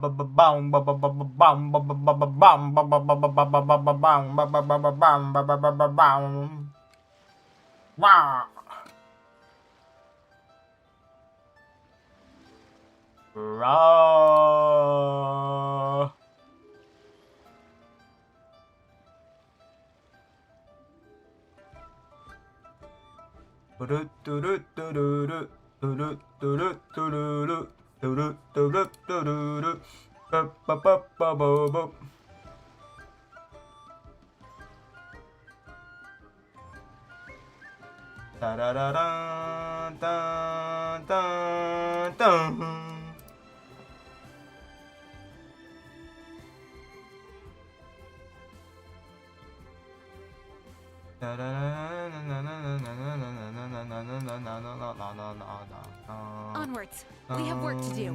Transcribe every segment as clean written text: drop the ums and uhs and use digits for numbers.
Wow. Raw. Onwards. We have work to do.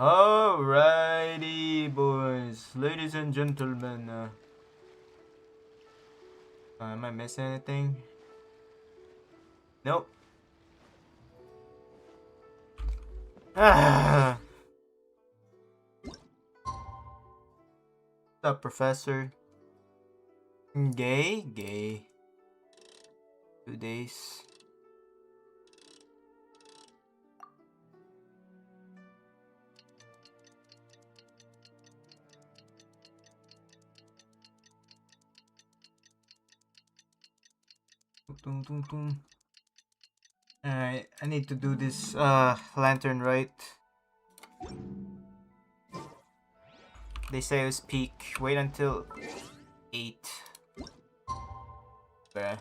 Alrighty, boys, ladies and gentlemen. Am I missing anything? Nope. Ah. What's up, Professor? Gay? Gay. 2 days. Alright, I need to do this lantern right. They say it was peak. Wait until 8. Bruh.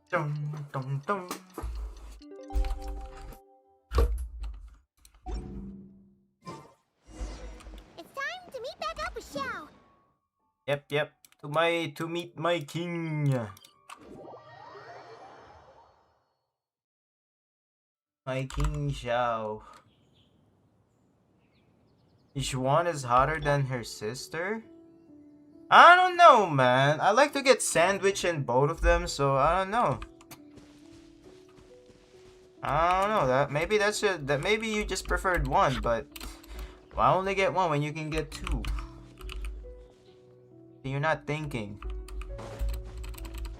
Dum, dum, dum. It's time to meet back up with Xiao. Yep. To meet my king. My King Xiao. Yixuan is hotter than her sister? I don't know, man. I like to get sandwich in both of them, so I don't know. I don't know. That maybe you just preferred one, but why only get one when you can get two? You're not thinking.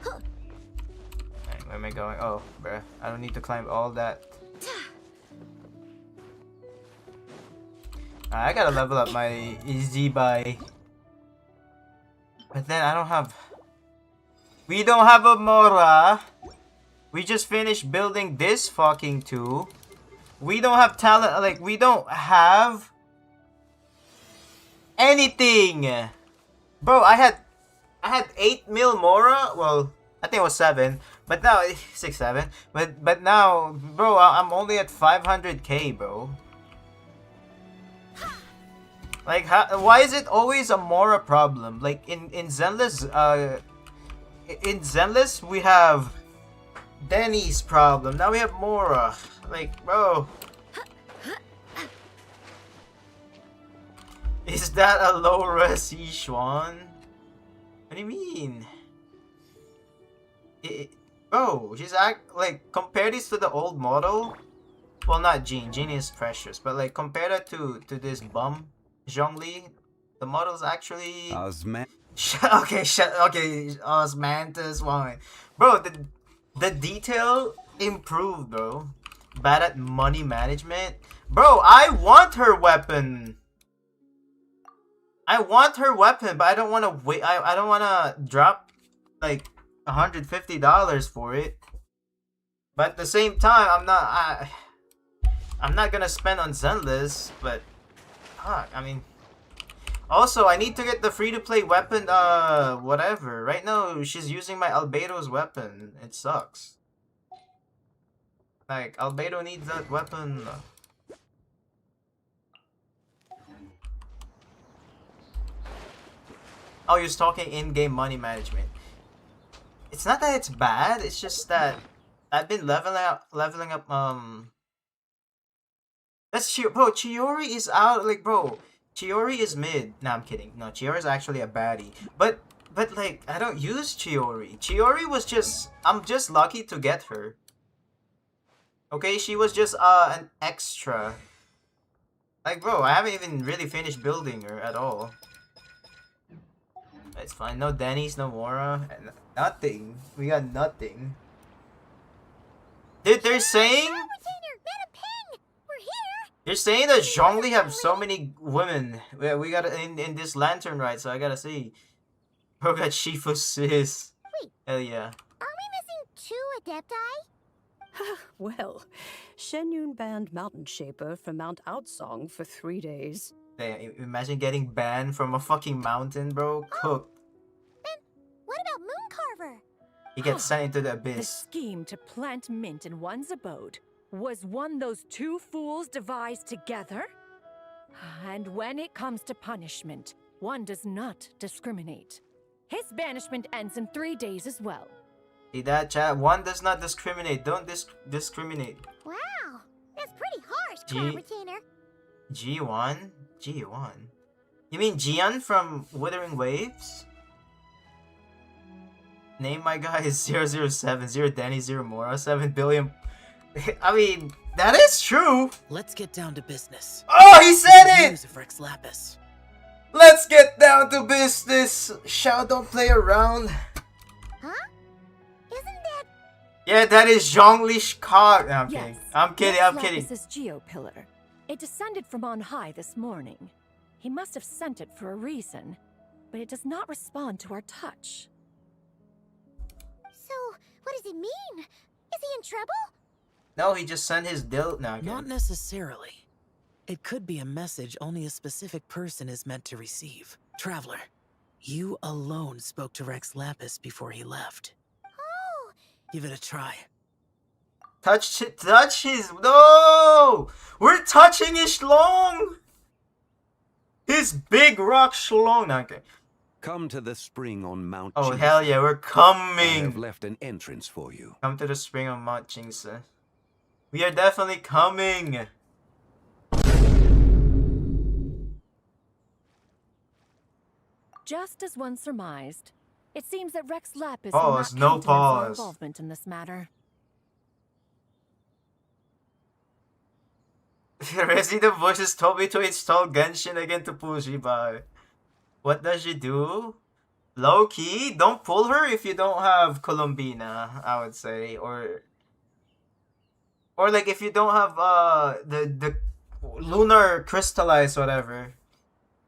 Alright, where am I going? Oh, bruh. I don't need to climb all that. I gotta level up my Z-Buy. But then I don't have... We don't have a Mora. We just finished building this fucking two. We don't have talent, like, we don't have... anything! Bro, I had 8 mil Mora. Well, I think it was 7. But now, 6, 7. But now, bro, I'm only at 500k, bro. Like, why is it always a Mora problem? Like, in Zenless, we have Denny's problem. Now we have Mora. Like, bro. Is that a low-res Yixuan? What do you mean? Bro, she's like, compare this to the old model. Well, not Jean. Jean is precious. But, like, compare that to this bum. Zhongli, the model's actually... Okay, Osmanthus one. Bro, the detail improved, bro. Bad at money management. Bro, I want her weapon. But I don't want to wait. I don't want to drop like $150 for it. But at the same time, I'm not gonna spend on Zenless, but fuck, I mean, also I need to get the free-to-play weapon, whatever. Right now she's using my Albedo's weapon. It sucks. Like, Albedo needs that weapon. Oh, you're talking in-game money management. It's not that it's bad. It's just that I've been leveling up. That's bro. Chiori is out. Like, bro, Chiori is mid. No, I'm kidding. No, Chiori is actually a baddie. But like, I don't use Chiori. Chiori was just. I'm just lucky to get her. Okay, she was just an extra. Like, bro, I haven't even really finished building her at all. It's fine. No Denny's, no Mora, nothing. We got nothing. Dude, they're saying. They're saying that Zhongli have so many women. We got in this lantern, right? So I gotta see. Bro got Shifu sis. Wait. Hell yeah. Are we missing 2 adepti? Well, Shenyun banned Mountain Shaper from Mount Outsong for 3 days. Damn, imagine getting banned from a fucking mountain, bro. Cooked. Then what about Mooncarver? He gets sent into the The abyss. scheme to plant mint in one's abode was one those two fools devised together? And when it comes to punishment, one does not discriminate. His banishment ends in 3 days as well. See that, chat? One does not discriminate. Don't discriminate. Wow, that's pretty harsh, Gee. Cloud Retainer. G1? G1? You mean Jian from Withering Waves? Name my guy is 007, 0 Danny, 0 Mora, 7 billion. I mean, that is true. Let's get down to business. Oh, he said News it! of Rex Lapis. Let's get down to business. Shao, don't play around. Huh? Isn't that... Yeah, that is Zhongli's car. No, I'm Yes. kidding. I'm kidding. Rex I'm kidding. Lapis's geopillar. It descended from on high this morning. He must have sent it for a reason, but it does not respond to our touch. So, what does it mean? Is he in trouble? No, he just sent his dill. No, I'm Not kidding. necessarily. It could be a message only a specific person is meant to receive. Traveler, you alone spoke to Rex Lapis before he left. Oh, Give it a try. Touch his. No! We're touching his schlong! His big rock schlong. No, okay. Come to the spring on Mount Oh, Jingsa. hell yeah, we're I have coming! left an entrance for you. Come to the spring on Mount Jingsa. We are definitely coming! Just as one surmised, it seems that Rex Lapis Pause, will no not countenance our pause. involvement in this matter. Resident Voices told me to install Genshin again to pull Shiba. What does she do? Low key, don't pull her if you don't have Columbina, I would say, or like if you don't have the lunar crystallize whatever,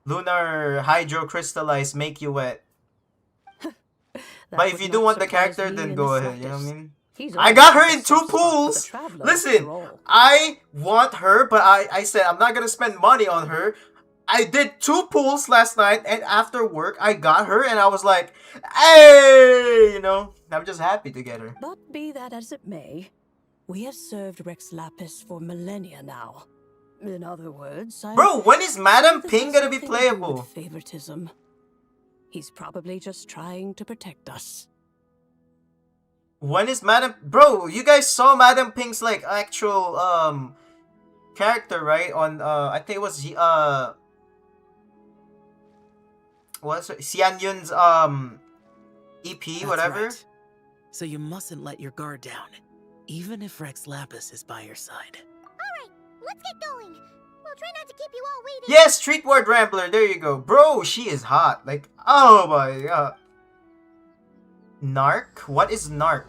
lunar hydro crystallize make you wet. But if you do want the character, then go ahead. You know what I mean? I got her in 2 pools. Listen, I want her, but I said I'm not gonna spend money on her. I did 2 pools last night, and after work, I got her, and I was like, hey, you know, I'm just happy to get her. But be that as it may, we have served Rex Lapis for millennia now. In other words, Bro, when is Madam this Ping has gonna be nothing to do with playable? favoritism. He's probably just trying to protect us. When is Madam... Bro, you guys saw Madam Ping's, like, actual, character, right? On, I think it was, what's it? Xian Yun's, EP, That's whatever. right. So you mustn't let your guard down, even if Rex Lapis is by your side. alright, let's get going. We'll try not to keep you all waiting. Yes, Street Word Rambler, there you go. Bro, she is hot. Like, oh my god. Narc? What is narc?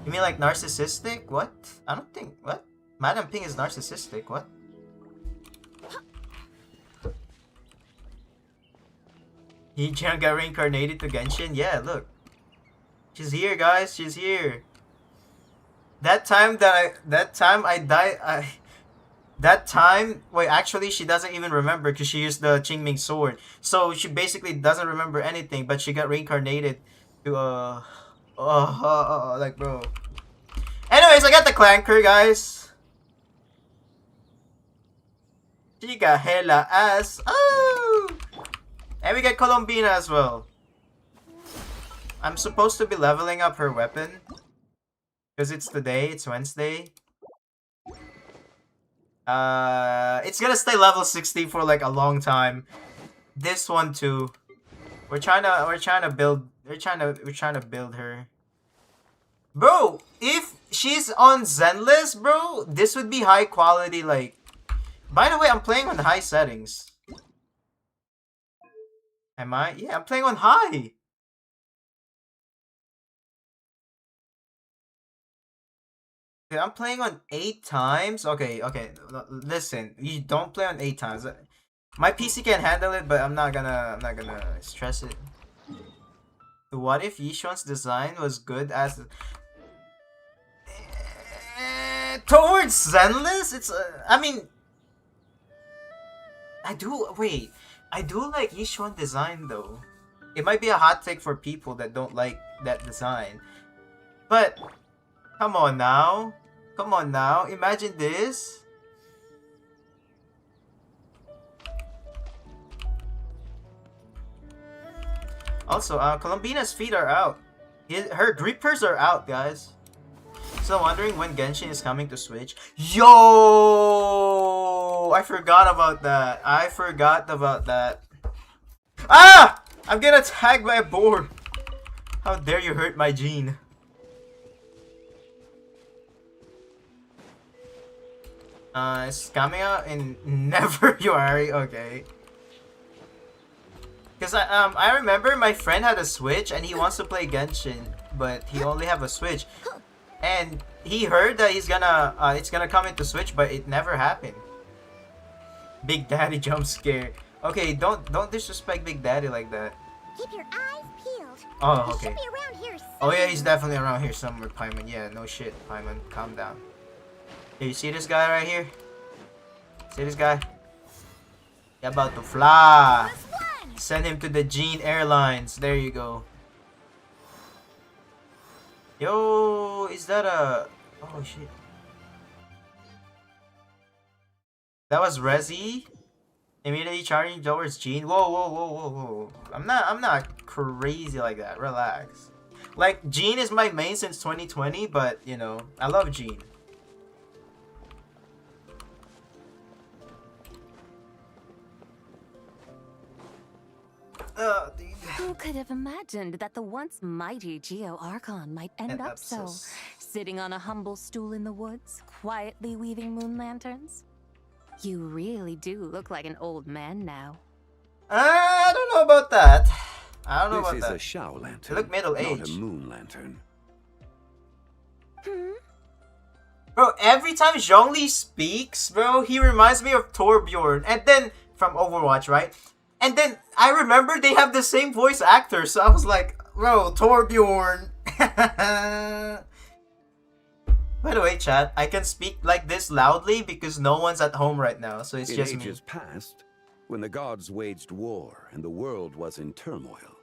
You mean like narcissistic? What? I don't think... What? Madam Ping is narcissistic. What? Yi-chan got reincarnated to Genshin? Yeah, look. She's here, guys. She's here. That time I died... That time... Wait, actually, she doesn't even remember because she used the Qingming sword. So, she basically doesn't remember anything, but she got reincarnated to, like, bro. Anyways, I got the clanker, guys. She got hella ass. Oh! And we get Colombina as well. I'm supposed to be leveling up her weapon. Because it's today, it's Wednesday. It's gonna stay level 60 for like a long time. This one too. We're trying to build her. Bro, if she's on Zenless, bro, this would be high quality, like... By the way, I'm playing on high settings. Am I? Yeah, I'm playing on high. Okay, I'm playing on 8 times. Okay. Listen, you don't play on 8 times. My PC can handle it, but I'm not gonna stress it. What if Yixuan's design was good as towards Zenless? It's I mean, I do like Yixuan design though. It might be a hot take for people that don't like that design, but come on now, imagine this. Also, Colombina's feet are out. Her grippers are out, guys. So wondering when Genshin is coming to Switch. Yo! I forgot about that. Ah! I'm getting attacked by a boar. How dare you hurt my Jean? It's coming out in Never Yuari. Okay. Because I remember my friend had a Switch and he wants to play Genshin, but he only have a Switch. And he heard that it's gonna come into Switch, but it never happened. Big Daddy jump scare. Okay, don't disrespect Big Daddy like that. Keep your eyes peeled. Oh, He okay. should be around here Oh yeah, somewhere. he's definitely around here somewhere, Paimon. Yeah, no shit, Paimon. Calm down. Hey, you see this guy right here? See this guy? He about to fly. Send him to the Gene Airlines. There you go. Yo, is that a... Oh shit. That was Rezi. Immediately charging towards Gene. Whoa. I'm not crazy like that. Relax. Like, Gene is my main since 2020, but you know, I love Gene. Dude. Who could have imagined that the once mighty Geo Archon might end up so? Sitting on a humble stool in the woods, quietly weaving moon lanterns? You really do look like an old man now. I don't know about that. This is a Shao lantern, You look not a middle-aged. moon lantern. Bro, every time Zhongli speaks, bro, he reminds me of Torbjorn. And then, from Overwatch, right? And then, I remember they have the same voice actor. So I was like, bro, Torbjorn. By the way, chat, I can speak like this loudly because no one's at home right now. So it's In just me. ages past, when the gods waged war and the world was in turmoil,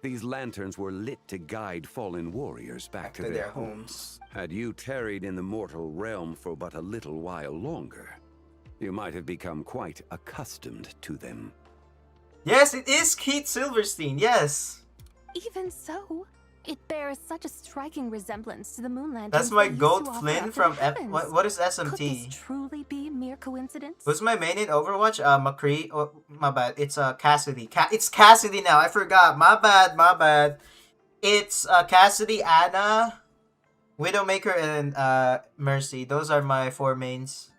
these lanterns were lit to guide fallen warriors back to their homes. Had you tarried in the mortal realm for but a little while longer, you might have become quite accustomed to them. Yes, it is Keith Silverstein, yes. Even so, it bears such a striking resemblance to the moon lanterns. That's my they used goat to offer Flynn up in from... the heavens. What is Could SMT? this truly be mere coincidence? Who's my main in Overwatch? McCree. Oh, my bad. It's Cassidy. It's Cassidy now. I forgot. My bad. It's Cassidy, Anna, Widowmaker, and Mercy. Those are my 4 mains.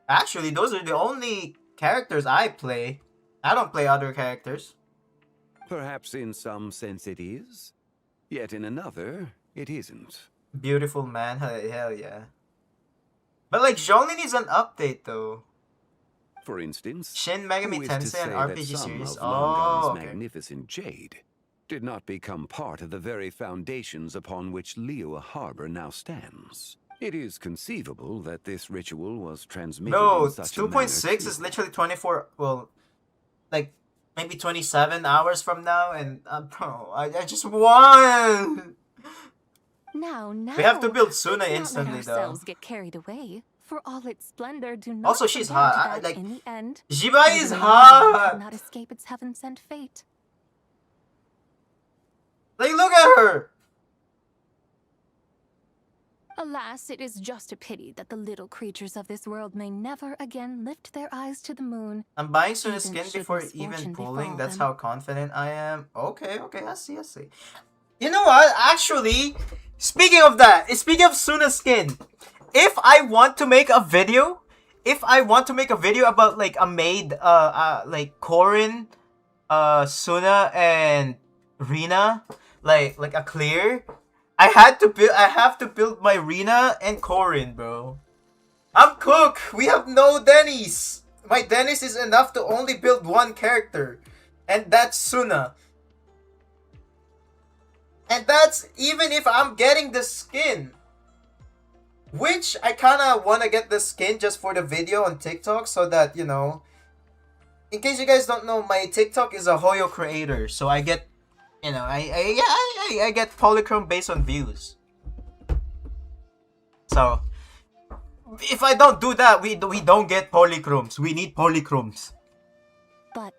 Actually, those are the only characters I play. I don't play other characters. Perhaps in some sense it is, yet in another, it isn't. Beautiful man. Hell yeah. But like, Zhongli needs an update though. For instance, Shin Megami who is to Tensei, say an that RPG some series. of Oh, Longon's okay. magnificent jade did not become part of the very foundations upon which Liyue Harbor now stands. It is conceivable that this ritual was transmitted No, in such a manner 2.6 is too. literally 24. Well, like maybe 27 hours from now, and bro, I just won. Now, We have to build Suna let's not instantly, let though. ourselves get carried away. For all its splendor, do not Also, she's forget hot. that Like, in the end, Jibai is even Argon hot. cannot escape its heaven-sent fate. Like, look at her. Alas, it is just a pity that the little creatures of this world may never again lift their eyes to the moon. I'm buying Suna's Even skin should before misfortune even befall pulling. That's them. how confident I am. Okay, I see. You know what? Actually, speaking of that, speaking of Suna's skin, if I want to make a video about like a maid, like Corin, Suna and Rina, like a clear, I have to build my Rina and Corin, bro. I'm cook. We have no Dennis. My Dennis is enough to only build one character, and that's Suna. And that's even if I'm getting the skin. Which I kind of want to get the skin just for the video on TikTok so that, you know, in case you guys don't know, my TikTok is a Hoyo creator. So I get, you know, I get polychrome based on views. So if I don't do that, we don't get polychromes. We need polychromes. But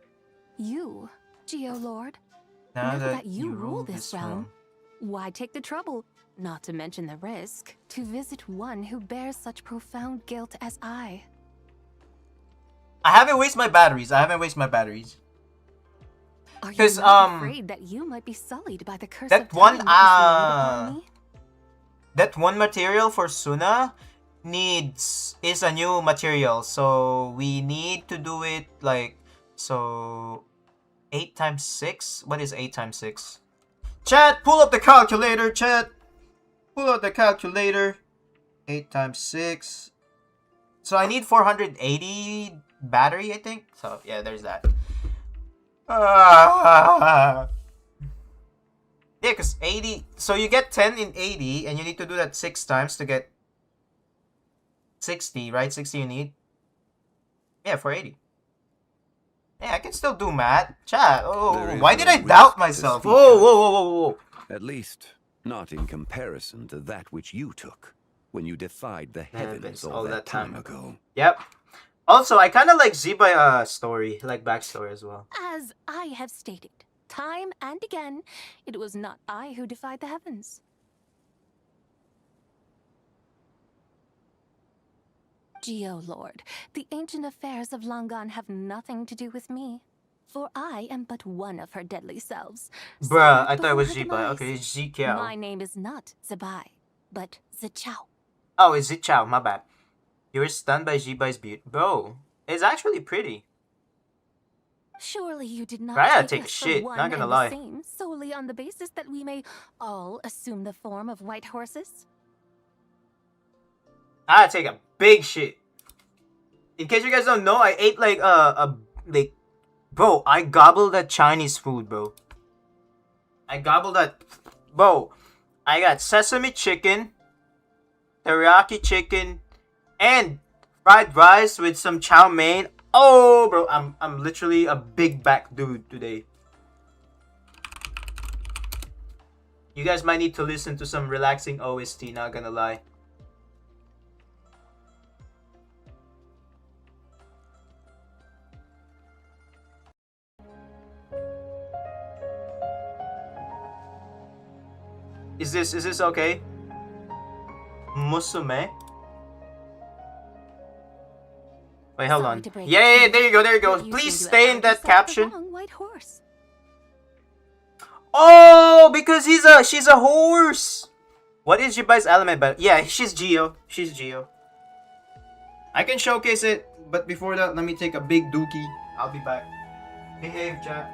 you, Geolord, Now now that you rule this realm, realm. why take the trouble, not to mention the risk, to visit one who bears such profound guilt as I? I haven't wasted my batteries. Are you 'Cause, not afraid that you might be sullied by the curse that of one, time that is laid upon me? that one material for Suna is a new material, so we need to do it like, so 8 times 6. What is 8 times 6? Chat, pull up the calculator. Chat, pull up the calculator. 8 times 6. So I need 480 battery, I think. So yeah, there's that. Yeah, because 80. So you get 10 in 80, and you need to do that 6 times to get 60, right? 60 you need. Yeah, 480. Yeah, I can still do math. Chat. Oh, There is why did no I risk doubt to myself? speak Whoa, of. whoa, whoa, whoa, whoa. At least, not in comparison to that which you took when you defied the heavens all that time ago. Yep. Also, I kind of like Zibai story, like backstory as well. As I have stated, time and again, it was not I who defied the heavens. Geolord, the ancient affairs of Langan have nothing to do with me. For I am but one of her deadly selves. Bruh, summoned I thought it was before her Zibai. demise. Okay, it's Zikiao. My name is not Zibai, but Zichao. Oh, it's Zichao, my bad. You were stunned by Zibai's beauty. Bro, it's actually pretty. Surely you did not Right, I gotta take take a us shit, for one not gonna and lie. the same solely on the basis that we may all assume the form of white horses? I gotta take a big shit. In case you guys don't know, I ate like like, bro, I gobbled that Chinese food, bro. I gobbled that, bro. I got sesame chicken, teriyaki chicken, and fried rice with some chow mein. Oh, bro, I'm literally a big back dude today. You guys might need to listen to some relaxing OST, not gonna lie. Is this okay? Musume? Wait, hold Sorry on. to break Yeah, it to there you go, there you go. but you Please seem to stay have in found that yourself the caption. wrong white horse. Oh, because she's a horse. What is Jibai's element? But yeah, she's Geo. She's Geo. I can showcase it, but before that, let me take a big dookie. I'll be back. Behave, chat.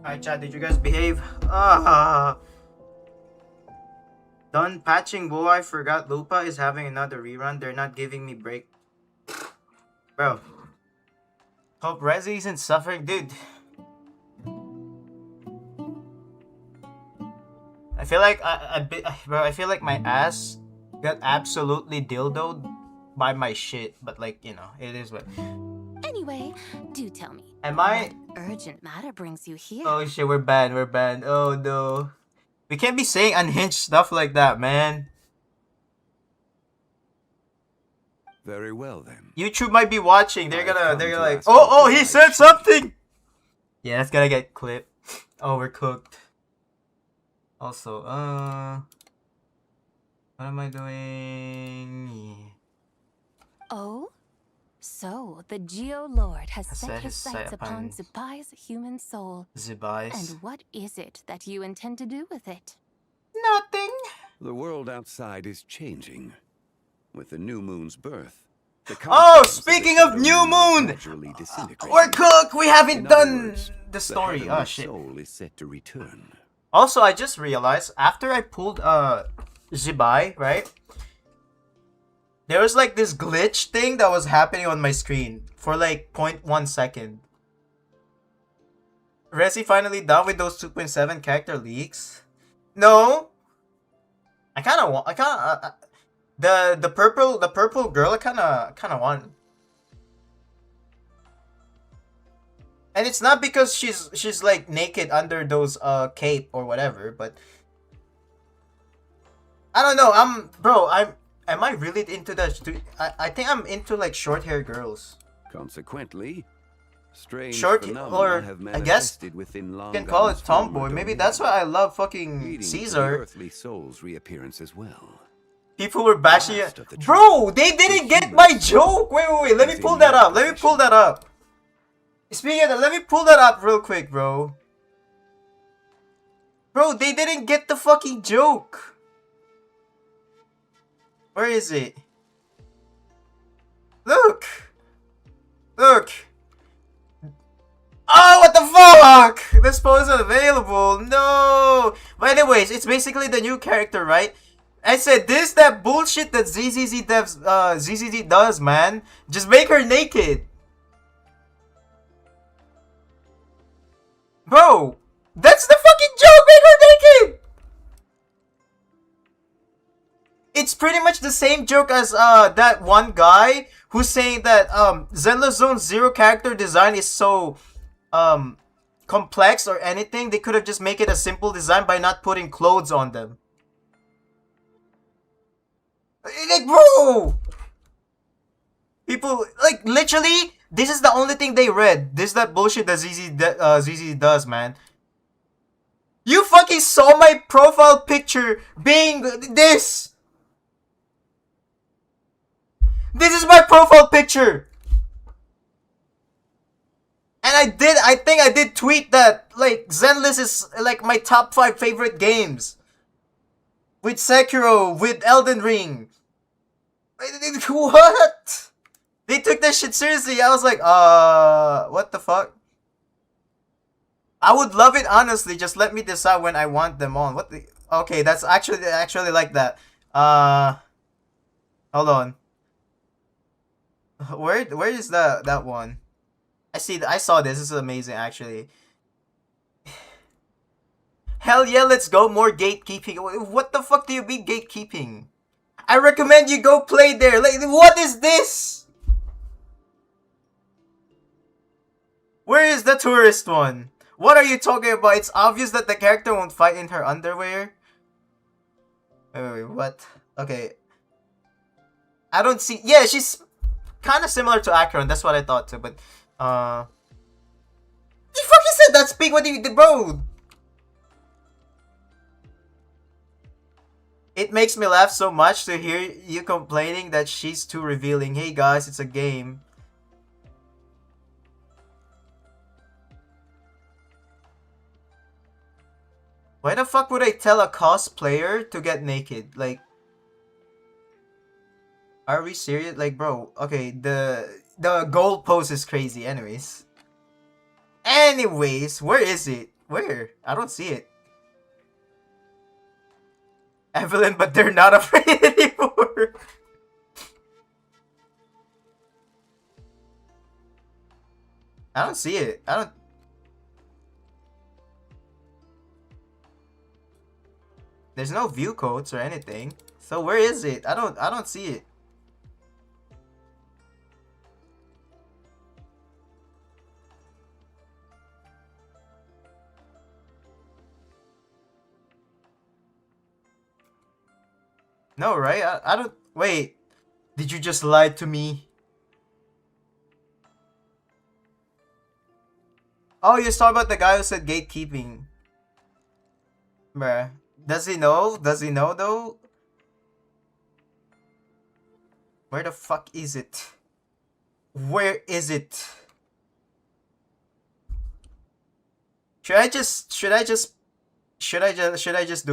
Alright, chat, did you guys behave? Done patching. Whoa, I forgot Lupa is having another rerun. They're not giving me break. Bro. Hope Rezi isn't suffering. Dude. I feel like bro, I feel like my ass got absolutely dildoed by my shit, but like, you know, it is what. Anyway, do tell me. Am I? What urgent matter brings you here? Oh shit, we're banned. We're banned. Oh no, we can't be saying unhinged stuff like that, man. Very well then. YouTube might be watching. They're gonna like, oh, he said something. Yeah, that's gonna get clipped. Overcooked. Also, what am I doing? Oh? So, the Geo-Lord has set his sights upon Zubai's human soul. Zubai's. And what is it that you intend to do with it? Nothing. The world outside is changing. With the new moon's birth. Oh, speaking of new moon! We're cooked! We haven't done the story. Oh shit. Soul is set to return. Also, I just realized, after I pulled Zibai, right? There was like this glitch thing that was happening on my screen for like 0.1 second. Resi finally done with those 2.7 character leaks? No. I kind of want. The purple girl. I kind of want. And it's not because she's like naked under those cape or whatever, but I don't know. Am I really into that? I think I'm into like short hair girls. Consequently, strange short, or have I guess within you can call it tomboy. Maybe that's why I love fucking Caesar. Earthly soul's reappearance as well. People were bashing it. Bro, they didn't get my joke. Wait. Let me pull that up. Speaking of that, let me pull that up real quick, bro. Bro, they didn't get the fucking joke. Where is it? Look. Oh, what the fuck? This pose is available. No. But anyways, it's basically the new character, right? I said, this that bullshit that ZZZ does, man. Just make her naked. Bro, that's the fucking joke. Make her naked. It's pretty much the same joke as that one guy who's saying that Zenless Zone Zero character design is so complex or anything. They could have just make it a simple design by not putting clothes on them. Like, bro, people like literally. This is the only thing they read. This is that bullshit that ZZ does, man. You fucking saw my profile picture being this. This is my profile picture. And I think I did tweet that, like, Zenless is, like, my top 5 favorite games. With Sekiro, with Elden Ring. What? They took that shit seriously. I was like, what the fuck? I would love it, honestly. Just let me decide when I want them on. What the? Okay, that's actually like that. Hold on. Where is that one? I saw this. This is amazing, actually. Hell yeah, let's go. More gatekeeping. What the fuck do you mean gatekeeping? I recommend you go play there. Like, what is this? Where is the tourist one? What are you talking about? It's obvious that the character won't fight in her underwear. Wait, what? Okay. I don't see. Yeah, she's kind of similar to Akron. That's what I thought too. But you fucking said that. Speak. What do you, bro? It makes me laugh so much to hear you complaining that she's too revealing. Hey guys, it's a game. Why the fuck would I tell a cosplayer to get naked? Like, are we serious? Like, bro, okay, the goal post is crazy. Anyways, where is it? Where? I don't see it. Evelyn, but they're not afraid anymore. I don't see it. I don't. There's no view codes or anything. So where is it? I don't see it. No, right? I don't. Wait. Did you just lie to me? Oh, you're talking about the guy who said gatekeeping. Bruh. Does he know? Does he know though? Where the fuck is it? Where is it? Should I just do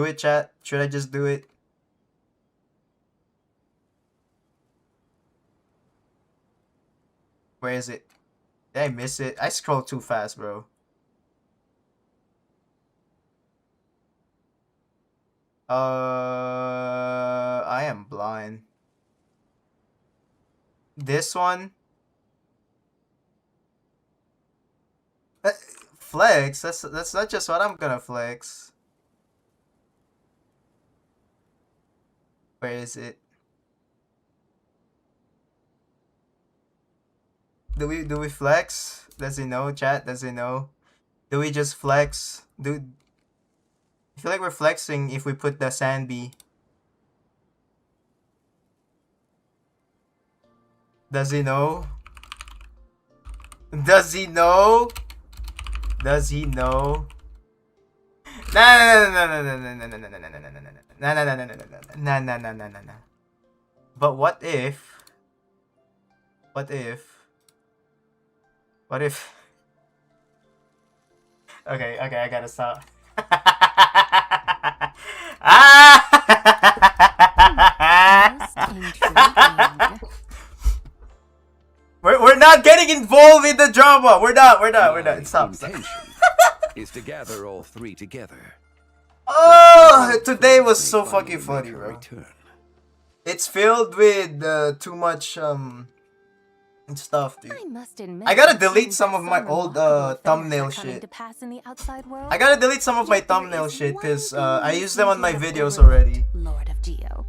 it, chat? Should I just do it? Where is it? Did I miss it? I scrolled too fast, bro. I am blind. This one? Flex? That's not just what I'm gonna flex. Where is it? Do we flex? Does he know, chat? Does he know? Do we just flex? I feel like we're flexing if we put the sand bee. Does he know? Does he know? Does he know? No. But what if? What if? Okay, I gotta stop. We're not getting involved in the drama. We're not. Stop. Intention is to gather all three together. Oh, today was so fucking funny, bro. It's filled with too much stuff, dude. I gotta delete some of my old thumbnail shit. I gotta delete some of my thumbnail shit because I used them on my videos already. Lord of Geo.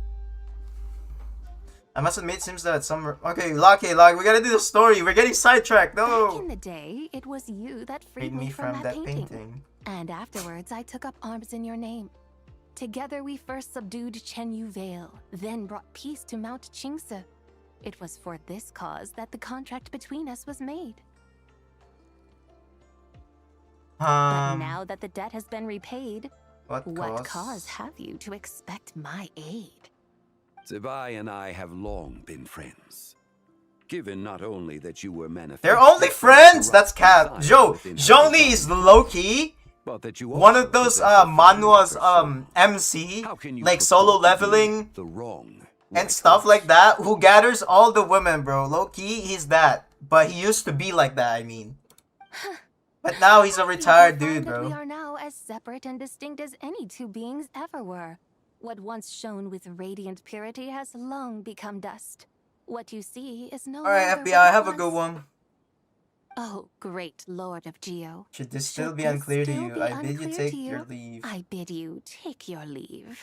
I must admit, seems that some. Okay, Locky, we gotta do the story. We're getting sidetracked. No. Back in the day, it was you that freed me from that painting. And afterwards, I took up arms in your name. Together, we first subdued Chen Yu Vale, then brought peace to Mount Qingse. It was for this cause that the contract between us was made. But now that the debt has been repaid, what cause have you to expect my aid? Zibai and I have long been friends. Given not only that you were manifest, they're only friends. That's cap. Joe, Zhongli is low-key one of those manua's MC, like solo leveling and stuff like that, who gathers all the women, bro. Low-key, he's that. But he used to be like that, I mean. But now he's a retired dude, bro. We are now as separate and distinct as any two beings ever were. What once shone with radiant purity has long become dust. What you see is no longer. Alright, FBI, have a good one. Oh, great Lord of Geo. Should this still be unclear to you? I bid you take your leave. I bid you take your leave.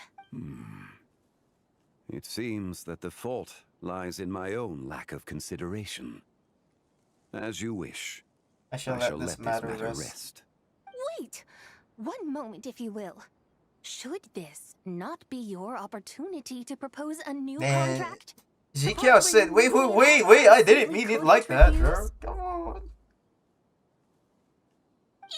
It seems that the fault lies in my own lack of consideration. As you wish. I shall let this matter rest. Wait! One moment, if you will. Should this not be your opportunity to propose a new contract? Zikyo said, wait, I didn't mean it like that, bro. Come on.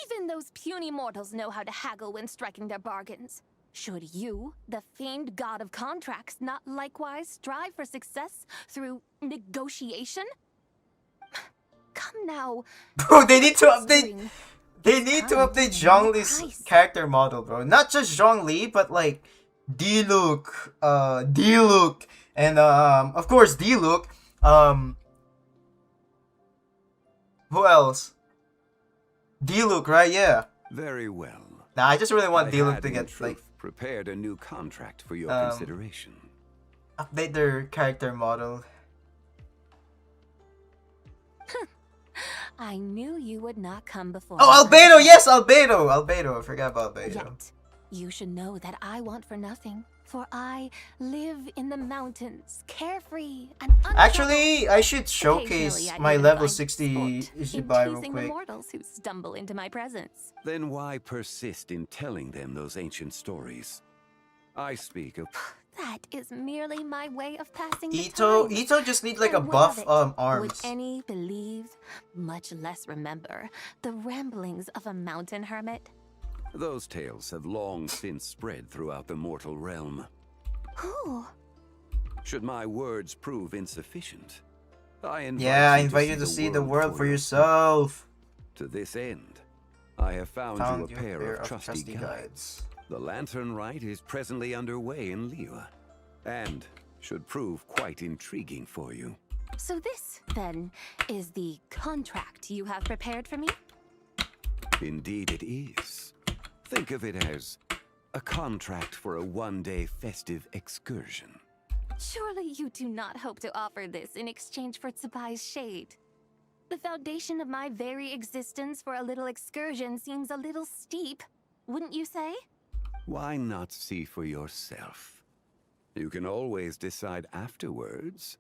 Even those puny mortals know how to haggle when striking their bargains. Should you, the famed god of contracts, not likewise strive for success through negotiation? Come now. Bro, they need to update. They need to update Zhongli's character model, bro. Not just Zhongli, but like D-Look, D-Look, and of course D-Look. Who else? D-Look, right? Yeah. Very well. Nah, I just really want I Diluc had, to in get truth, like prepared a new contract for your consideration. update their character model. I knew you would not come before. Oh, Albedo! Yes, Albedo! Albedo, I forgot about Albedo. Yet, you should know that I want for nothing, for I live in the mountains, carefree and untroubled. Actually, I should showcase Occasionally, I my even level find 60 sport in Ichibai real teasing the quick. mortals who stumble into my presence. Then why persist in telling them those ancient stories? I speak of... That is merely my way of passing the Ito time. just needs like a And what buff of it? arms. Would any believe, much less remember, the ramblings of a mountain hermit? Those tales have long since spread throughout the mortal realm. Who? Should my words prove insufficient, I invite you to see the world for yourself. To this end, I have found you a pair of trusty guides. The Lantern Rite is presently underway in Liyue, and should prove quite intriguing for you. So this, then, is the contract you have prepared for me? Indeed it is. Think of it as a contract for a one-day festive excursion. Surely you do not hope to offer this in exchange for Tsubai's shade. The foundation of my very existence for a little excursion seems a little steep, wouldn't you say? Why not see for yourself? You can always decide afterwards.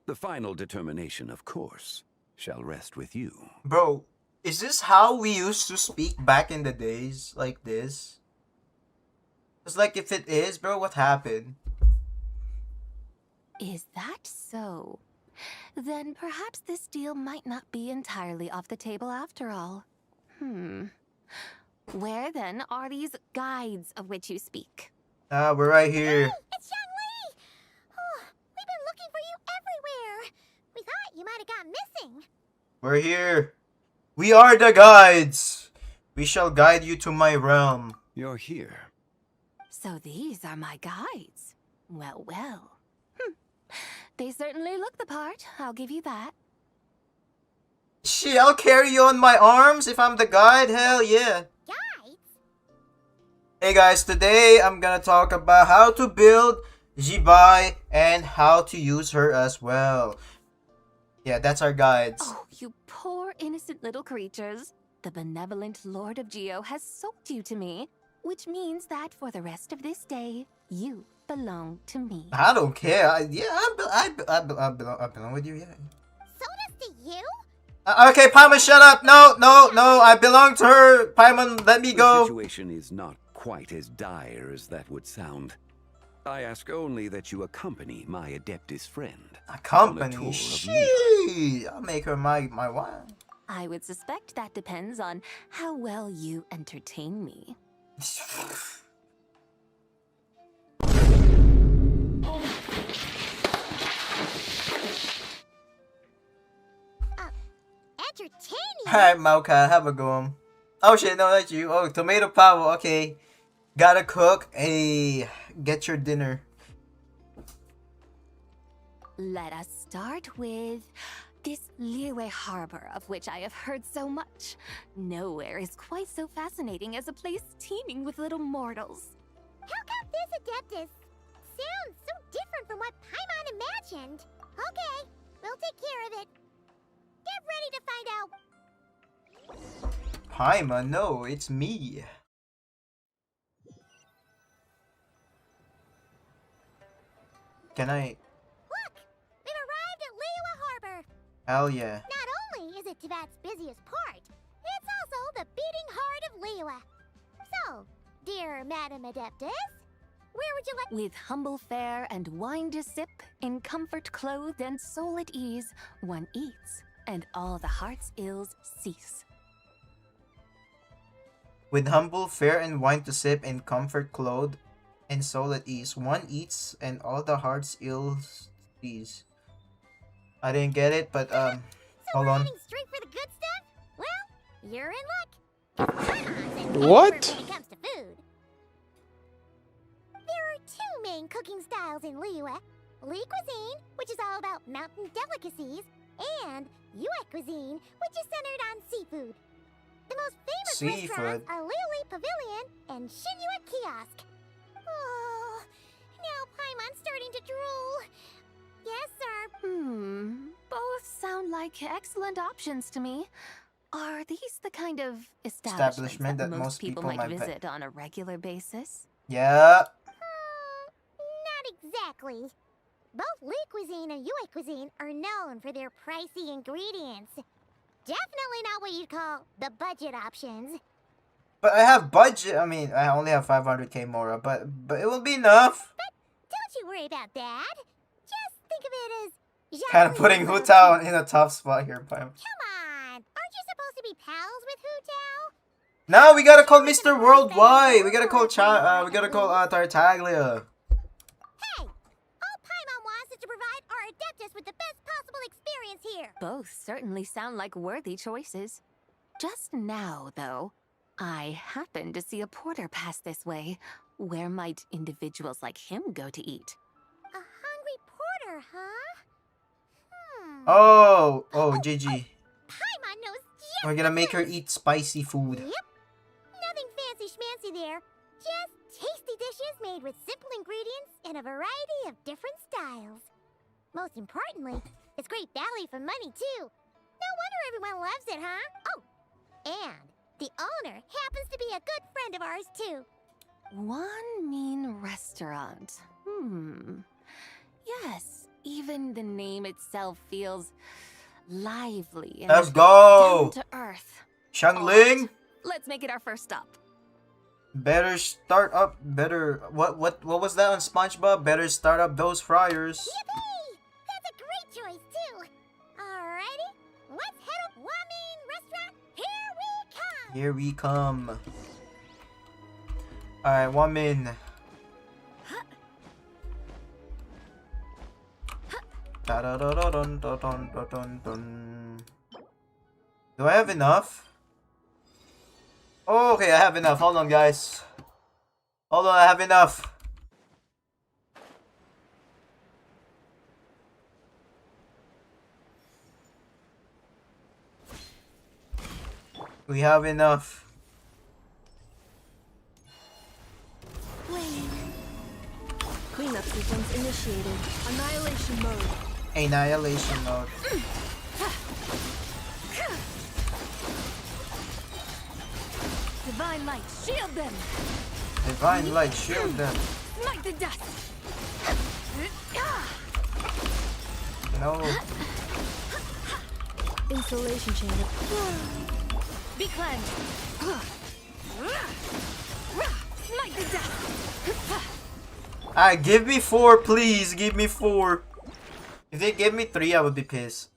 The final determination, of course, shall rest with you. Bro, is this how we used to speak back in the days? Like this? It's like, if it is, bro, what happened? Is that so? Then perhaps this deal might not be entirely off the table after all. Where then are these guides of which you speak? We're right here. It's Young Lee! Oh, we've been looking for you everywhere. We thought you might have gone missing. We're here. We are the guides. We shall guide you to my realm. You're here. So these are my guides. Well, well. They certainly look the part, I'll give you that. Shit, I'll carry you on my arms if I'm the guide. Hell yeah. Guides? Hey guys, today I'm gonna talk about how to build Jibai and how to use her as well. Yeah, that's our guides. Oh, you poor innocent little creatures. The benevolent Lord of Geo has sold you to me, which means that for the rest of this day, you belong to me. I don't care. I belong with you, yeah. Sold us to you? Okay, Paimon, shut up. No, I belong to her. Paimon, let me go. The situation is not quite as dire as that would sound. I ask only that you accompany my Adeptus friend. Accompany? Shit, I'll make her my wife. I would suspect that depends on how well you entertain me. Entertaining? Alright, Maokai, have a go. Oh shit, no, that's you. Oh, tomato power, okay. Gotta cook. Hey, get your dinner. Let us start with this Liyue harbor of which I have heard so much. Nowhere is quite so fascinating as a place teeming with little mortals. How come this Adeptus sounds so different from what Paimon imagined? Okay, we'll take care of it. Get ready to find out. Paimon, no, it's me. Can I? Look, we've arrived at Liyue Harbor. Hell yeah. Not only is it Teyvat's busiest port, it's also the beating heart of Liyue. So, dear Madam Adeptus, where would you like? With humble fare and wine to sip, in comfort clothed and soul at ease, one eats, and all the heart's ills cease. With humble fare and wine to sip, in comfort clothed and soul at ease, one eats and all the heart's ills cease. I didn't get it, but So hold we're on. heading straight for the good stuff? Well, you're in luck. 'Cause Paimon's an What? expert when it comes to food. There are two main cooking styles in Liyue. Li cuisine, which is all about mountain delicacies, and Yue cuisine, which is centered on seafood. The most famous Seafood. restaurants are Liuli Pavilion and Shinua Kiosk. Oh, now Paimon's starting to drool. Yes, sir. Both sound like excellent options to me. Are these the kind of Establishment establishments that most people might might visit on a regular basis? Yeah. Not exactly. Both Li Cuisine and Yue Cuisine are known for their pricey ingredients. Definitely not what you'd call the budget options. But I have budget. I mean, I only have 500k Mora, but it will be enough. Don't you worry about that. Just think of it as Kind of putting Hu Tao in a tough spot here, Pam. Come on, aren't you supposed to be pals with Hu Tao? Now we gotta call Mr. Worldwide. We gotta call Tartaglia. Hey, all Paimon wants is to provide our Adeptus with the best possible experience here. Both certainly sound like worthy choices. Just now, though, I happened to see a porter pass this way. Where might individuals like him go to eat? A hungry porter, huh? Oh, GG. Paimon knows just We're gonna the make her place. eat spicy food. Yep. Nothing fancy schmancy there. Just tasty dishes made with simple ingredients in a variety of different styles. Most importantly, it's great value for money, too. No wonder everyone loves it, huh? Oh, and the owner happens to be a good friend of ours, too. One mean restaurant. Yes, even the name itself feels lively and Let's go. down to earth. Xiangling. Let's make it our first stop. Better start up. What was that on SpongeBob? Better start up those fryers. Yippee! That's a great choice, too. Alrighty, let's head up Wamin Restaurant. Here we come. Here we come. Alright, 1 min. Da-da-da-da-dun-dun-dun-dun-dun. Do I have enough? Oh, okay, I have enough. Hold on, guys. Hold on, I have enough. We have enough. Cleanup sequence initiated. Annihilation mode. Annihilation mode. Divine light, shield them. Divine light, shield them. Smite the dust. No. Insulation chamber. Be cleansed. Smite the dust. Alright, give me 4, please. Give me 4. If they give me 3, I would be pissed.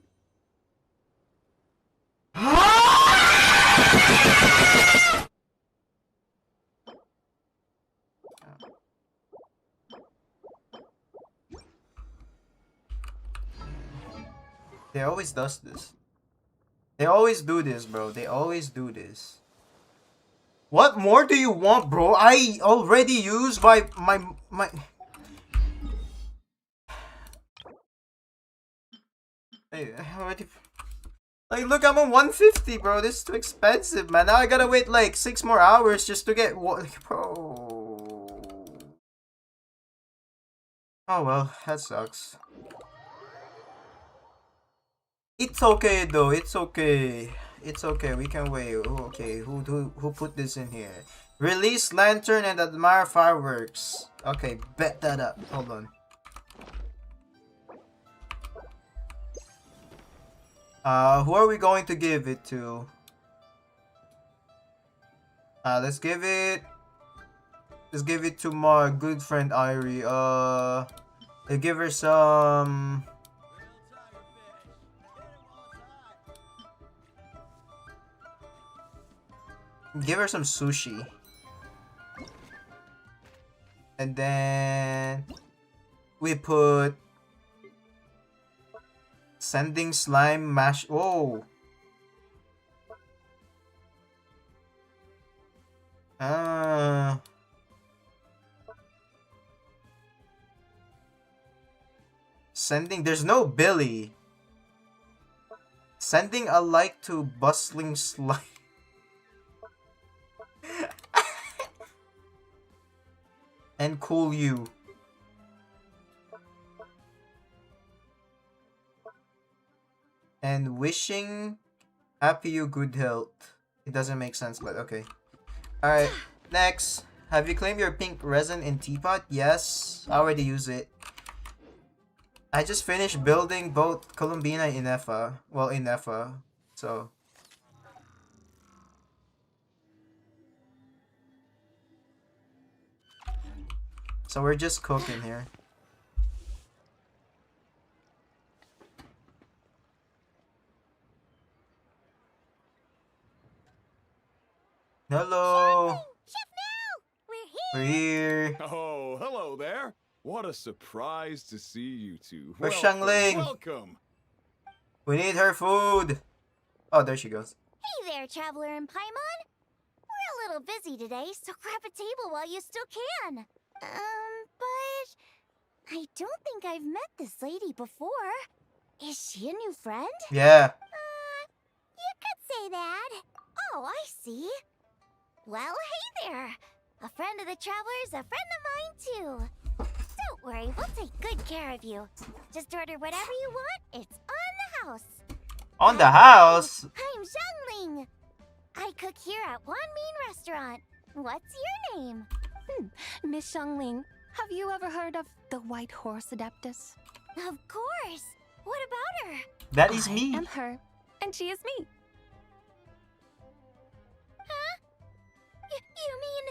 They always does this. They always do this, bro. They always do this. What more do you want, bro? I already used my... Hey, I already... Like, look, I'm on 150, bro. This is too expensive, man. Now I gotta wait like 6 more hours just to get what, bro. Oh well, that sucks. It's okay though. It's okay. It's okay. We can wait. Okay, who put this in here? Release lantern and admire fireworks. Okay, bet that up. Hold on. Who are we going to give it to? Let's give it to my good friend Irie. Let's give her some. Give her some sushi. And then we put sending slime mash. Oh. Sending. There's no Billy. Sending a like to bustling slime. and cool you. And wishing happy you good health. It doesn't make sense, but okay. Alright, next. Have you claimed your pink resin in teapot? Yes, I already use it. I just finished building both Columbina and Inefa. Well, Inefa. So. So we're just cooking here. Hello! Chef Mel! We're We're here! Oh, hello there. What a surprise to see you two. We're Xiangling. Welcome. We need her food! Oh, there she goes. Hey there, Traveler and Paimon. We're a little busy today, so grab a table while you still can. But I don't think I've met this lady before. Is she a new friend? Yeah. You could say that. Oh, I see. Well, hey there. A friend of the Traveler's a friend of mine, too. Don't worry, we'll take good care of you. Just order whatever you want. It's on the house. On the house? I'm Xiangling. I cook here at Wan Min Restaurant. What's your name? Miss Xiangling, have you ever heard of the White Horse Adeptus? Of course. What about her? That is me. I am her, and she is me. Huh? You mean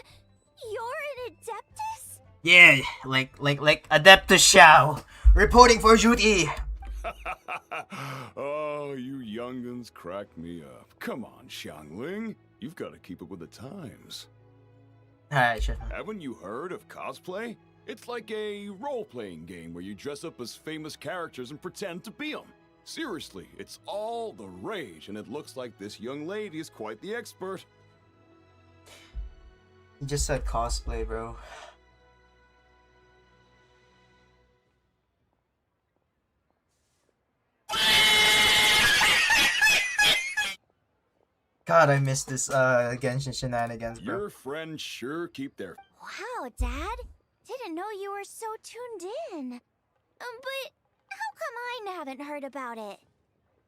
you're an Adeptus? Yeah, like Adeptus Shao. Reporting for duty. Oh, you young'uns crack me up. Come on, Xiangling. You've got to keep up with the times. Alright, sure. Haven't you heard of cosplay? It's like a role-playing game where you dress up as famous characters and pretend to be them. Seriously, it's all the rage, and it looks like this young lady is quite the expert. You just said cosplay, bro. God, I missed this Genshin shenanigans, bro. Your friends sure keep their... Wow, Dad. Didn't know you were so tuned in. But how come I haven't heard about it?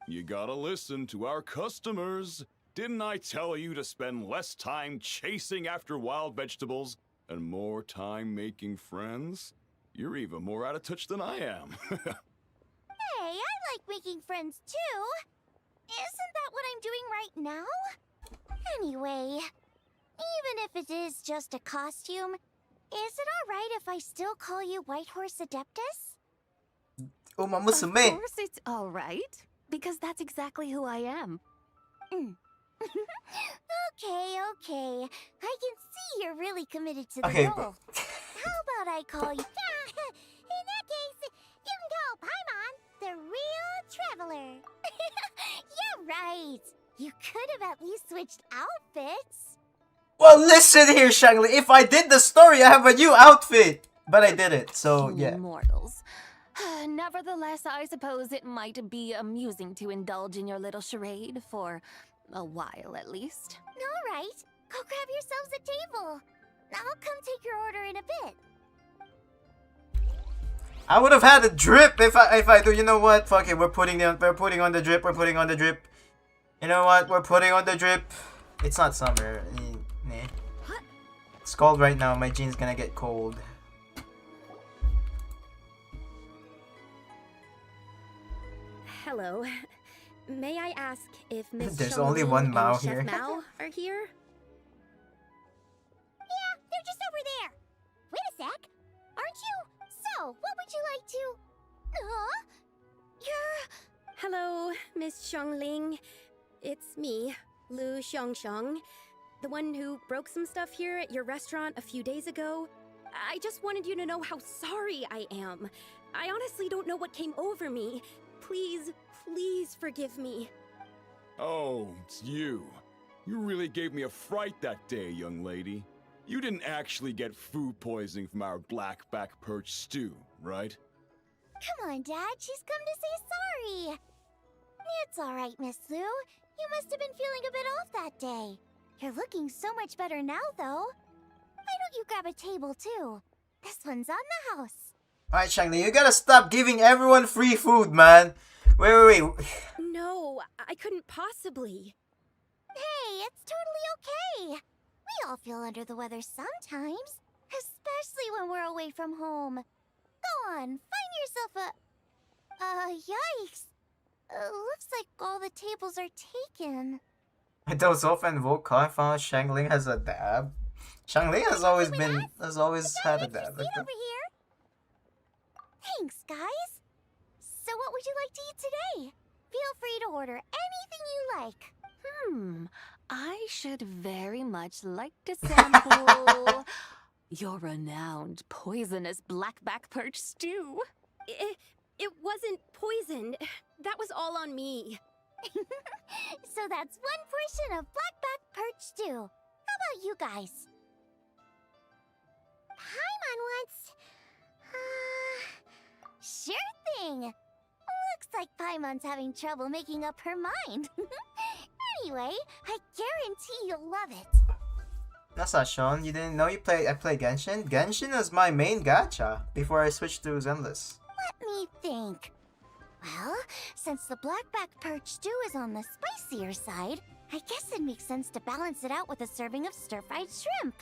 You gotta listen to our customers. Didn't I tell you to spend less time chasing after wild vegetables and more time making friends? You're even more out of touch than I am. Hey, I like making friends too. Isn't that what I'm doing right now? Anyway, even if it is just a costume, is it alright if I still call you White Horse Adeptus? Oh, Of Musume. course it's all right, because that's exactly who I am. Okay. I can see you're really committed to the Okay, role. but... How about I call you... In that case, you can call Paimon the real traveler. Yeah, right. You could have at least switched outfits. Well, listen here, Xiangling. If I did the story, I have a new outfit. But I did it, so yeah. Mortals. Nevertheless, I suppose it might be amusing to indulge in your little charade for a while, at least. All right. Go grab yourselves a table. I'll come take your order in a bit. I would have had a drip if I do. You know what? Fuck it. We're putting on the drip. We're putting on the drip. You know what? We're putting on the drip. It's not summer. Nah. It's cold right now. My jeans gonna get cold. Hello. May I ask if Miss There's Xiangling only one and Mao Chef here. Mao are here? Yeah, they're just over there. Wait a sec. Aren't you? So, what would you like to... Huh? You're... Hello, Miss Xiangling. It's me, Lu Xiangxiang, the one who broke some stuff here at your restaurant a few days ago. I just wanted you to know how sorry I am. I honestly don't know what came over me. Please forgive me. Oh, it's you. You really gave me a fright that day, young lady. You didn't actually get food poisoning from our black back perch stew, right? Come on, Dad. She's come to say sorry. It's all right, Miss Lu. You must have been feeling a bit off that day. You're looking so much better now, though. Why don't you grab a table, too? This one's on the house. Alright, Shangli, you gotta stop giving everyone free food, man. Wait. No, I couldn't possibly. Hey, it's totally okay. We all feel under the weather sometimes, especially when we're away from home. Go on, find yourself a... yikes. Looks like all the tables are taken. Those often Volkai found Shangling has a dab. Shangling has always had a dab. Over here. Thanks, guys. So what would you like to eat today? Feel free to order anything you like. I should very much like to sample your renowned poisonous blackback perch stew. It wasn't poisoned. That was all on me. So that's one portion of blackback perch stew. How about you guys? Paimon wants... sure thing. Looks like Paimon's having trouble making up her mind. Anyway, I guarantee you'll love it. That's not Sean. You didn't know I play Genshin? Genshin is my main gacha before I switched to Zenless. Let me think. Well, since the blackback perch stew is on the spicier side, I guess it makes sense to balance it out with a serving of stir-fried shrimp.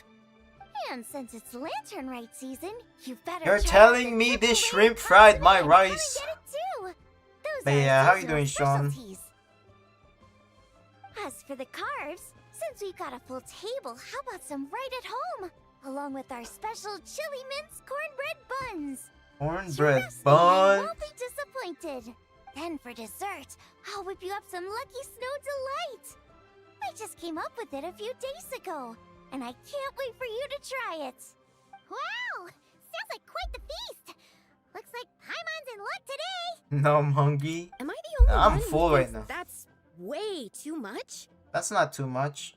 And since it's lantern rite season, you better. You're try telling the me triple this layered shrimp fried my pasta rice? and get it too. Those But are yeah, how you seasonal doing, Sean? specialties. As for the carbs, since we've got a full table, how about some right at home? Along with our special chili mince cornbread buns. Cornbread Trust me, bun. you won't be disappointed. Then for dessert, I'll whip you up some Lucky Snow Delight. I just came up with it a few days ago, and I can't wait for you to try it. Wow! Sounds like quite the feast. Looks like Paimon's in luck today. No, I'm hungry. Am I the only I'm one who full right thinks now. that's way too much? That's not too much.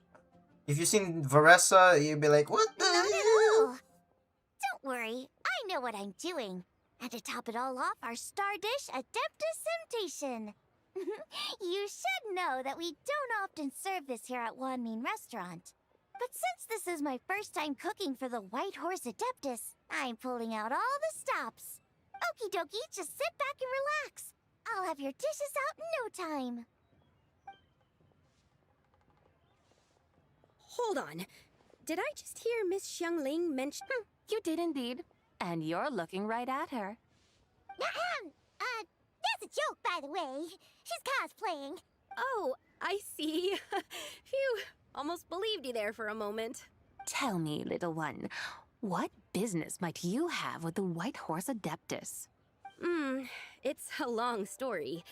If you seen Varessa, you'd be like, what the Not at hell? all. Don't worry, I know what I'm doing. And to top it all off, our star dish, Adeptus Temptation. You should know that we don't often serve this here at Wanmin Restaurant. But since this is my first time cooking for the White Horse Adeptus, I'm pulling out all the stops. Okie dokie, just sit back and relax. I'll have your dishes out in no time. Hold on. Did I just hear Miss Xiangling mention... You did indeed. And you're looking right at her. That's a joke, by the way. She's cosplaying. Oh, I see. Phew, almost believed you there for a moment. Tell me, little one, what business might you have with the White Horse Adeptus? It's a long story.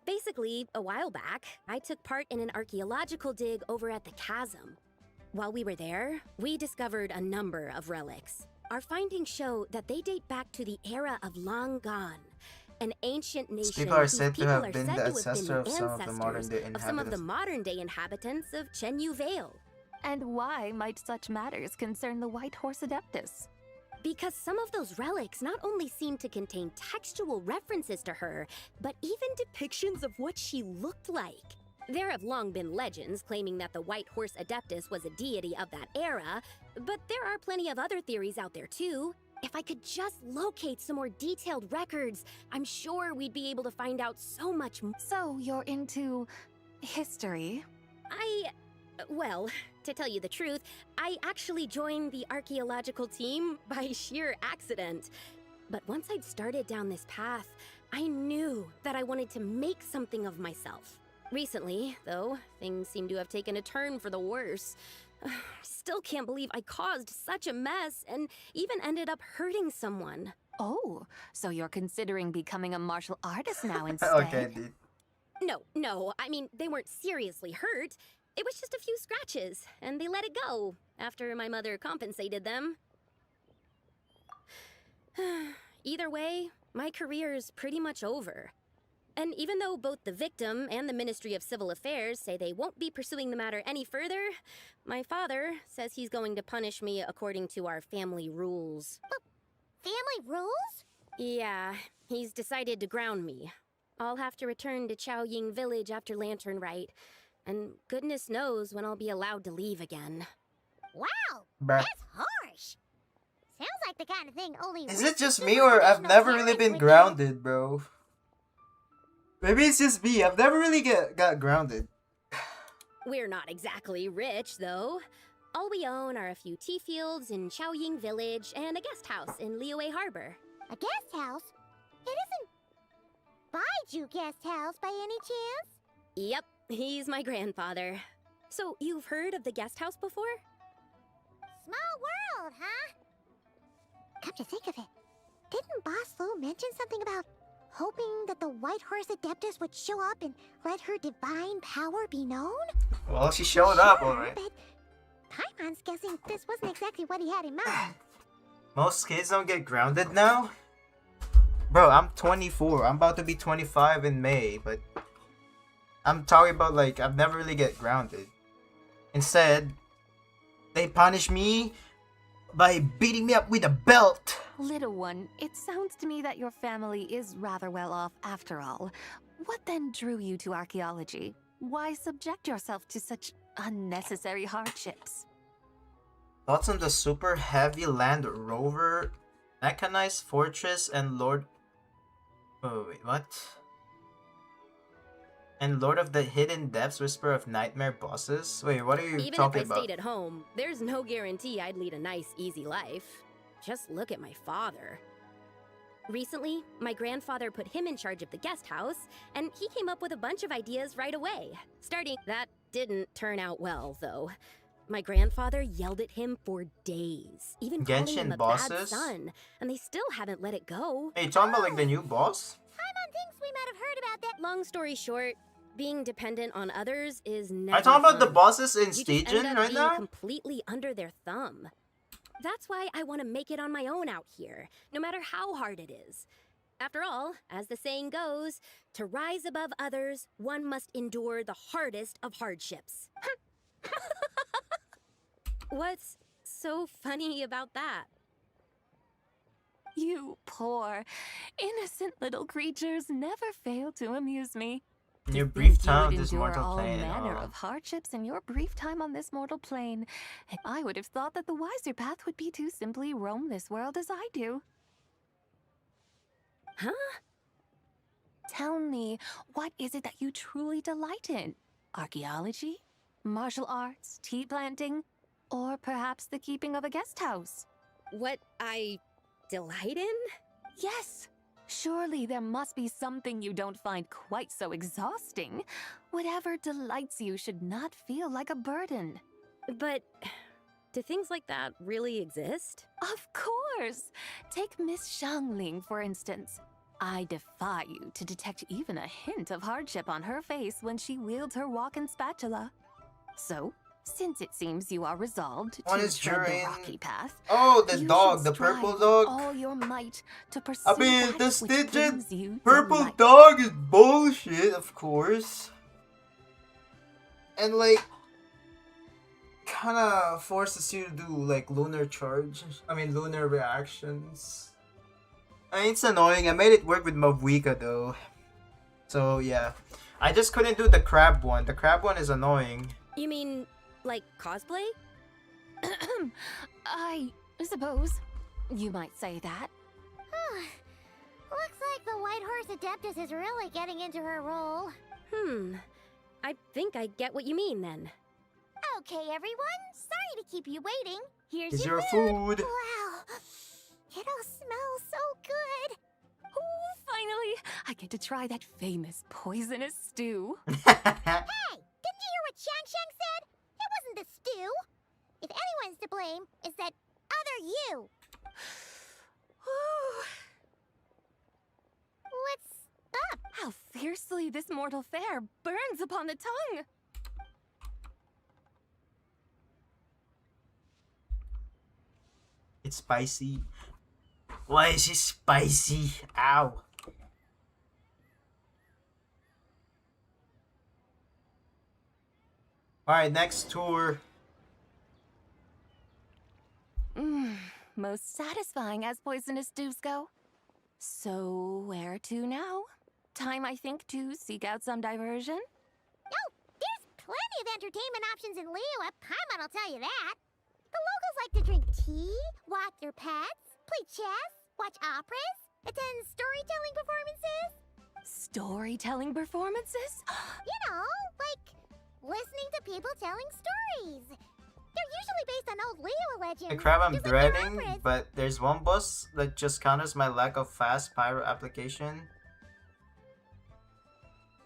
Basically, a while back, I took part in an archaeological dig over at the chasm. While we were there, we discovered a number of relics. Our findings show that they date back to the era of Long Gone, an ancient nation people are whose said to people have are been said the to have been ancestor of some of the ancestors modern-day of some of the inhabitants. modern-day inhabitants of Chenyu Vale. And why might such matters concern the White Horse Adeptus? Because some of those relics not only seem to contain textual references to her, but even depictions of what she looked like. There have long been legends claiming that the White Horse Adeptus was a deity of that era, but there are plenty of other theories out there too. If I could just locate some more detailed records, I'm sure we'd be able to find out so much more. So you're into history? Well, to tell you the truth, I actually joined the archaeological team by sheer accident. But once I'd started down this path, I knew that I wanted to make something of myself. Recently, though, things seem to have taken a turn for the worse. Still can't believe I caused such a mess and even ended up hurting someone. Oh, so you're considering becoming a martial artist now instead? Okay, dude. No, I mean, they weren't seriously hurt. It was just a few scratches, and they let it go after my mother compensated them. Either way, my career's pretty much over. And even though both the victim and the Ministry of Civil Affairs say they won't be pursuing the matter any further, my father says he's going to punish me according to our family rules. Family rules? Yeah, he's decided to ground me. I'll have to return to Chaoying Village after Lantern Rite, and goodness knows when I'll be allowed to leave again. Wow, Bruh. that's harsh. Sounds like the kind of thing only. Is rich it just super me or I've traditional never really parents been would do. grounded, bro? Maybe it's just me. I've never really got grounded. We're not exactly rich, though. All we own are a few tea fields in Chaoying Village and a guest house in Liyue Harbor. A guest house? It isn't Baiju Guest House by any chance? Yep, he's my grandfather. So, you've heard of the guest house before? Small world, huh? Come to think of it, didn't Boss Lu mention something about hoping that the White Horse Adeptus would show up and let her divine power be known? Well, she showed up, Sure, alright. but Paimon's guessing this wasn't exactly what he had in mind. Most kids don't get grounded now? Bro, I'm 24. I'm about to be 25 in May, but I'm talking about like I've never really get grounded. Instead, they punish me by beating me up with a belt. Little one, it sounds to me that your family is rather well off after all. What then drew you to archaeology? Why subject yourself to such unnecessary hardships? Thoughts on the super heavy Land Rover, mechanized fortress, and Lord... Oh, wait, what? And Lord of the Hidden Depths, Whisper of Nightmare bosses? Wait, what are you Even talking if I about? stayed at home, there's no guarantee I'd lead a nice, easy life. Just look at my father. Recently, my grandfather put him in charge of the guest house, and he came up with a bunch of ideas right away. That didn't turn out well, though. My grandfather yelled at him for days, even calling him Genshin a bad bosses? son, and they still haven't let it go. Hey, you talking about like the new boss? Paimon thinks we might have heard about that. Long story short, being dependent on others is never Are you talking about the fun. bosses in You just end Stygian up right being now? completely under their thumb. That's why I want to make it on my own out here, no matter how hard it is. After all, as the saying goes, to rise above others, one must endure the hardest of hardships. What's so funny about that? You poor, innocent little creatures never fail to amuse me. In your To brief think you time would on this endure mortal all plane. manner Oh. of hardships in your brief time on this mortal plane. And I would have thought that the wiser path would be to simply roam this world as I do. Huh? Tell me, what is it that you truly delight in? Archaeology? Martial arts? Tea planting? Or perhaps the keeping of a guest house? What I delight in? Yes! Surely there must be something you don't find quite so exhausting. Whatever delights you should not feel like a burden. But do things like that really exist? Of course! Take Miss Xiangling, for instance. I defy you to detect even a hint of hardship on her face when she wields her walking spatula. So, since it seems you are resolved What to is tread the during- rocky path, Oh, the you dog, should the strive purple with dog. all your might to pursue I mean, that the which Stygian brings you purple delight. dog is bullshit, of course. And like, kinda forces you to do like lunar lunar reactions. I mean, it's annoying. I made it work with Mavwika though. So yeah. I just couldn't do the crab one. The crab one is annoying. You mean, like cosplay? I suppose you might say that. Looks like the White Horse Adeptus is really getting into her role. I think I get what you mean then. Okay, everyone. Sorry to keep you waiting. Here's Is your your food? Wow. It all smells so good. Oh, finally, I get to try that famous poisonous stew. Hey, didn't you hear what Shang Shang said? It wasn't the stew. If anyone's to blame, it's that other you. What's up? How fiercely this mortal fare burns upon the tongue! It's spicy. Why is it spicy? Ow. Alright, next tour. Most satisfying as poisonous stews go. So, where to now? Time, I think, to seek out some diversion? Oh, there's plenty of entertainment options in Liyue. Paimon will tell you that. The locals like to drink tea, walk their pets, play chess, watch operas, attend storytelling performances. Storytelling performances? You know, like listening to people telling stories. They're usually based on old Leo legends. The crab I'm just like their dreading, operas. but there's one boss that just counters my lack of fast pyro application.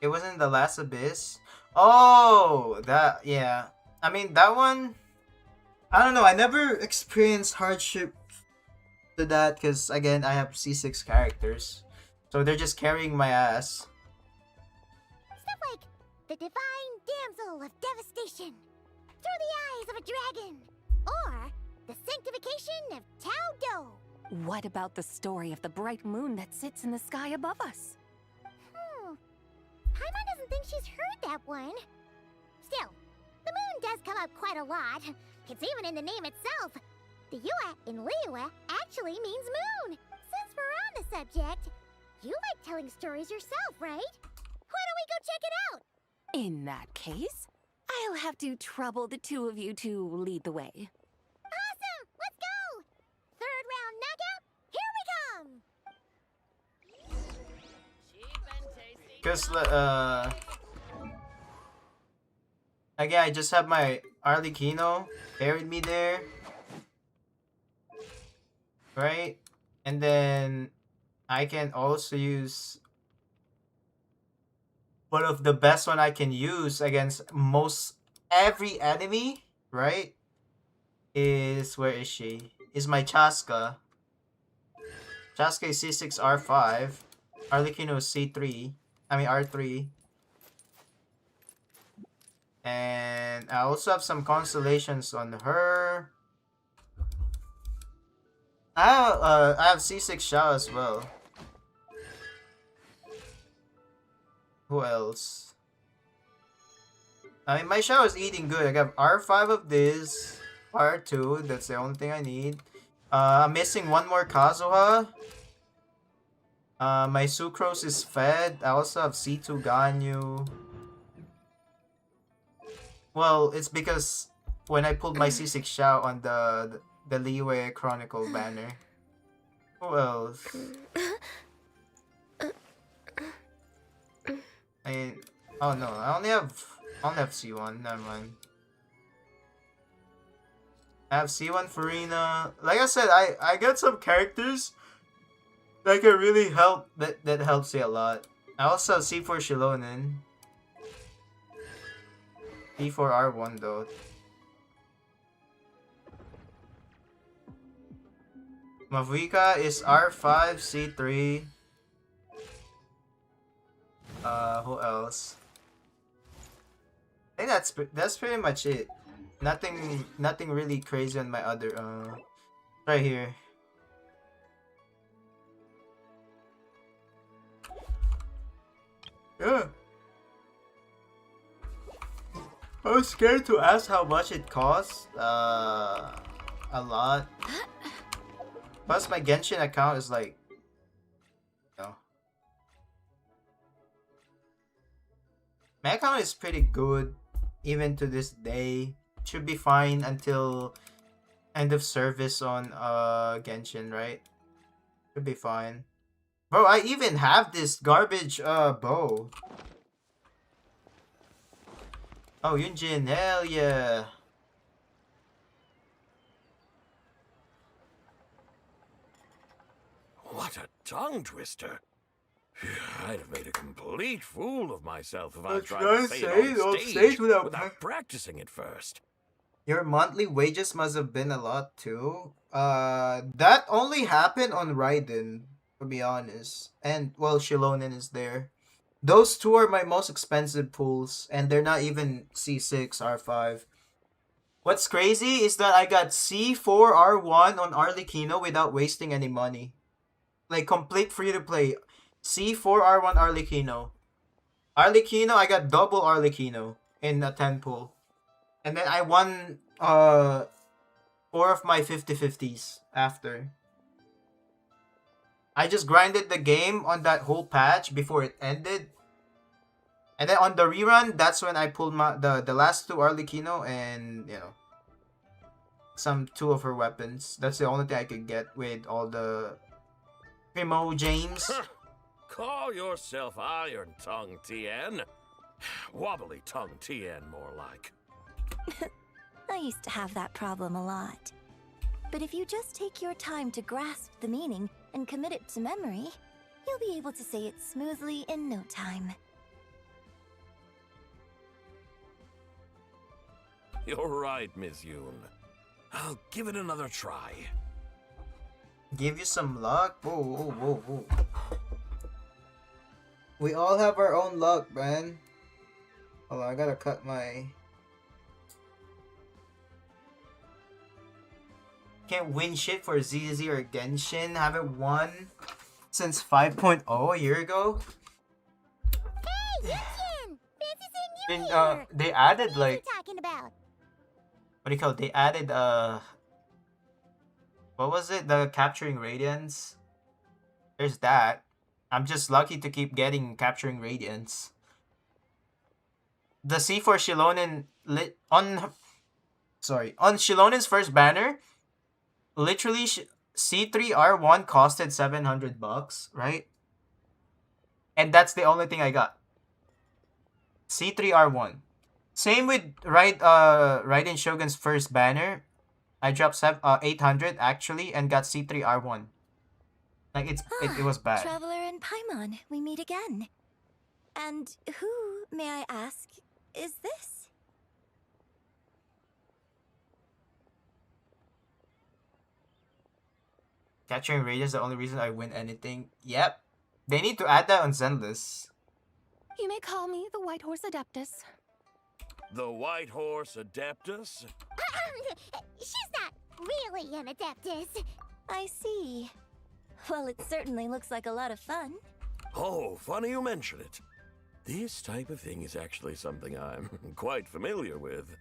It was in the last abyss. Oh, that, yeah. I mean, that one, I don't know. I never experienced hardship to that because, again, I have C6 characters. So they're just carrying my ass. Stuff like the divine damsel of devastation, through the eyes of a dragon, or the sanctification of Tao Do. What about the story of the bright moon that sits in the sky above us? Paimon doesn't think she's heard that one. Still, the moon does come up quite a lot. It's even in the name itself. The Yua in Liyue actually means moon. Since we're on the subject, you like telling stories yourself, right? Why don't we go check it out? In that case, I'll have to trouble the two of you to lead the way. Awesome! Let's go! Third round knockout, here we come! Because, again, I just have my Arlecchino carried me there. Right? And then I can also use one of the best one I can use against most every enemy, right? Is, where is she? Is my Chaska. Chaska is C6 R5. Arlecchino is C3. I mean R3. And I also have some constellations on her. I have C6 Shao as well. Who else? I mean, my Shao is eating good. I got R5 of this, R2. That's the only thing I need. I'm missing one more Kazuha. My Sucrose is fed. I also have C2 Ganyu. Well, it's because when I pulled my C6 Shao on the Liyue Chronicle banner. Who else? I mean, oh no, I only have C1. Never mind. I have C1 Farina. Like I said, I got some characters that can really help. That helps me a lot. I also have C4 Shilonen. C4 R1 though. Mavuika is R5 C3. Who else? I think that's pretty much it. Nothing really crazy on my other right here. Yeah. I was scared to ask how much it costs. A lot. Plus my Genshin account is like, you know. My account is pretty good even to this day. Should be fine until end of service on Genshin, right? Should be fine. Bro, I even have this garbage bow. Oh, Yunjin, hell yeah. What a tongue twister. I'd have made a complete fool of myself if I tried to say it on stage without practicing it first. Your monthly wages must have been a lot too. That only happened on Raiden, to be honest. And, well, Shilonen is there. Those two are my most expensive pools, and they're not even C6, R5. What's crazy is that I got C4, R1 on Arlecchino without wasting any money. Like, complete free-to-play. C4, R1, Arlecchino. Arlecchino, I got double Arlecchino in a 10 pool. And then I won 4 of my 50-50s after. I just grinded the game on that whole patch before it ended. And then on the rerun, that's when I pulled the last two Arlecchino and, you know. two of her weapons. That's the only thing I could get with all the Primo James. Call yourself Iron Tongue Tien. Wobbly Tongue Tien, more like. I used to have that problem a lot. But if you just take your time to grasp the meaning and commit it to memory, you'll be able to say it smoothly in no time. You're right, Miss Yoon. I'll give it another try. Give you some luck? Whoa, whoa, whoa, whoa. We all have our own luck, man. Hold on, I gotta cut my... Can't win shit for ZZ or Genshin. Haven't won since 5.0 a year ago. Hey, Yixuan! Fancy seeing you And, here! they added, What like... are you talking about? What do you call it? They added, what was it? The Capturing Radiance? There's that. I'm just lucky to keep getting Capturing Radiance. The C4 Shilonen on Shilonen's first banner, literally C3R1 costed $700, right? And that's the only thing I got. C3R1. Same with Raiden Shogun's first banner. I dropped 800 actually and got C3R1. Like it was bad. Traveler and Paimon, we meet again. And who, may I ask, is this? Capturing Radiance is the only reason I win anything. Yep. They need to add that on Zenless. You may call me the White Horse Adeptus. The White Horse Adeptus? She's not really an Adeptus. I see. Well, it certainly looks like a lot of fun. Oh, funny you mention it. This type of thing is actually something I'm quite familiar with.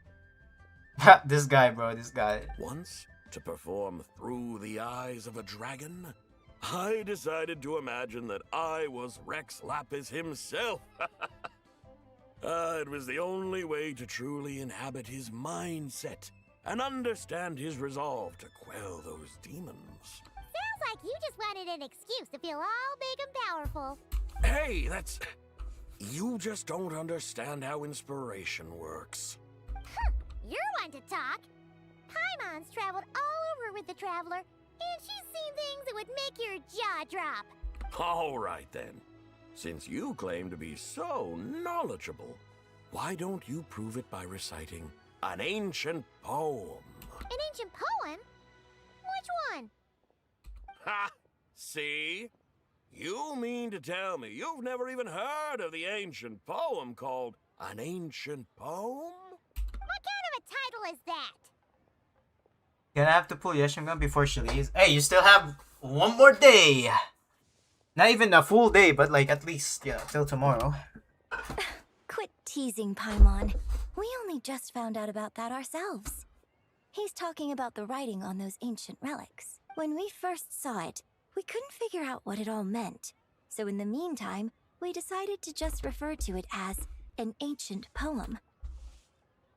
This guy, bro, this guy. Once, to perform Through the Eyes of a Dragon, I decided to imagine that I was Rex Lapis himself. It was the only way to truly inhabit his mindset and understand his resolve to quell those demons. Sounds like you just wanted an excuse to feel all big and powerful. Hey, that's... You just don't understand how inspiration works. You're one to talk. Paimon's traveled all over with the Traveler, and she's seen things that would make your jaw drop. All right, then. Since you claim to be so knowledgeable, why don't you prove it by reciting an ancient poem? An ancient poem? Which one? Ha! See? You mean to tell me you've never even heard of the ancient poem called An Ancient Poem? What kind of a title is that? Gonna have to pull Yeshungan before she leaves. Hey, you still have one more day. Not even a full day, but like at least, yeah, till tomorrow. Quit teasing, Paimon. We only just found out about that ourselves. He's talking about the writing on those ancient relics. When we first saw it, we couldn't figure out what it all meant. So in the meantime, we decided to just refer to it as an ancient poem.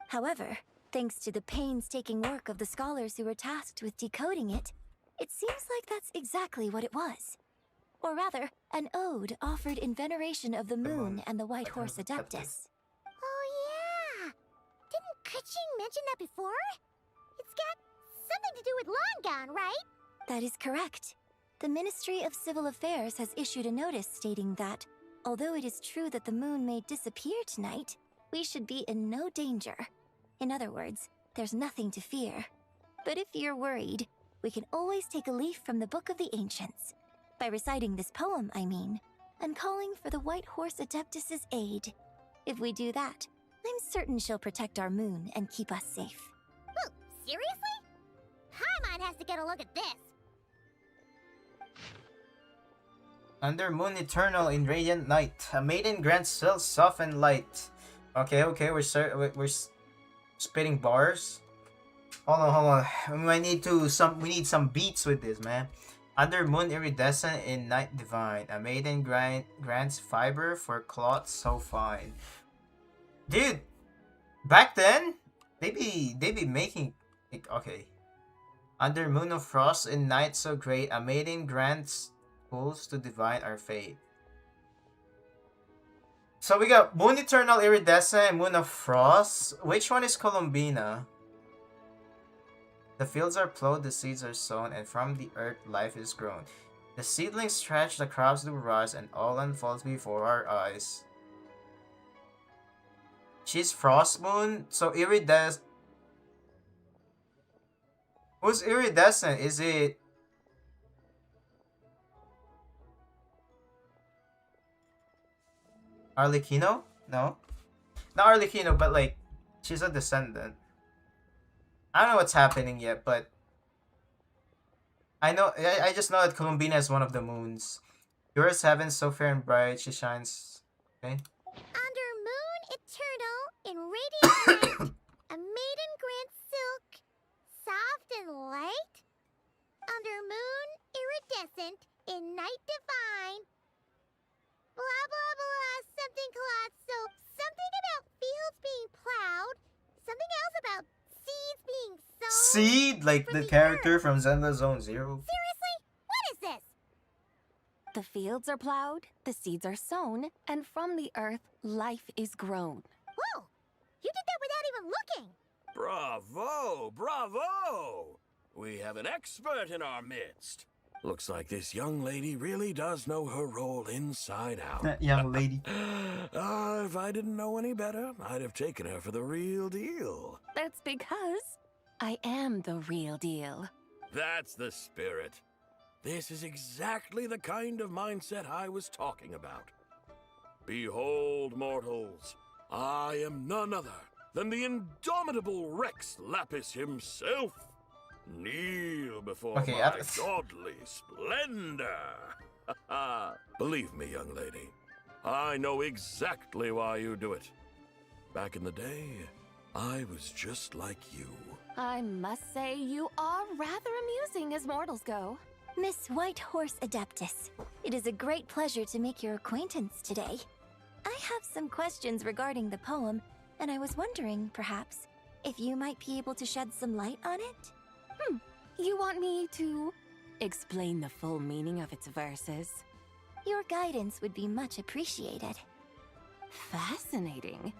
However, thanks to the painstaking work of the scholars who were tasked with decoding it, it seems like that's exactly what it was. Or rather, an ode offered in veneration of the moon and the White Horse Adeptus. Oh yeah! Didn't Kuching mention that before? It's got something to do with Longan, right? That is correct. The Ministry of Civil Affairs has issued a notice stating that, although it is true that the moon may disappear tonight, we should be in no danger. In other words, there's nothing to fear. But if you're worried, we can always take a leaf from the Book of the Ancients. By reciting this poem, I mean, and calling for the White Horse Adeptus' aid. If we do that, I'm certain she'll protect our moon and keep us safe. Oh, seriously? Paimon has to get a look at this. Under Moon Eternal in Radiant Night, a maiden grants self-softened light. Okay, we're spitting bars. Hold on. We need some beats with this, man. Under Moon Iridescent in Night Divine, a maiden grants fiber for cloth so fine. Dude, back then they be making, okay. Under moon of frost in night so great, a maiden grants fools to divine our fate. So we got Moon Eternal Iridescent and Moon of Frost. Which one is Columbina? The fields are plowed, the seeds are sown, and from the earth life is grown. The seedlings stretch, the crops do rise, and all unfolds before our eyes. She's Frost Moon, so Iridescent. Who's Iridescent? Is it... Arlecchino? No? Not Arlecchino, but like, she's a descendant. I don't know what's happening yet, but I know, I just know that Columbina is one of the moons. Yours heaven so fair and bright, she shines. Okay. Under moon eternal in radiant light, a maiden grants silk, soft and light. Under moon iridescent in night divine. Blah blah blah, something cloth soap, something about fields being plowed, something else about seeds being sown. Seed? Like the character from Zelda Zone Zero? Seriously? What is this? The fields are plowed, the seeds are sown, and from the earth, life is grown. Whoa! You did that without even looking! Bravo! Bravo! We have an expert in our midst. Looks like this young lady really does know her role inside out. That young lady. If I didn't know any better, I'd have taken her for the real deal. That's because I am the real deal. That's the spirit. This is exactly the kind of mindset I was talking about. Behold, mortals, I am none other than the indomitable Rex Lapis himself. Kneel before my godly splendor. Believe me, young lady, I know exactly why you do it. Back in the day, I was just like you. I must say you are rather amusing as mortals go. Miss White Horse Adeptus, it is a great pleasure to make your acquaintance today. I have some questions regarding the poem, and I was wondering, perhaps, if you might be able to shed some light on it? You want me to explain the full meaning of its verses? Your guidance would be much appreciated. Fascinating.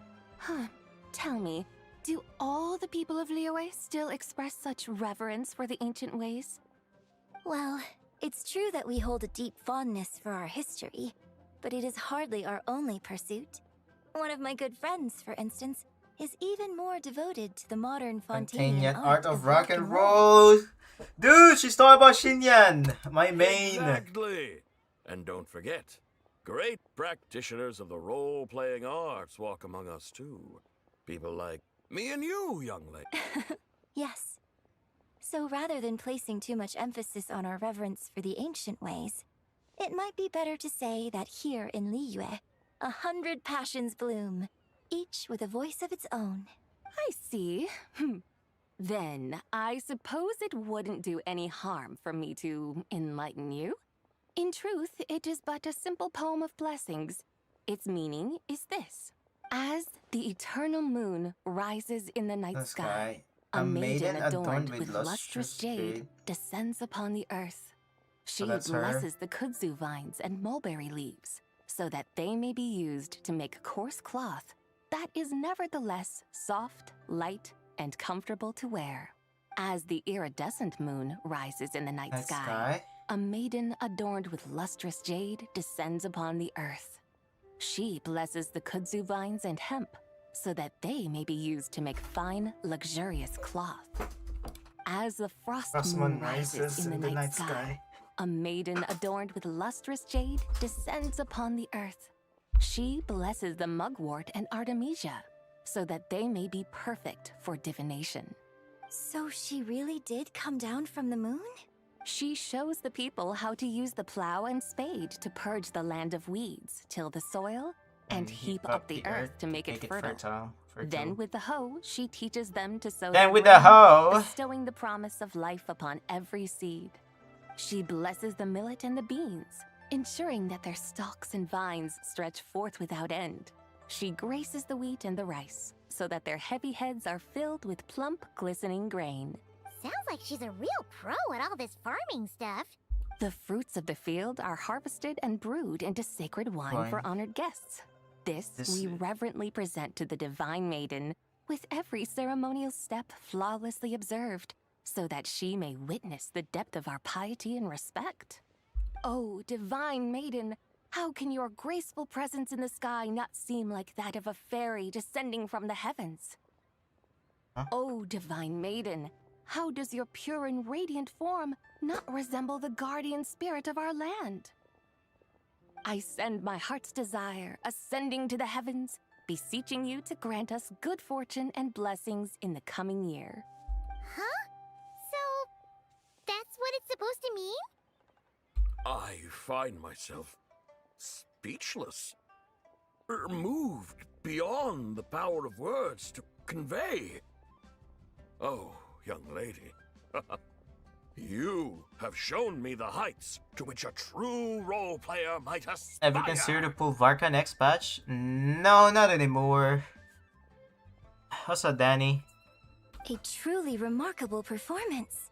Tell me, do all the people of Liyue still express such reverence for the ancient ways? Well, it's true that we hold a deep fondness for our history, but it is hardly our only pursuit. One of my good friends, for instance, is even more devoted to the modern Fontainian art of rock and roll. Dude, she's talking about Xinyan, my main. Exactly. And don't forget, great practitioners of the role-playing arts walk among us too. People like me and you, young lady. Yes. So rather than placing too much emphasis on our reverence for the ancient ways, it might be better to say that here in Liyue, 100 passions bloom, each with a voice of its own. I see. Then, I suppose it wouldn't do any harm for me to enlighten you. In truth, it is but a simple poem of blessings. Its meaning is this. As the eternal moon rises in the night sky, a maiden adorned with lustrous jade descends upon the earth. She blesses the kudzu vines and mulberry leaves, so that they may be used to make coarse cloth that is nevertheless soft, light, and comfortable to wear. As the iridescent moon rises in the night sky, a maiden adorned with lustrous jade descends upon the earth. She blesses the kudzu vines and hemp, so that they may be used to make fine, luxurious cloth. As the frost moon rises in the night sky, a maiden adorned with lustrous jade descends upon the earth. She blesses the mugwort and artemisia, so that they may be perfect for divination. So she really did come down from the moon? She shows the people how to use the plow and spade to purge the land of weeds, till the soil, and heap up the earth to make it fertile. Then with the hoe, she teaches them to sow bestowing the promise of life upon every seed. She blesses the millet and the beans, ensuring that their stalks and vines stretch forth without end. She graces the wheat and the rice, so that their heavy heads are filled with plump, glistening grain. Sounds like she's a real pro at all this farming stuff. The fruits of the field are harvested and brewed into sacred wine for honored guests. This we reverently present to the Divine Maiden, with every ceremonial step flawlessly observed, so that she may witness the depth of our piety and respect. Oh, Divine Maiden, how can your graceful presence in the sky not seem like that of a fairy descending from the heavens? Huh? Oh, Divine Maiden, how does your pure and radiant form not resemble the guardian spirit of our land? I send my heart's desire, ascending to the heavens, beseeching you to grant us good fortune and blessings in the coming year. Huh? So, that's what it's supposed to mean? I find myself speechless, moved beyond the power of words to convey. Oh, young lady, you have shown me the heights to which a true role player might aspire. Ever considered to pull Varka next patch? No, not anymore. What's up, Danny? A truly remarkable performance.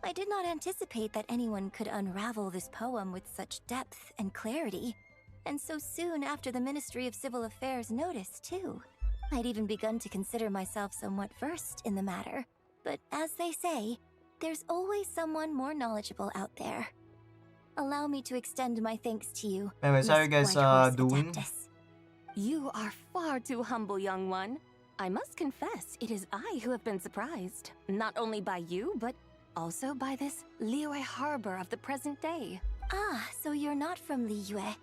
I did not anticipate that anyone could unravel this poem with such depth and clarity, and so soon after the Ministry of Civil Affairs noticed, too. I'd even begun to consider myself somewhat versed in the matter, but as they say, there's always someone more knowledgeable out there. Allow me to extend my thanks to you. Anyways, how are you Miss guys Whitehorse doing? Adeptus. You are far too humble, young one. I must confess, it is I who have been surprised, not only by you, but also by this Liyue Harbor of the present day. Ah, so you're not from Liyue.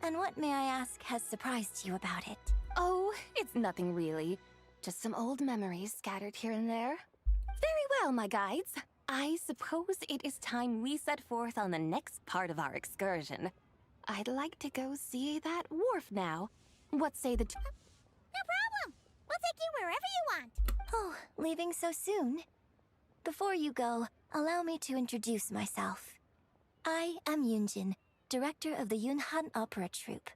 And what, may I ask, has surprised you about it? Oh, it's nothing really. Just some old memories scattered here and there. Very well, my guides. I suppose it is time we set forth on the next part of our excursion. I'd like to go see that wharf now. What say the No problem! We'll take you wherever you want. Oh, leaving so soon? Before you go, allow me to introduce myself. I am Yunjin, director of the Yunhan Opera Troupe.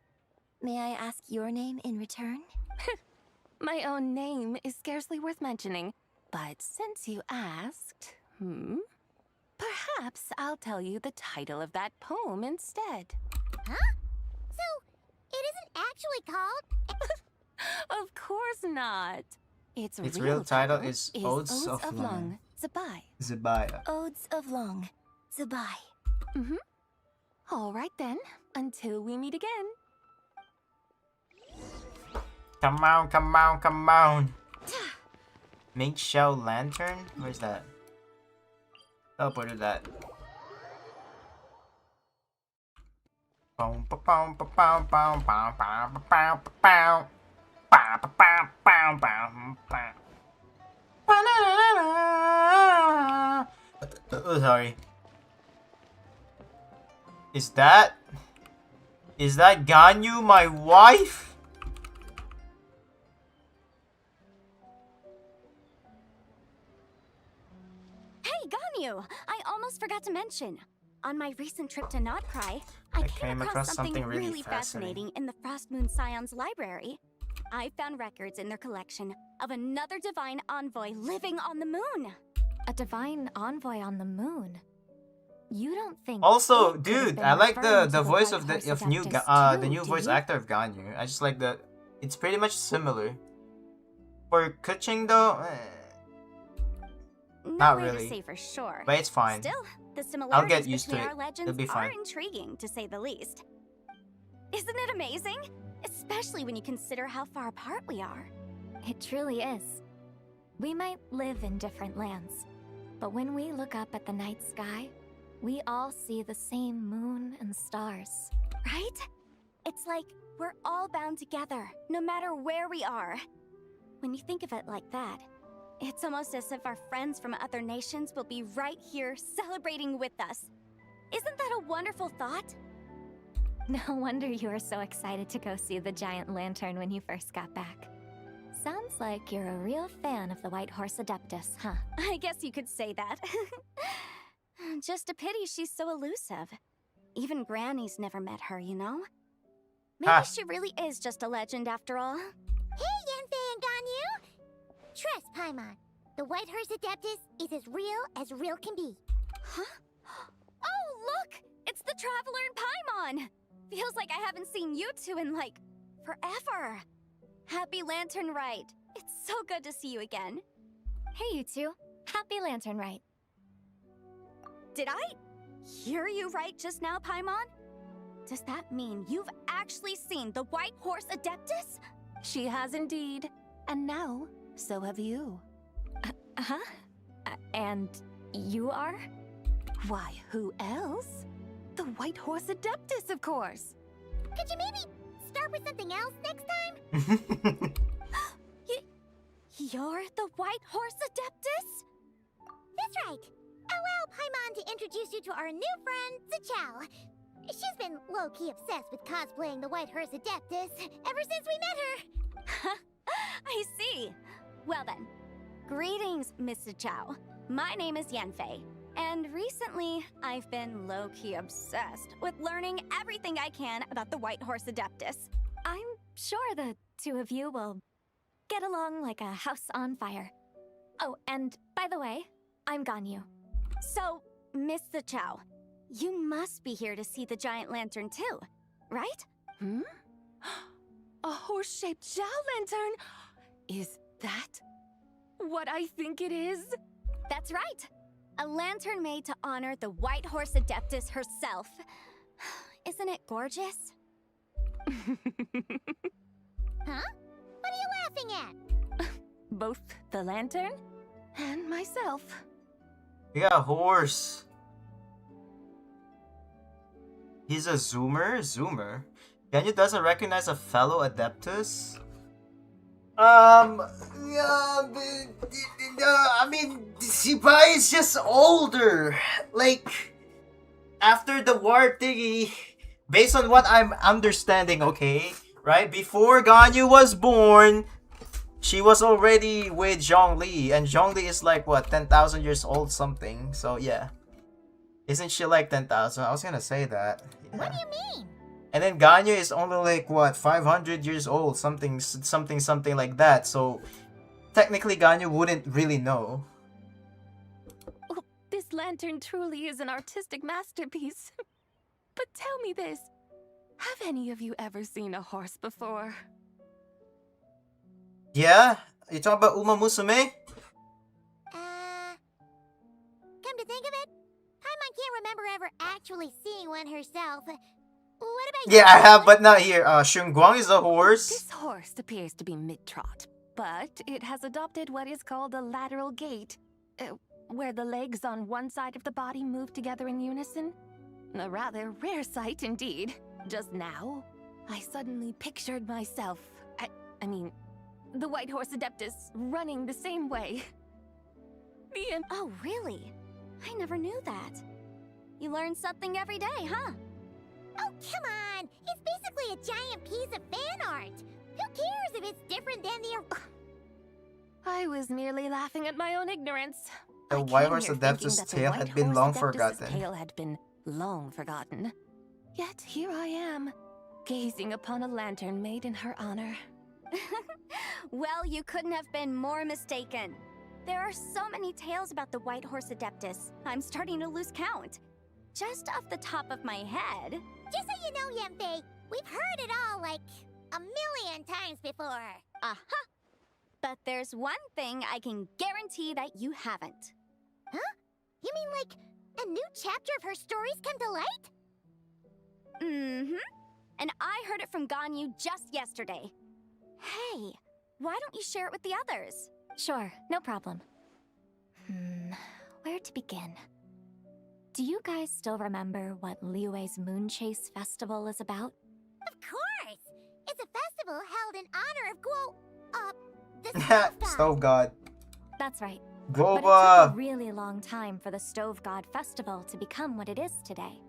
May I ask your name in return? My own name is scarcely worth mentioning, but since you asked, perhaps I'll tell you the title of that poem instead. Huh? So, it isn't actually called... Of course not. Its real title is Odes of Long. Long. Zabai. Zabaya. Odes of Long. Zabai. All right then, until we meet again. Come on, come on, come on. Mink Shell Lantern? Where's that? Teleported that. Sorry. Is that Ganyu, my wife? Hey, Ganyu! I almost forgot to mention. On my recent trip to Notcry, I came across something really fascinating in the Frost Moon Scion's library. I found records in their collection of another divine envoy living on the moon. A divine envoy on the moon? You don't think... Also, it could have dude, been I like referring the to voice White of the Horse new Adeptus too, new do voice you? actor of Ganyu. I just like the it's pretty much similar. For Kuching though, No not way really. to say for sure. But it's fine. Still, the similarities get used to between it. our legends It'll be are fine. intriguing, to say the least. Isn't it amazing? Especially when you consider how far apart we are. It truly is. We might live in different lands, but when we look up at the night sky, we all see the same moon and stars. Right? It's like we're all bound together, no matter where we are. When you think of it like that, it's almost as if our friends from other nations will be right here celebrating with us. Isn't that a wonderful thought? No wonder you were so excited to go see the giant lantern when you first got back. Sounds like you're a real fan of the White Horse Adeptus, huh? I guess you could say that. Just a pity she's so elusive. Even Granny's never met her, you know? Maybe she really is just a legend after all. Hey, Yanfei and Ganyu! Trust, Paimon. The White Horse Adeptus is as real can be. Huh? Oh, look! It's the Traveler and Paimon! Feels like I haven't seen you two in, like, forever. Happy Lantern Rite. It's so good to see you again. Hey, you two. Happy Lantern Rite. Did I hear you right just now, Paimon? Does that mean you've actually seen the White Horse Adeptus? She has indeed. And now, so have you. And you are? Why, who else? The White Horse Adeptus, of course. Could you maybe start with something else next time? You're the White Horse Adeptus? That's right. Allow Paimon to introduce you to our new friend, Zichao. She's been low-key obsessed with cosplaying the White Horse Adeptus ever since we met her. I see. Well then, greetings, Miss Zichao. My name is Yanfei, and recently I've been low-key obsessed with learning everything I can about the White Horse Adeptus. I'm sure the two of you will get along like a house on fire. Oh, and by the way, I'm Ganyu. So, Miss Zichao, you must be here to see the giant lantern too, right? A horse-shaped Zhao lantern? Is that what I think it is? That's right. A lantern made to honor the White Horse Adeptus herself. Isn't it gorgeous? Huh? What are you laughing at? Both the lantern and myself. Yeah, horse. He's a zoomer? Ganyu doesn't recognize a fellow Adeptus? Yeah, I mean, Sibai is just older. Like, after the war thingy, based on what I'm understanding, okay? Right? Before Ganyu was born, she was already with Zhongli, and Zhongli is like, what, 10,000 years old something? So, yeah. Isn't she like 10,000? I was gonna say that. Yeah. What do you mean? And then Ganyu is only like, what, 500 years old? Something like that. So, technically Ganyu wouldn't really know. Oh, this lantern truly is an artistic masterpiece. But tell me this. Have any of you ever seen a horse before? Yeah? You talking about Uma Musume? Come to think of it, Paimon can't remember ever actually seeing one herself. What about you? Yeah, I have, but not here. Shunguang is a horse. This horse appears to be mid-trot, but it has adopted what is called a lateral gait, where the legs on one side of the body move together in unison. A rather rare sight indeed. Just now, I suddenly pictured myself, I mean, the White Horse Adeptus running the same way. Oh, really? I never knew that. You learn something every day, huh? Oh, come on! It's basically a giant piece of fan art! Who cares if it's different than the... I was merely laughing at my own ignorance. The White Horse Adeptus' tail had been long forgotten. Tail had been long forgotten. Yet here I am, gazing upon a lantern made in her honor. Well, you couldn't have been more mistaken. There are so many tales about the White Horse Adeptus, I'm starting to lose count. Just off the top of my head... Just so you know, Yanfei, we've heard it all like a million times before. Aha! But there's one thing I can guarantee that you haven't. Huh? You mean like a new chapter of her stories come to light? Mm-hmm. And I heard it from Ganyu just yesterday. Hey, why don't you share it with the others? Sure, no problem. Where to begin? Do you guys still remember what Liyue's Moon Chase Festival is about? Of course! It's a festival held in honor of the Stove Stove God. That's right. Goba! But it took a really long time for the Stove God Festival to become what it is today.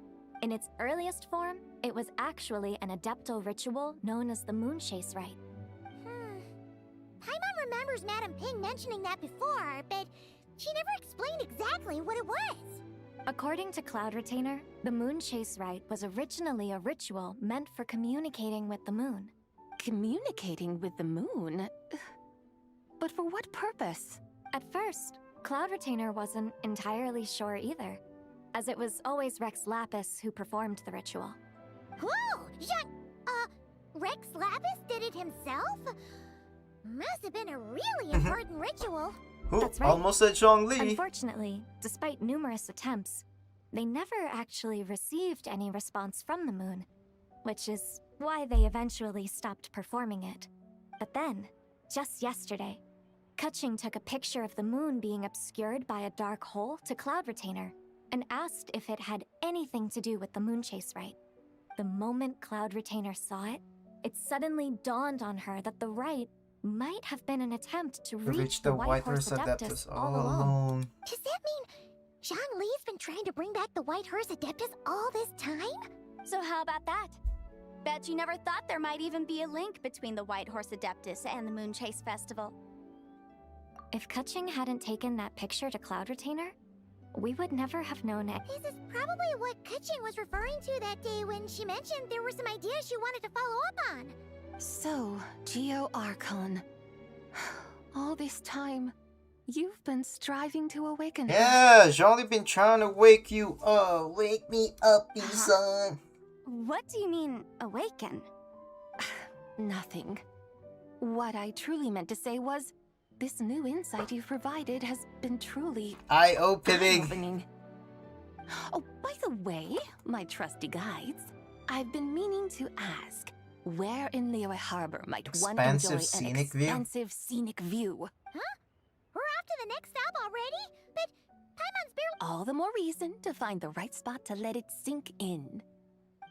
In its earliest form, it was actually an adeptal ritual known as the Moon Chase Rite. Paimon remembers Madame Ping mentioning that before, but she never explained exactly what it was. According to Cloud Retainer, the Moon Chase Rite was originally a ritual meant for communicating with the moon. Communicating with the moon? But for what purpose? At first, Cloud Retainer wasn't entirely sure either, as it was always Rex Lapis who performed the ritual. Whoa! Rex Lapis did it himself? Must have been a really important ritual. That's right. Almost a Zhongli. Unfortunately, despite numerous attempts, they never actually received any response from the moon, which is why they eventually stopped performing it. But then, just yesterday, Kaching took a picture of the moon being obscured by a dark hole to Cloud Retainer and asked if it had anything to do with the moon chase rite. The moment Cloud Retainer saw it, it suddenly dawned on her that the rite might have been an attempt to reach the White Horse Adeptus all along. Does that mean Zhongli's been trying to bring back the White Horse Adeptus all this time? So how about that? Bet you never thought there might even be a link between the White Horse Adeptus and the Moon Chase Festival. If Kaching hadn't taken that picture to Cloud Retainer, we would never have known it. This is probably what Kaching was referring to that day when she mentioned there were some ideas she wanted to follow up on. So, Geo Archon. All this time, you've been striving to awaken her. Yeah, Zhongli been trying to wake you up. Wake me up, son. What do you mean, awaken? Nothing. What I truly meant to say was, this new insight you've provided has been truly eye-opening. Oh, by the way, my trusty guides, I've been meaning to ask, where in Liyue Harbor might one enjoy an expansive scenic view? Huh? We're off to the next stop already? But Paimon's barely— All the more reason to find the right spot to let it sink in.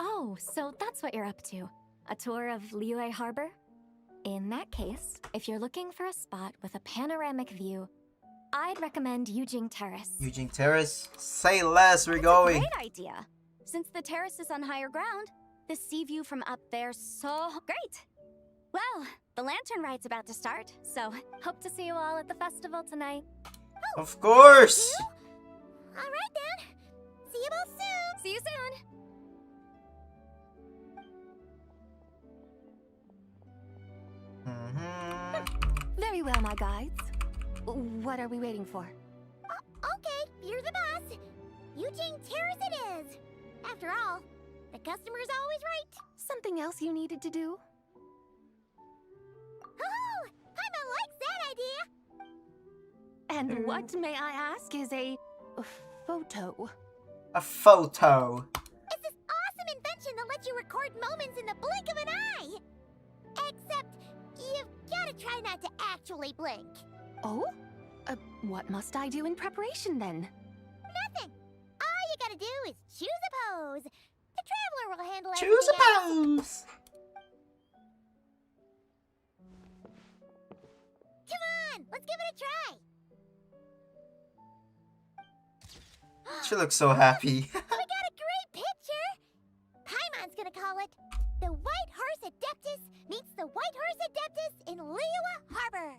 Oh, so that's what you're up to. A tour of Liyue Harbor? In that case, if you're looking for a spot with a panoramic view, I'd recommend Yujing Terrace. Yujing Terrace? Say less, we're going. Great idea. Since the terrace is on higher ground, the sea view from up there's so great. Well, the lantern ride's about to start, so hope to see you all at the festival tonight. Oh, of course! Alright then. See you both soon. See you soon. Very well, my guides. What are we waiting for? Okay, you're the boss. Yujing Terrace it is. After all, the customer's always right. Something else you needed to do? Oh, Paimon likes that idea. And what, may I ask, is a photo? A photo. It's this awesome invention that lets you record moments in the blink of an eye. Except, you've gotta try not to actually blink. Oh? What must I do in preparation then? Nothing. All you gotta do is choose a pose. The Traveler will handle everything Choose a pose. Come on, let's give it a try. She looks so happy. We got a great picture. Paimon's gonna call it The White Horse Adeptus Meets the White Horse Adeptus in Liyue Harbor.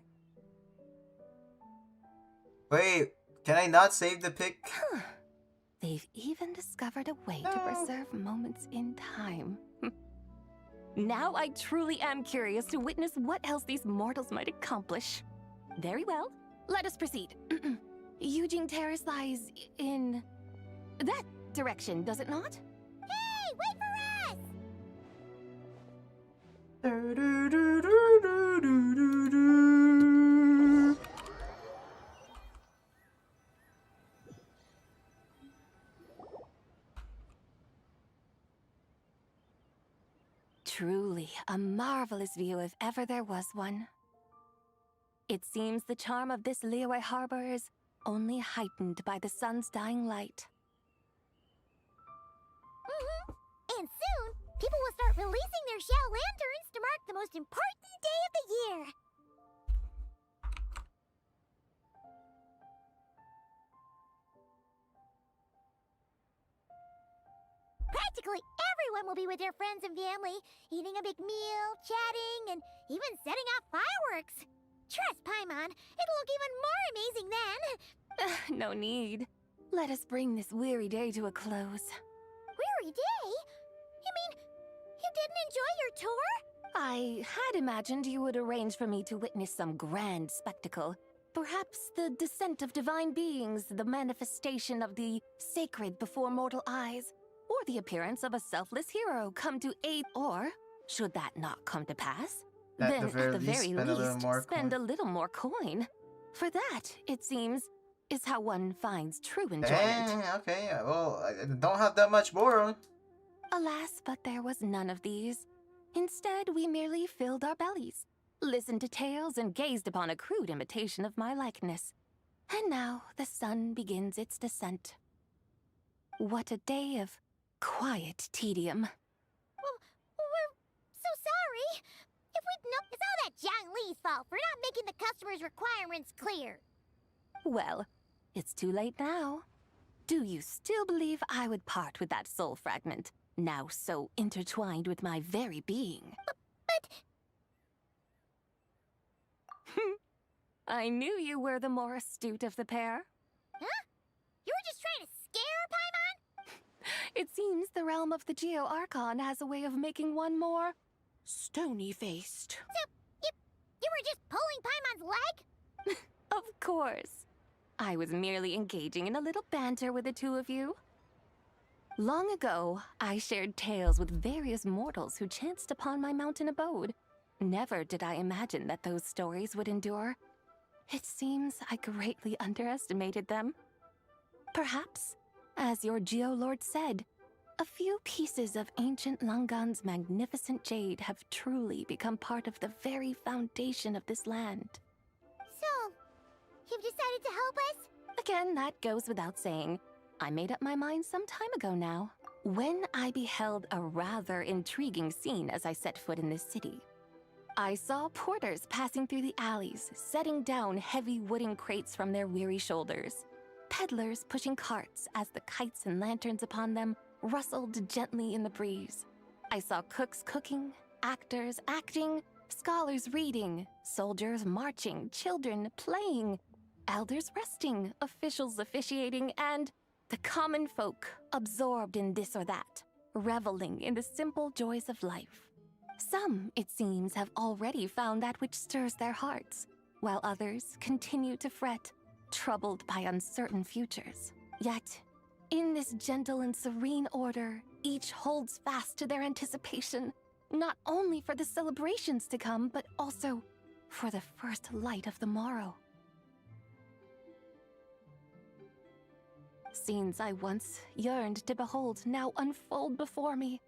Wait, can I not save the pic? They've even discovered a way to preserve moments in time. Now I truly am curious to witness what else these mortals might accomplish. Very well, let us proceed. Yujing Terrace lies in that direction, does it not? Hey, wait for us! Truly a marvelous view if ever there was one. It seems the charm of this Liyue Harbor is only heightened by the sun's dying light. And soon, people will start releasing their shell lanterns to mark the most important day of the year. Practically everyone will be with their friends and family, eating a big meal, chatting, and even setting off fireworks. Trust Paimon, it'll look even more amazing then. No need. Let us bring this weary day to a close. Weary day? You mean, you didn't enjoy your tour? I had imagined you would arrange for me to witness some grand spectacle, Perhaps the descent of divine beings, the manifestation of the sacred before mortal eyes, or the appearance of a selfless hero come to aid, or, should that not come to pass, then at the very least, spend a little more coin. For that, it seems, is how one finds true enjoyment. Okay, well, I don't have that much borrowed. Alas, but there was none of these. Instead, we merely filled our bellies, listened to tales, and gazed upon a crude imitation of my likeness. And now the sun begins its descent. What a day of quiet tedium. Well, we're so sorry. If we'd known, it's all that Zhang Li's fault for not making the customer's requirements clear. Well, it's too late now. Do you still believe I would part with that soul fragment, now so intertwined with my very being? But... I knew you were the more astute of the pair. Huh? You were just trying to scare Paimon? It seems the realm of the Geo Archon has a way of making one more stony-faced. So, you were just pulling Paimon's leg? Of course. I was merely engaging in a little banter with the two of you. Long ago, I shared tales with various mortals who chanced upon my mountain abode. Never did I imagine that those stories would endure. It seems I greatly underestimated them. Perhaps, as your Geolord said, a few pieces of ancient Langan's magnificent jade have truly become part of the very foundation of this land. So, you've decided to help us? Again, that goes without saying. I made up my mind some time ago now, when I beheld a rather intriguing scene as I set foot in this city. I saw porters passing through the alleys, setting down heavy wooden crates from their weary shoulders. Peddlers pushing carts as the kites and lanterns upon them rustled gently in the breeze. I saw cooks cooking, actors acting, scholars reading, soldiers marching, children playing, elders resting, officials officiating, and the common folk absorbed in this or that, reveling in the simple joys of life. Some, it seems, have already found that which stirs their hearts, while others continue to fret, troubled by uncertain futures. Yet, in this gentle and serene order, each holds fast to their anticipation, not only for the celebrations to come, but also for the first light of the morrow. Scenes I once yearned to behold now unfold before me.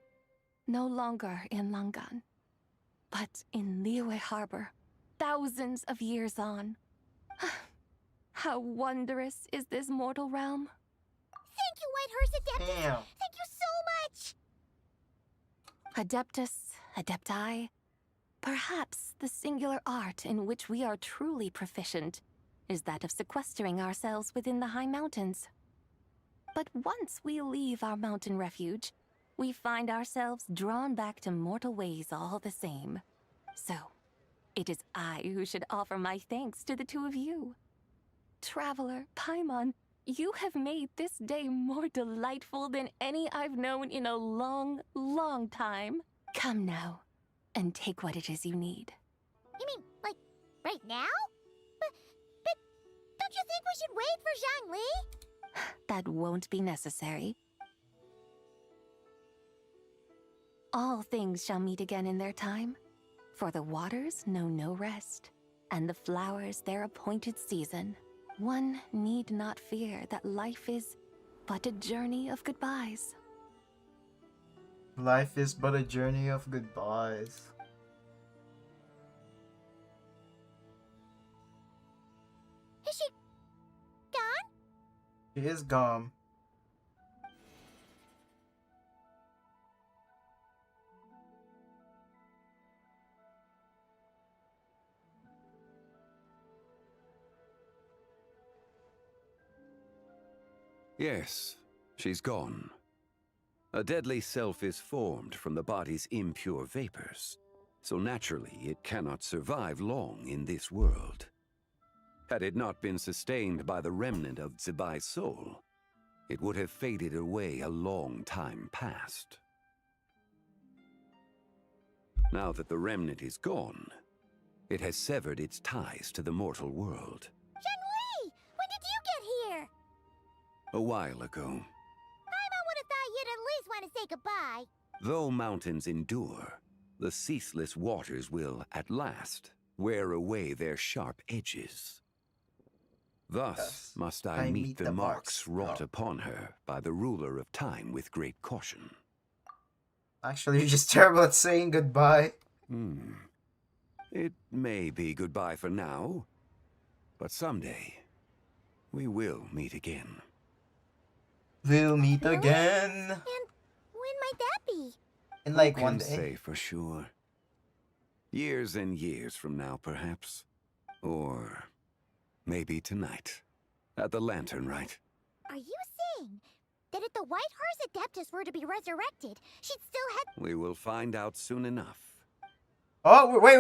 No longer in Langan, but in Liyue Harbor, thousands of years on. How wondrous is this mortal realm? Thank you, Whitehurst Adeptus! Damn. Thank you so much! Adeptus, Adepti, perhaps the singular art in which we are truly proficient is that of sequestering ourselves within the high mountains. But once we leave our mountain refuge, we find ourselves drawn back to mortal ways all the same. So, it is I who should offer my thanks to the two of you. Traveler, Paimon, you have made this day more delightful than any I've known in a long, long time. Come now, and take what it is you need. You mean, like, right now? But don't you think we should wait for Zhang Li? That won't be necessary. All things shall meet again in their time, for the waters know no rest, and the flowers their appointed season. One need not fear that life is but a journey of goodbyes. Life is but a journey of goodbyes. Is she gone? She is gone. Yes, she's gone. A deadly self is formed from the body's impure vapors, so naturally it cannot survive long in this world. Had it not been sustained by the remnant of Zibai's soul, it would have faded away a long time past. Now that the remnant is gone, it has severed its ties to the mortal world. a while ago. I would have thought you'd at least want to say goodbye. Though mountains endure, the ceaseless waters will, at last, wear away their sharp edges. Thus must I meet the marks wrought upon her by the ruler of time with great caution. Actually, you're just terrible at saying goodbye. It may be goodbye for now, but someday we will meet again. We'll meet again. And when might that be? In like Who one can day. say for sure. Years and years from now, perhaps. Or maybe tonight. At the Lantern Rite. Are you saying that if the White Horse Adeptus were to be resurrected, she'd still head... We will find out soon enough. Oh, wait.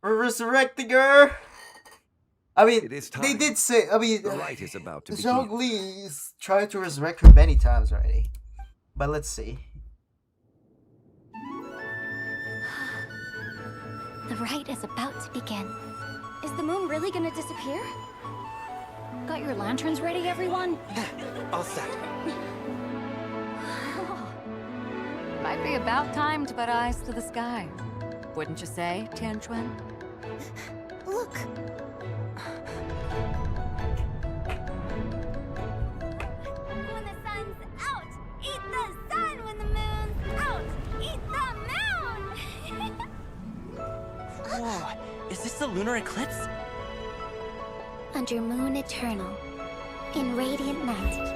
We're resurrecting her. I mean, It is time. they did say, I mean, The rite is about to begin. Zhongli's tried to resurrect her many times already. But let's see. The rite is about to begin. Is the moon really gonna disappear? Got your lanterns ready, everyone? All set. Might be about time to put eyes to the sky. Wouldn't you say, Tianchuan? Look! When the sun's out, eat the sun. When the moon's out, eat the moon. Whoa, is this the lunar eclipse? Under moon eternal, in radiant night,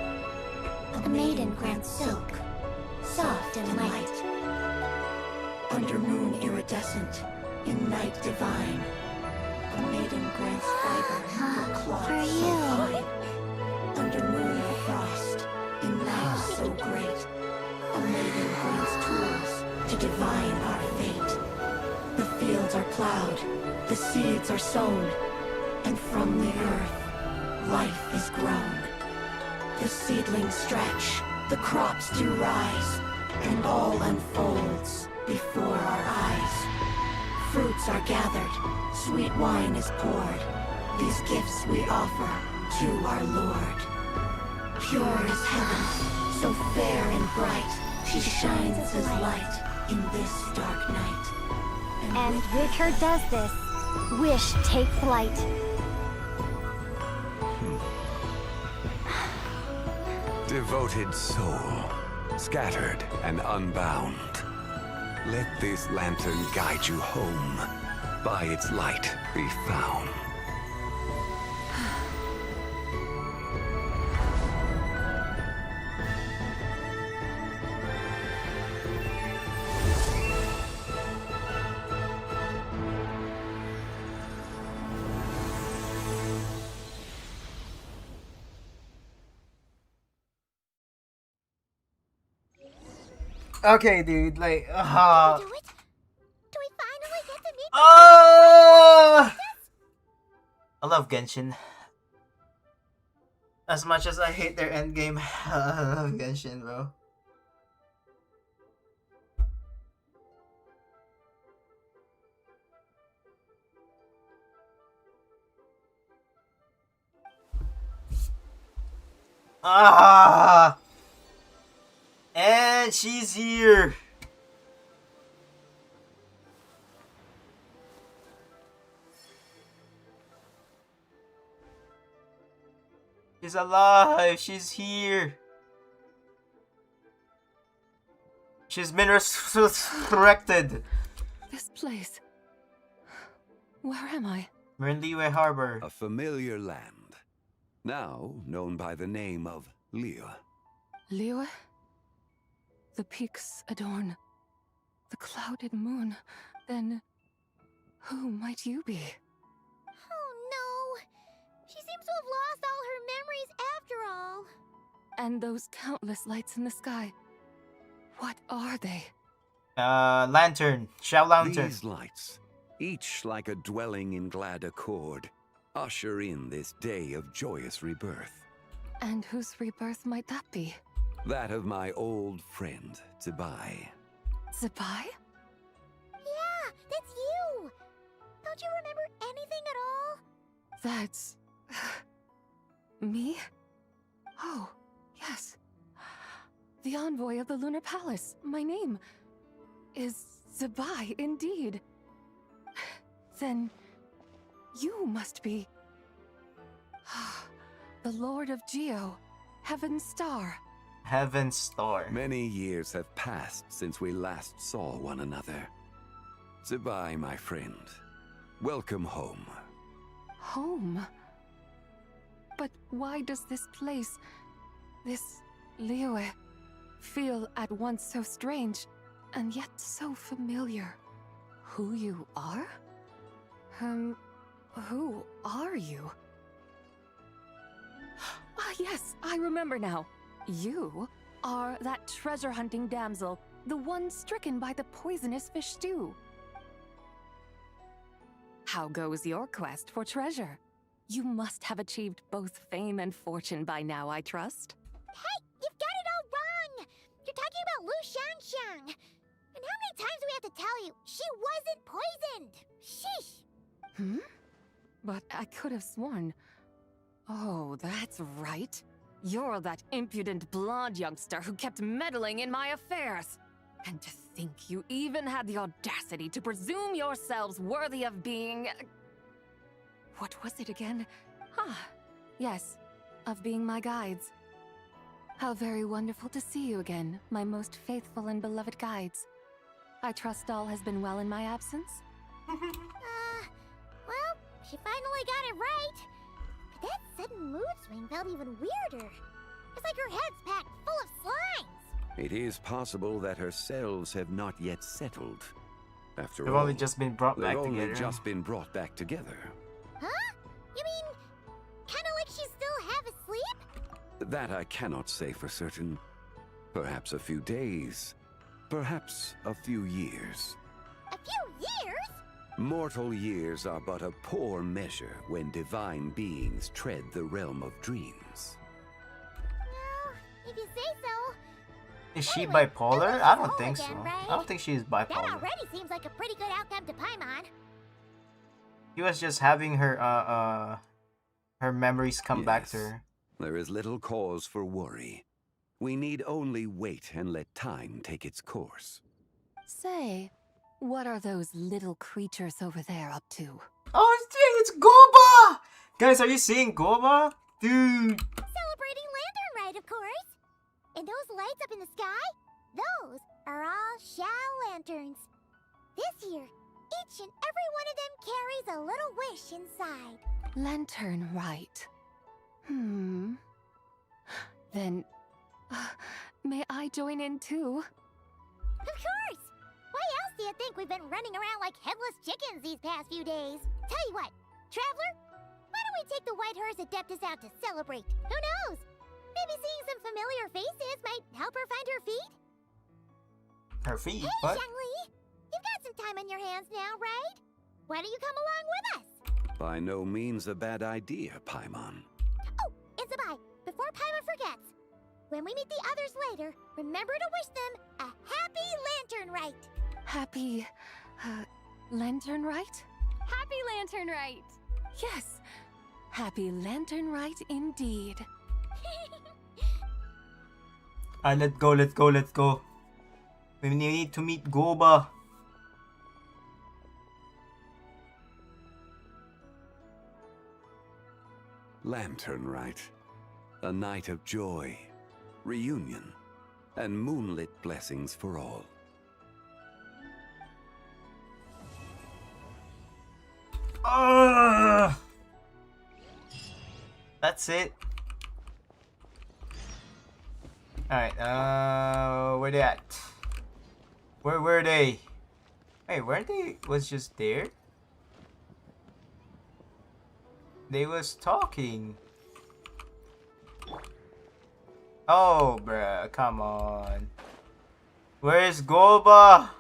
a maiden grants silk, soft and light. Under moon iridescent, in night divine, a maiden grants fiber for cloth For so you. fine. Under moon of frost, in night so great, a maiden grants tools to divine our fate. The fields are plowed, the seeds are sown, and from the earth, life is grown. The seedlings stretch, the crops do rise, and all unfolds before our eyes. Fruits are gathered, sweet wine is poured. These gifts we offer to our Lord. Pure is heaven, so fair and bright. She shines as light in this dark night. And with her does this, wish take flight. Devoted soul, scattered and unbound. Let this lantern guide you home. By its light be found. Okay, dude, like, Do it? Do we finally get to meet I love Genshin. As much as I hate their endgame, I love Genshin, bro. And she's here. She's alive. She's here. She's been resurrected. This place. Where am I? We're in Liyue Harbor. A familiar land, now known by the name of Liyue. Liyue? The peaks adorn the clouded moon. Then, who might you be? Oh no! She seems to have lost all her memories after all. And those countless lights in the sky. What are they? Lantern. Shao Lantern. These lights, each like a dwelling in glad accord, usher in this day of joyous rebirth. And whose rebirth might that be? That of my old friend, Zibai. Zibai? Yeah, that's you! Don't you remember anything at all? That's... Me? Oh, yes. The envoy of the Lunar Palace. My name is Zabai, indeed. Then you must be the Lord of Geo, Heaven's Star. Heaven's Star. Many years have passed since we last saw one another. Zabai, my friend. Welcome home. Home? But why does this place, this Liyue, feel at once so strange and yet so familiar? Who you are? Who are you? Ah, yes, I remember now. You are that treasure-hunting damsel, the one stricken by the poisonous fish stew. How goes your quest for treasure? You must have achieved both fame and fortune by now, I trust. Hey, you've got it all wrong! You're talking about Lu Xiangxiang. And how many times do we have to tell you? She wasn't poisoned! Sheesh! Hmm? But I could have sworn... Oh, that's right. You're that impudent blonde youngster who kept meddling in my affairs. And to think you even had the audacity to presume yourselves worthy of being... What was it again? Ah, yes, of being my guides. How very wonderful to see you again, my most faithful and beloved guides. I trust all has been well in my absence? Well, she finally got it right. But that sudden mood swing felt even weirder. It's like her head's packed full of slimes. It is possible that her cells have not yet settled. After They've all, only just been brought back they've only together. just been brought back together. Huh? You mean, kinda like she's still half asleep? That I cannot say for certain. Perhaps a few days. Perhaps a few years. A few years? Mortal years are but a poor measure when divine beings tread the realm of dreams. Well, if you say so. Is she Anyway, bipolar? it I was don't whole think again, so. right? I don't think she's That bipolar. already seems like a pretty good outcome to Paimon. She was just having her memories come back to Yes. her. There is little cause for worry. We need only wait and let time take its course. Say, what are those little creatures over there up to? Oh, it's Goba! Guys, are you seeing Goba? Dude. Celebrating Lantern Rite, of course. And those lights up in the sky? Those are all Xiao lanterns. This year, each and every one of them carries a little wish inside. Lantern Rite. Then, may I join in too? Of course! Why else do you think we've been running around like headless chickens these past few days? Tell you what, Traveler, why don't we take the White Horse Adeptus out to celebrate? Who knows? Maybe seeing some familiar faces might help her find her feet? Her feet? Hey, What? Xiangli! You've got some time on your hands now, right? Why don't you come along with us? By no means a bad idea, Paimon. Oh, and Zabai, before Paimon forgets, when we meet the others later, remember to wish them a happy Lantern Rite. Happy, Lantern Rite? Happy Lantern Rite! Yes, Happy Lantern Rite indeed. Alright, let's go. We need to meet Goba. Lantern Rite. A night of joy, reunion, and moonlit blessings for all. That's it. Alright, where they at? Where were they? Hey, weren't they was just there? They was talking. Oh, bruh, come on. Where's Goba?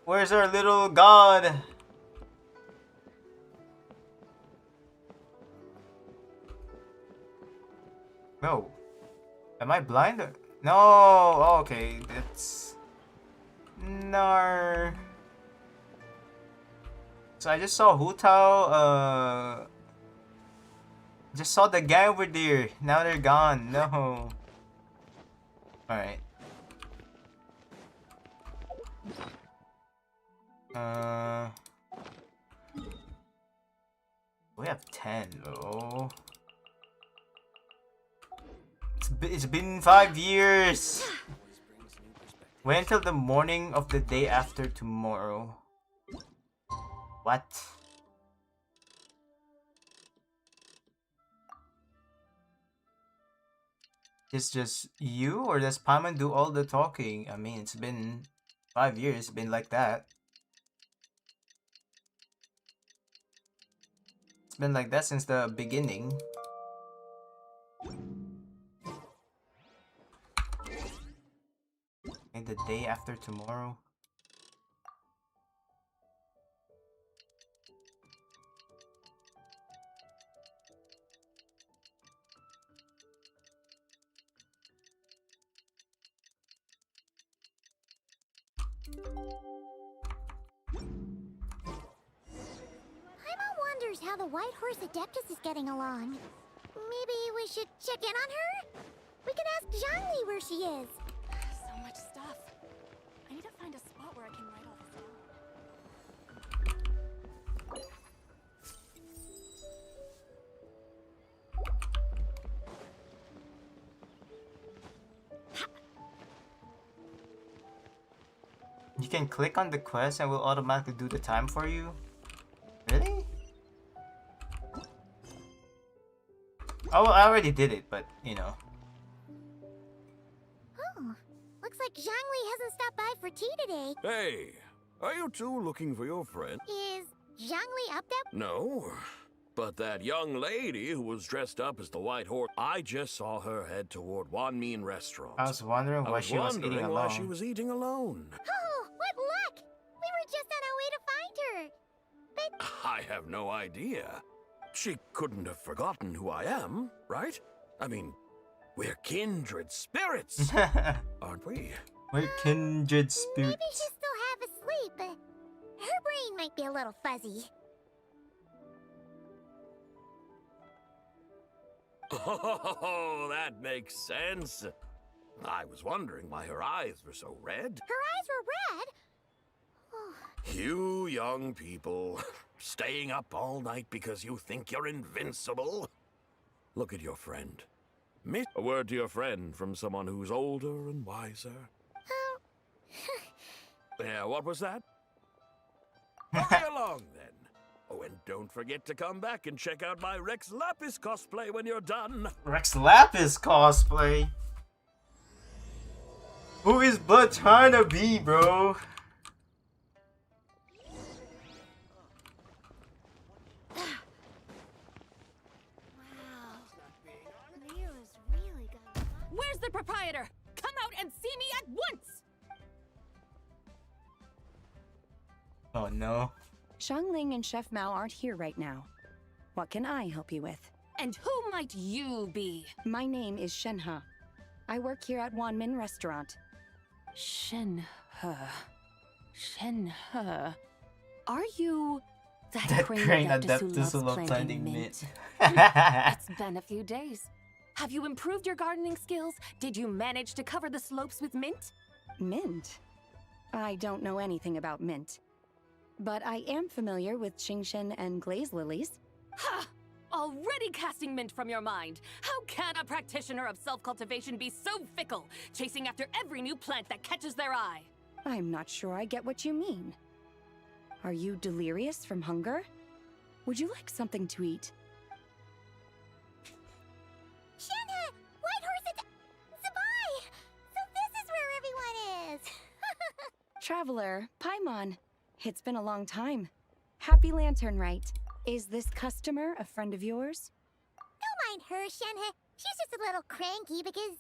Where's our little god? No. Am I blind? No. Oh, okay, that's... No. So I just saw Hu Tao, Just saw the guy over there. Now they're gone. No. Alright. We have 10. Oh. It's been 5 years. Wait until the morning of the day after tomorrow. What? It's just you, or does Paimon do all the talking? I mean, it's been 5 years, it's been like that. It's been like that since the beginning. And the day after tomorrow. Paimon wonders how the White Horse Adeptus is getting along. Maybe we should check in on her? We can ask Zhangli where she is. So much stuff. I need to find a spot where I can write all this down. You can click on the quest and will automatically do the time for you? Really? Oh, well, I already did it, but you know. Oh, looks like Zhangli hasn't stopped by for tea today. Hey, are you two looking for your friend? Is Zhangli up there? No, but that young lady who was dressed up as the White Horse, I just saw her head toward Wanmin Restaurant. I was wondering why she was eating alone. why she was eating alone. Oh, what luck! We were just on our way to find her. But I have no idea. She couldn't have forgotten who I am, right? I mean, we're kindred spirits, aren't we? We're kindred spirits. maybe she's still half asleep, but her brain might be a little fuzzy. Oh, that makes sense. I was wondering why her eyes were so red. Her eyes were red? You young people, staying up all night because you think you're invincible? Look at your friend. A word to your friend from someone who's older and wiser. Yeah, what was that? Hurry along, then. Oh, and don't forget to come back and check out my Rex Lapis cosplay when you're done. Rex Lapis cosplay? Who is Blood trying to be, bro? Where's the proprietor? Come out and see me at once! Oh no. Xiangling and Chef Mao aren't here right now. What can I help you with? And who might you be? My name is Shenhe. I work here at Wanmin Restaurant. Shenhe. Shenhe. Are you that crane adeptus who loves planting mint? It's been a few days. Have you improved your gardening skills? Did you manage to cover the slopes with mint? Mint? I don't know anything about mint. But I am familiar with Qingshen and glaze lilies. Ha! Already casting mint from your mind. How can a practitioner of self-cultivation be so fickle, chasing after every new plant that catches their eye? I'm not sure I get what you mean. Are you delirious from hunger? Would you like something to eat? Shenhe! White Horse Zabai! So this is where everyone is! Traveler, Paimon. It's been a long time. Happy Lantern Rite. Is this customer a friend of yours? Don't mind her, Shenhe. She's just a little cranky because,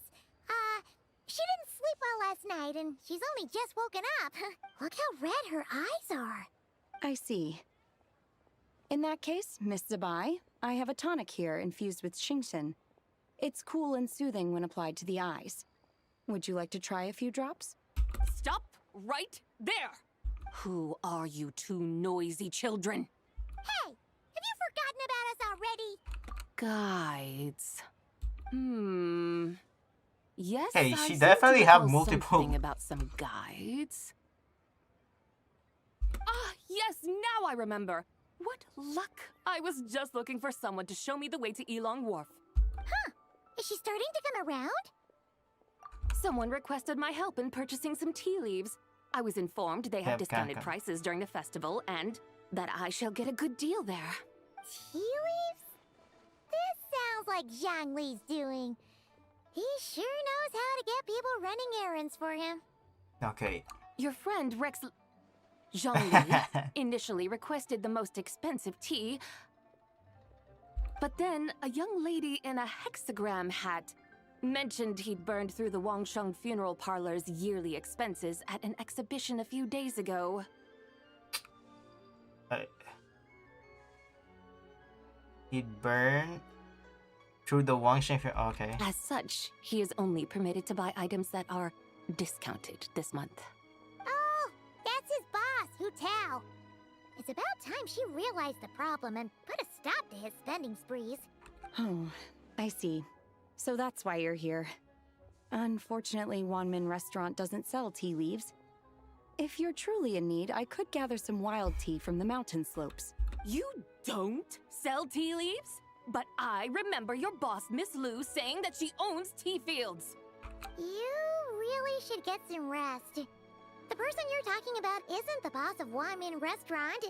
she didn't sleep well last night and she's only just woken up. Look how red her eyes are. I see. In that case, Miss Zabai, I have a tonic here infused with Qingshen. It's cool and soothing when applied to the eyes. Would you like to try a few drops? Stop right there! Who are you two noisy children? Hey! Have you forgotten about us already? Guides. Yes, Hey, I she seem definitely to have recall multiple. something about some guides. Ah, yes, now I remember. What luck! I was just looking for someone to show me the way to Elong Wharf. Huh. Is she starting to come around? Someone requested my help in purchasing some tea leaves. I was informed they have discounted prices during the festival and that I shall get a good deal there. Tea leaves? This sounds like Zhongli's doing. He sure knows how to get people running errands for him. Okay. Your friend Rex Zhongli initially requested the most expensive tea, but then a young lady in a hexagram hat mentioned he'd burned through the Wangsheng funeral parlor's yearly expenses at an exhibition a few days ago. He'd burn through the Wangsheng. Okay. As such, he is only permitted to buy items that are discounted this month. Oh, that's his boss, Hu Tao. It's about time she realized the problem and put a stop to his spending sprees. Oh, I see. So that's why you're here. Unfortunately, Wanmin Restaurant doesn't sell tea leaves. If you're truly in need, I could gather some wild tea from the mountain slopes. You don't sell tea leaves? But I remember your boss, Miss Lu, saying that she owns tea fields. You really should get some rest. The person you're talking about isn't the boss of Wanmin Restaurant.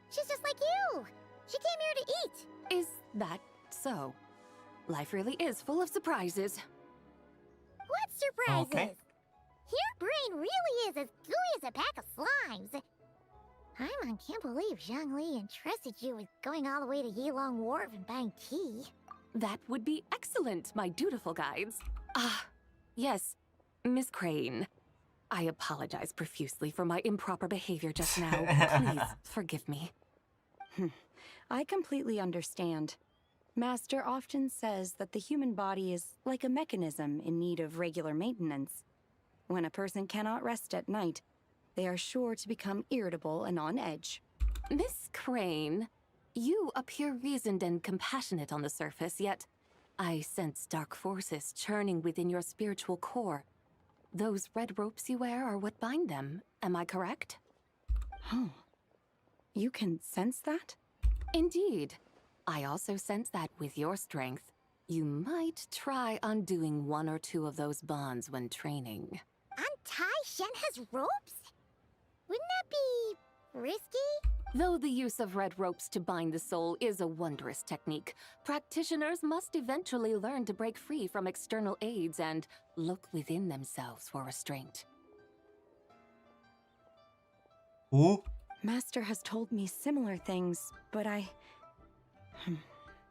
She's just like you. She came here to eat. Is that so? Life really is full of surprises. What surprises? Okay. Your brain really is as gooey as a pack of slimes. I can't believe Zhongli entrusted you with going all the way to Yilong Wharf and buying tea. That would be excellent, my dutiful guides. Ah, yes, Miss Crane. I apologize profusely for my improper behavior just now. Please forgive me. I completely understand. Master often says that the human body is like a mechanism in need of regular maintenance. When a person cannot rest at night, they are sure to become irritable and on edge. Miss Crane, you appear reasoned and compassionate on the surface, yet I sense dark forces churning within your spiritual core. Those red ropes you wear are what bind them, am I correct? Oh, you can sense that? Indeed. I also sense that with your strength, you might try undoing one or two of those bonds when training. Untie Shen has ropes? Wouldn't that be risky? Though the use of red ropes to bind the soul is a wondrous technique, practitioners must eventually learn to break free from external aids and look within themselves for restraint. Who? Master has told me similar things, but I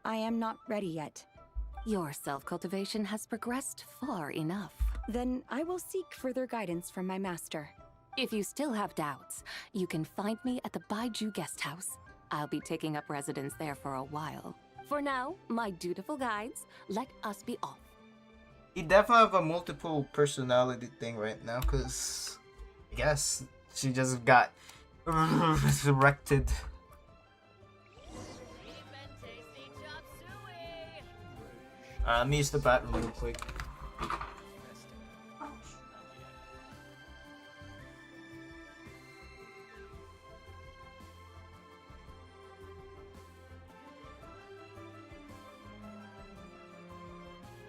am not ready yet. Your self-cultivation has progressed far enough. Then I will seek further guidance from my master. If you still have doubts, you can find me at the Baiju Guest House. I'll be taking up residence there for a while. For now, my dutiful guides, let us be off. He definitely have a multiple personality thing right now, because I guess she just got resurrected. Let me use the bathroom real quick.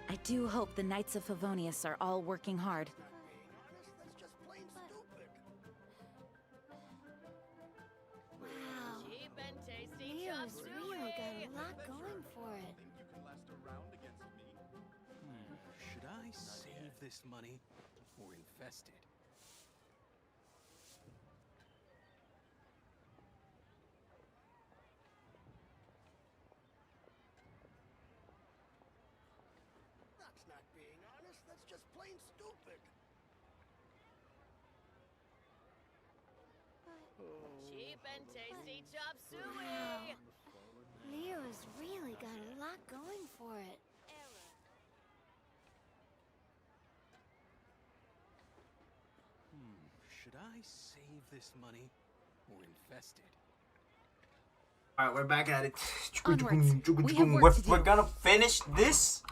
I do hope the Knights of Favonius are all working hard. Wow. Leo's really got a lot going for it. Should I save this money or invest it? That's not being honest, that's just plain stupid. Cheap and tasty chop suey! Leo's really got a lot going for it. Should I save this money or invest it? Alright, we're back at it. Onwards. We have work to do. We're gonna finish this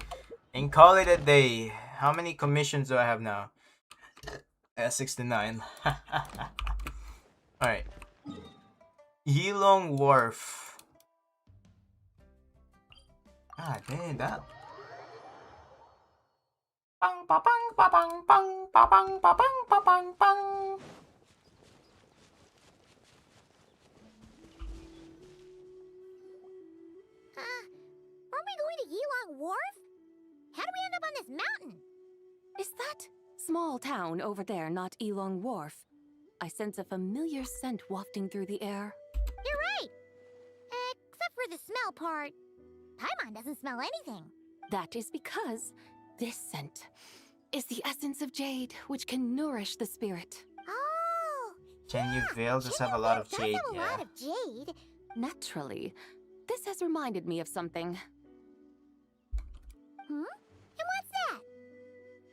and call it a day. How many commissions do I have now? 69. Alright. Yilong Wharf. Ah, dang that. Bang ba bang ba bang bang ba bang ba bang ba bang bang. Aren't we going to Yilong Wharf? How do we end up on this mountain? Is that small town over there not Yilong Wharf? I sense a familiar scent wafting through the air. You're right. Except for the smell part. Paimon doesn't smell anything. That is because this scent is the essence of jade, which can nourish the spirit. Oh! Can you Vale just have a lot of jade? A lot of jade. Naturally. This has reminded me of something. Hmm? And what's that?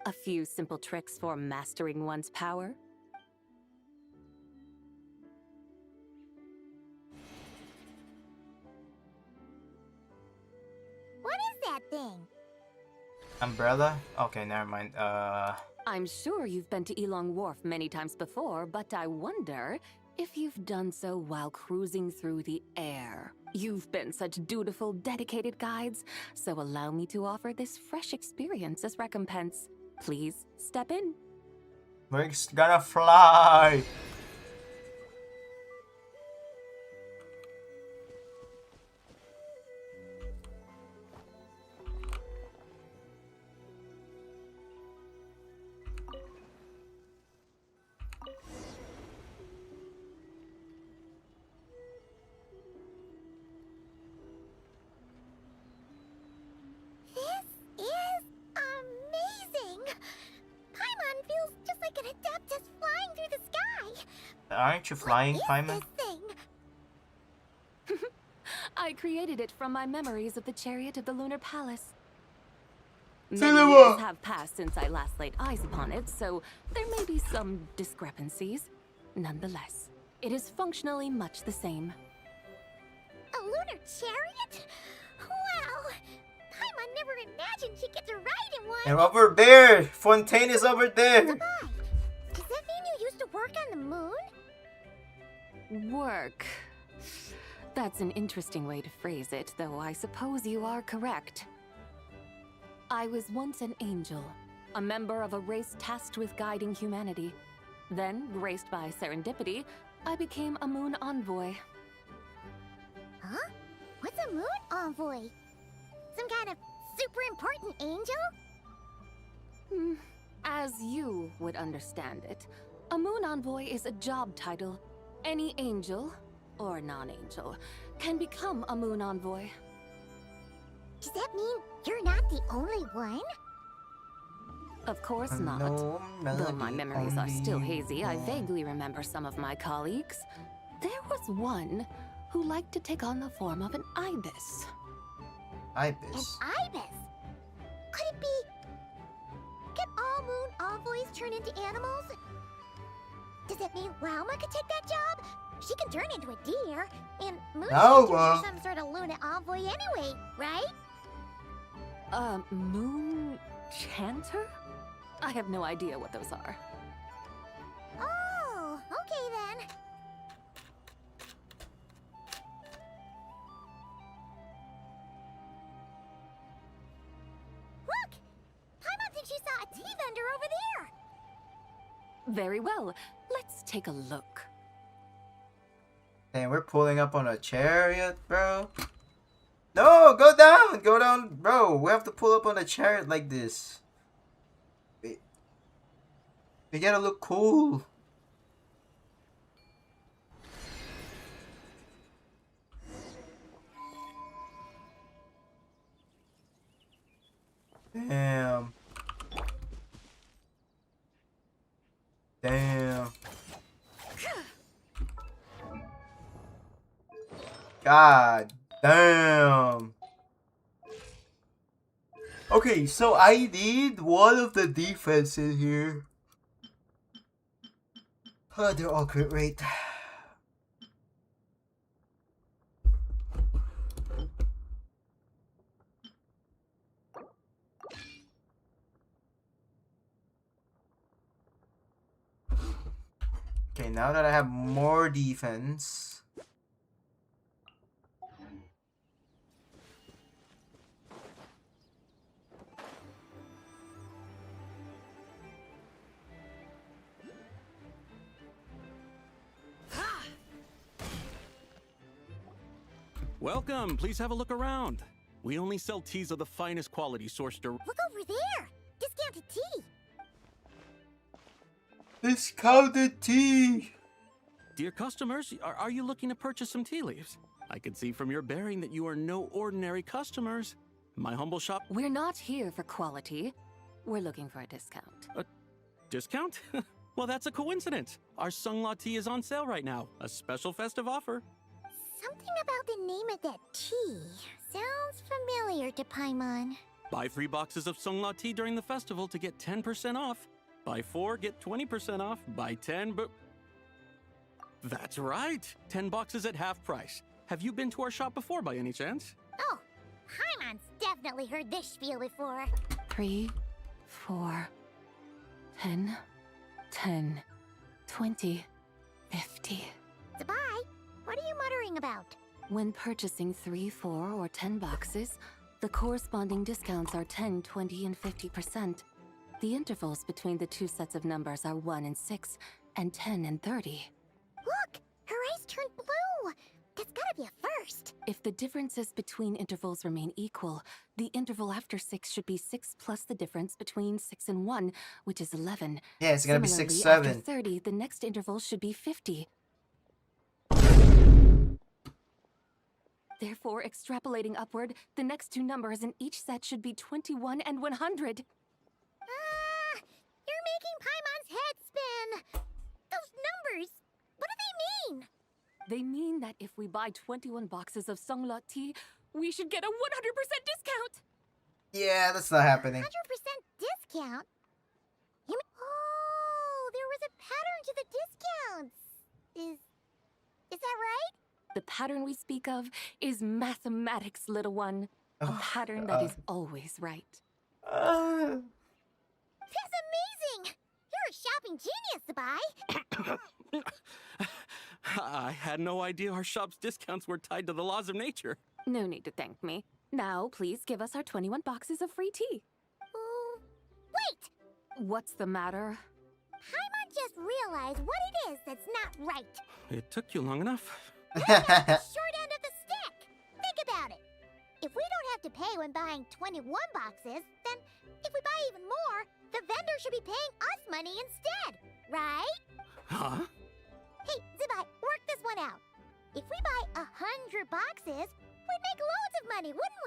A few simple tricks for mastering one's power. What is that thing? Umbrella? Okay, never mind. I'm sure you've been to Yilong Wharf many times before, but I wonder if you've done so while cruising through the air. You've been such dutiful, dedicated guides, so allow me to offer this fresh experience as recompense. Please step in. We're gonna fly! This is amazing! Paimon feels just like an Adeptus flying through the sky. Aren't you flying, What is Paimon? this thing? I created it from my memories of the chariot of the Lunar Palace. Many Cinema! years have passed since I last laid eyes upon it, so there may be some discrepancies. Nonetheless, it is functionally much the same. A lunar chariot? Wow! Paimon never imagined she'd get to ride in one. And over there! Fontaine is over there! Does that mean you used to work on the moon? Work. That's an interesting way to phrase it, though I suppose you are correct. I was once an angel, a member of a race tasked with guiding humanity. Then, graced by serendipity, I became a moon envoy. Huh? What's a moon envoy? Some kind of super important angel? As you would understand it, a moon envoy is a job title. Any angel, or non-angel, can become a moon envoy. Does that mean you're not the only one? Of course not. No, Though my memories are still hazy, I vaguely remember some of my colleagues. There was one who liked to take on the form of an ibis. Ibis? An ibis? Could it be... Can all moon envoys turn into animals? Does that mean Rauma could take that job? She can turn into a deer, and moon chanters are some sort of Luna envoy anyway, right? Moon chanter? I have no idea what those are. Oh, okay then. Look! Paimon thinks she saw a tea vendor over there! Very well. Let's take a look. Damn, we're pulling up on a chariot, bro. No, go down! Go down, bro. We have to pull up on a chariot like this. We gotta look cool. Damn. Damn. God damn. Okay, so I need one of the defense in here. Oh, they're all crit rate. Okay, now that I have more defense. Welcome. Please have a look around. We only sell teas of the finest quality sourced direct. Look over there! Discounted tea! Discounted tea! Dear customers, are you looking to purchase some tea leaves? I can see from your bearing that you are no ordinary customers. My humble shop... We're not here for quality. We're looking for a discount. A discount? Well, that's a coincidence. Our Sunglaw tea is on sale right now. A special festive offer. Something about the name of that tea sounds familiar to Paimon. Buy 3 boxes of Sunglaw tea during the festival to get 10% off. Buy 4, get 20% off. Buy 10, but... That's right. 10 boxes at half price. Have you been to our shop before by any chance? Oh, Paimon's definitely heard this spiel before. 3, 4, 10, 10, 20, 50. Zabai, what are you muttering about? When purchasing 3, 4, or 10 boxes, the corresponding discounts are 10, 20, and 50%. The intervals between the two sets of numbers are 1 and 6, and 10 and 30. Look! Her eyes turned blue! That's gotta be a first! If the differences between intervals remain equal, the interval after 6 should be 6 plus the difference between 6 and 1, which is 11. Yeah, it's gonna be 6, Similarly, 7. after 30, the next interval should be 50. Therefore, extrapolating upward, the next two numbers in each set should be 21 and 100. You're making Paimon's head spin! Those numbers, what do they mean? They mean that if we buy 21 boxes of Sunglaw tea, we should get a 100% discount! Yeah, that's not happening. 100% discount? You mean... Oh, there was a pattern to the discounts! Is that right? The pattern we speak of is mathematics, little one. A pattern that is always right. That's amazing! You're a shopping genius, Zabai! I had no idea our shop's discounts were tied to the laws of nature. No need to thank me. Now, please give us our 21 boxes of free tea. Wait! What's the matter? Paimon just realized what it is that's not right. It took you long enough. The short end of the stick! Think about it. If we don't have to pay when buying 21 boxes, then if we buy even more, the vendor should be paying us money instead, right? Huh? Hey, Zabai, work this one out. If we buy 100 boxes, we'd make loads of money, wouldn't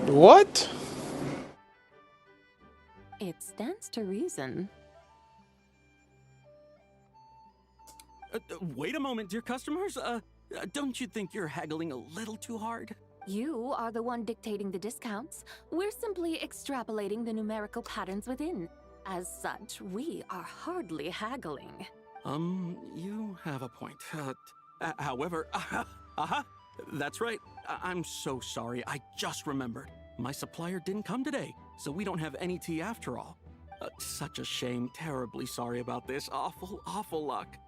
we? What? It stands to reason. Wait a moment, dear customers. Don't you think you're haggling a little too hard? You are the one dictating the discounts. We're simply extrapolating the numerical patterns within. As such, we are hardly haggling. You have a point. However, that's right. I'm so sorry. I just remembered. My supplier didn't come today, so we don't have any tea after all. Such a shame. Terribly sorry about this. Awful, awful luck.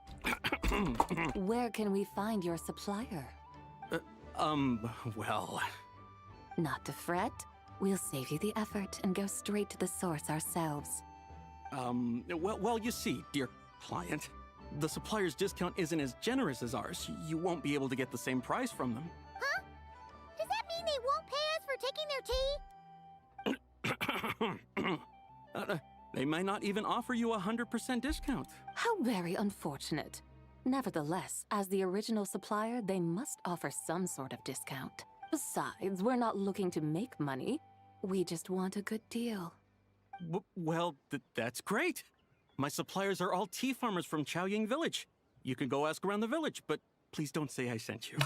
Where can we find your supplier? Well... Not to fret. We'll save you the effort and go straight to the source ourselves. Well, you see, dear client, the supplier's discount isn't as generous as ours. You won't be able to get the same price from them. Huh? Does that mean they won't pay us for taking their tea? They might not even offer you a 100% discount. How very unfortunate. Nevertheless, as the original supplier, they must offer some sort of discount. Besides, we're not looking to make money. We just want a good deal. Well, that's great. My suppliers are all tea farmers from Chaoying Village. You can go ask around the village, but please don't say I sent you.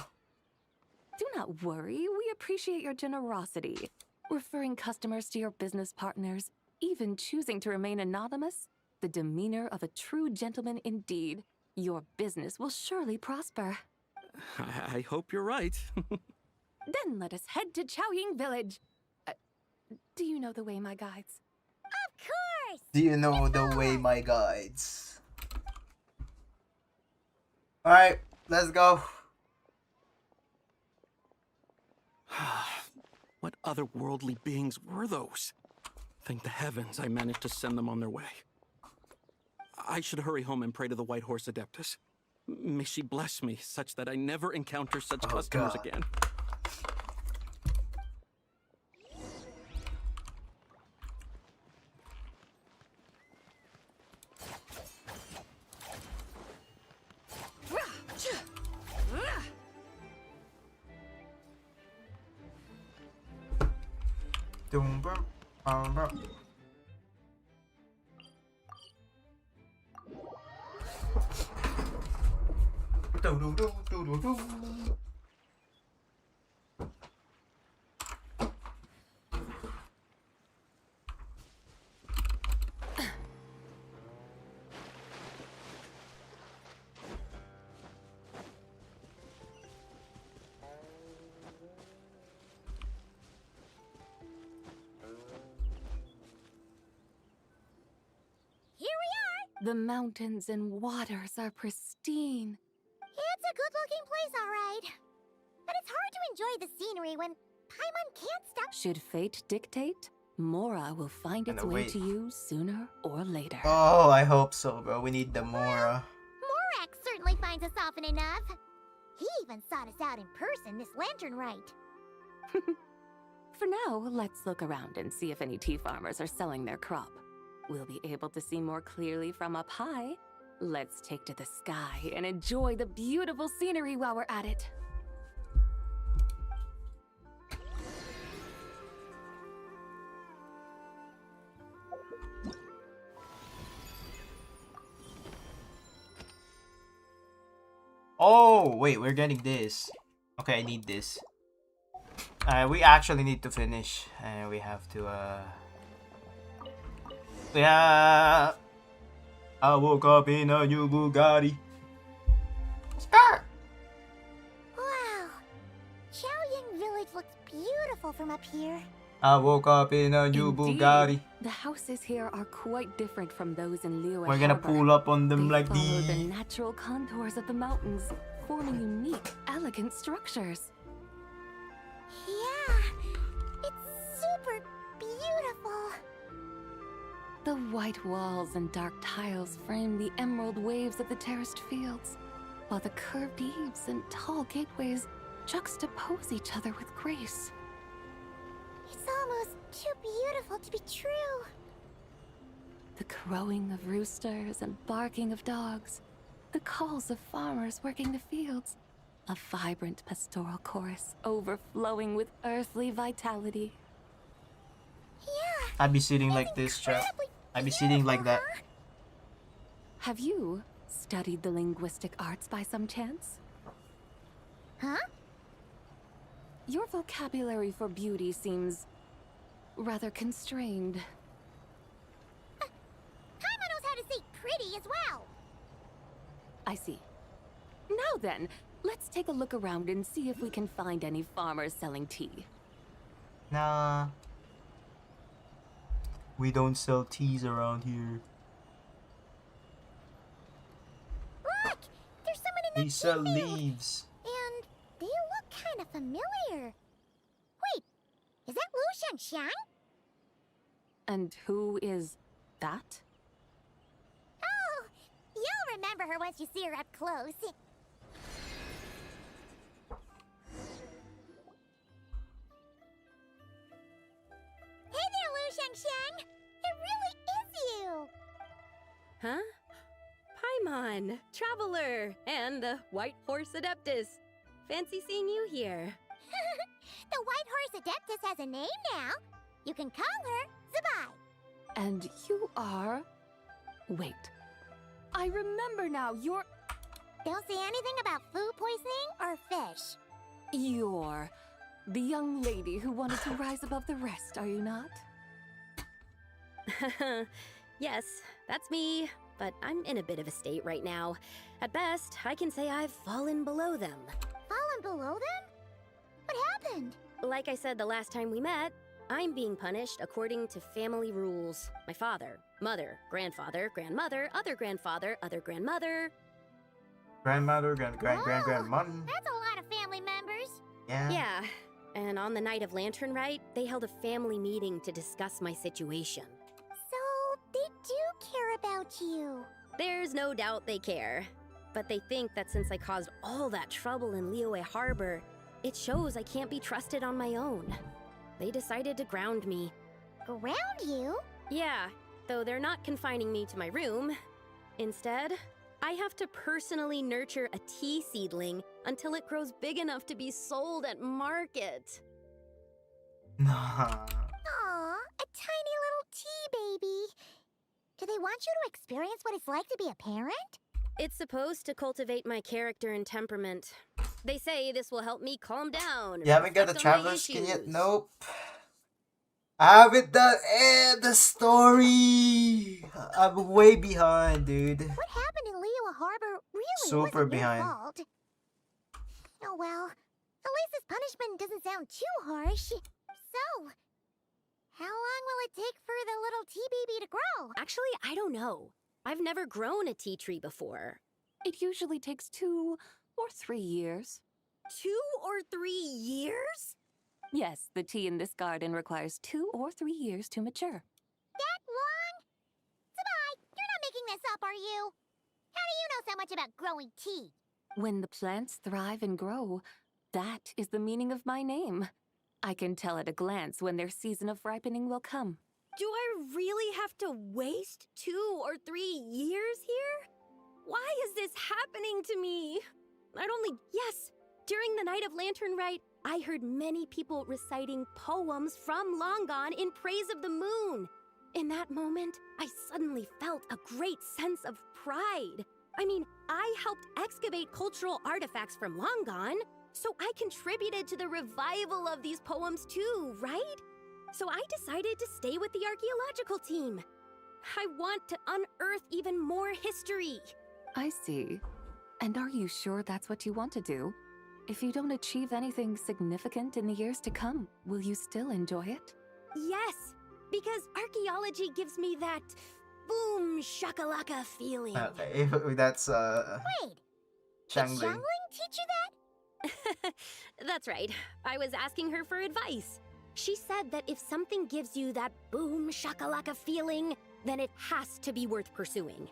Do not worry, we appreciate your generosity. Referring customers to your business partners, even choosing to remain anonymous, the demeanor of a true gentleman indeed. Your business will surely prosper. I hope you're right. Then let us head to Chaoying Village. Do you know the way, my guides? Do you know the way, my guides? Alright, let's go. What otherworldly beings were those? Thank the heavens I managed to send them on their way. I should hurry home and pray to the White Horse Adeptus. May she bless me such that I never encounter such customers God. again. Doom, brum, brum. The mountains and waters are pristine. It's a good-looking place, all right. But it's hard to enjoy the scenery when Paimon can't stop. Should fate dictate, Mora will find its way to you sooner or later. Oh, I hope so, bro. We need the Mora. Morak certainly finds us often enough. He even sought us out in person this lantern rite. For now, let's look around and see if any tea farmers are selling their crop. We'll be able to see more clearly from up high. Let's take to the sky and enjoy the beautiful scenery while we're at it. Oh, wait, we're getting this. Okay, I need this. We actually need to finish. And we have to, yeah. I woke up in a new Bugatti. Start! Wow. Xiaoying Village looks beautiful from up here. I woke up in a new Indeed. Bugatti. The houses here are quite different from those in Liyue We're gonna Harbor. pull up on them They like follow the these. natural contours of the mountains, forming unique, elegant structures. Yeah. It's super beautiful. The white walls and dark tiles frame the emerald waves of the terraced fields, while the curved eaves and tall gateways juxtapose each other with grace. It's almost too beautiful to be true. The crowing of roosters and barking of dogs, the calls of farmers working the fields, a vibrant pastoral chorus overflowing with earthly vitality. Yeah. I'd be sitting like this, chat. I'd be sitting like that. Have you studied the linguistic arts by some chance? Huh? Your vocabulary for beauty seems rather constrained. Paimon knows how to say pretty as well. I see. Now then, let's take a look around and see if we can find any farmers selling tea. Nah. We don't sell teas around here. Look! There's someone in that We sell tea field. leaves. And they look kind of familiar. Wait, is that Lu Shangxiang? And who is that? Oh, you'll remember her once you see her up close. Hey there, Lu Shangxiang! It really is you! Huh? Paimon, Traveler, and the White Horse Adeptus. Fancy seeing you here. The White Horse Adeptus has a name now. You can call her Zabai. And you are... Wait. I remember now, you're... Don't say anything about food poisoning or fish. You're... the young lady who wanted to rise above the rest, are you not? Yes, that's me, but I'm in a bit of a state right now. At best, I can say I've fallen below them. Fallen below them? What happened? Like I said the last time we met, I'm being punished according to family rules. My father, mother, grandfather, grandmother, other grandfather, other grandmother. Grandmother, grandmother. That's a lot of family members. Yeah. Yeah. And on the night of Lantern Rite, they held a family meeting to discuss my situation. So, they do care about you. There's no doubt they care. But they think that since I caused all that trouble in Liyue Harbor, it shows I can't be trusted on my own. They decided to ground me. Ground you? Yeah, though they're not confining me to my room. Instead, I have to personally nurture a tea seedling until it grows big enough to be sold at market. Nah. Aw, a tiny little tea baby. Do they want you to experience what it's like to be a parent? It's supposed to cultivate my character and temperament. They say this will help me calm down. You haven't got the reflect on my traveler skin yet? issues. Nope. I haven't done the story. I'm way behind, dude. What happened in Liyue Harbor really Super wasn't behind. your fault. Oh well, at least this punishment doesn't sound too harsh. So, how long will it take for the little tea baby to grow? Actually, I don't know. I've never grown a tea tree before. It usually takes 2 or 3 years. 2 or 3 years? Yes, the tea in this garden requires 2 or 3 years to mature. That long? Sabai, you're not making this up, are you? How do you know so much about growing tea? When the plants thrive and grow, that is the meaning of my name. I can tell at a glance when their season of ripening will come. Do I really have to waste 2 or 3 years here? Why is this happening to me? Yes, during the night of Lantern Rite, I heard many people reciting poems from Long Gone in praise of the moon. In that moment, I suddenly felt a great sense of pride. I mean, I helped excavate cultural artifacts from Long Gone, so I contributed to the revival of these poems too, right? So I decided to stay with the archaeological team. I want to unearth even more history. I see. And are you sure that's what you want to do? If you don't achieve anything significant in the years to come, will you still enjoy it? Yes, because archaeology gives me that boom shakalaka feeling. Okay, that's Wait, did Shangling. Xiangling teach you that? That's right. I was asking her for advice. She said that if something gives you that boom shakalaka feeling, then it has to be worth pursuing.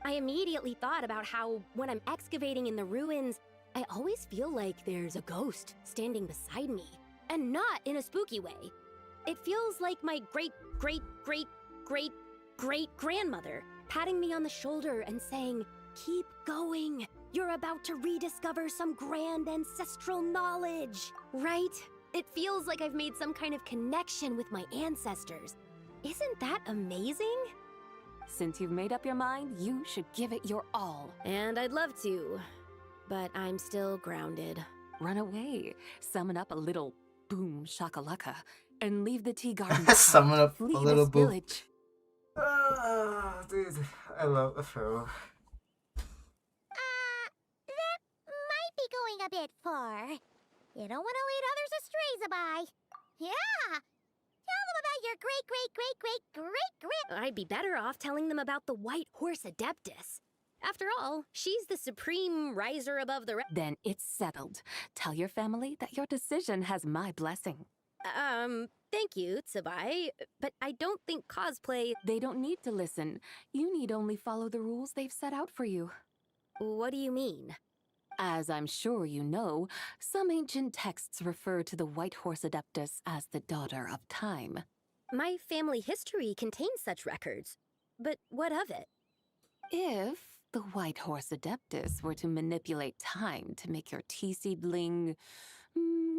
I immediately thought about how, when I'm excavating in the ruins, I always feel like there's a ghost standing beside me, and not in a spooky way. It feels like my great-great-great-great-great-grandmother patting me on the shoulder and saying, "Keep going. You're about to rediscover some grand ancestral knowledge." Right? It feels like I've made some kind of connection with my ancestors. Isn't that amazing? Since you've made up your mind, you should give it your all. And I'd love to, but I'm still grounded. Run away, summon up a little boom shakalaka, and leave the tea garden. Summon up a Flee little this boom. village. Dude, I love the show. That might be going a bit far. You don't want to lead others astray, Sabai. Yeah! Tell them about your great-great-great-great-great-great... I'd be better off telling them about the White Horse Adeptus. After all, she's the supreme riser above the rest. Then it's settled. Tell your family that your decision has my blessing. Thank you, Tsubai, but I don't think cosplay... They don't need to listen. You need only follow the rules they've set out for you. What do you mean? As I'm sure you know, some ancient texts refer to the White Horse Adeptus as the Daughter of Time. My family history contains such records, but what of it? If the White Horse Adeptus were to manipulate time to make your tea seedling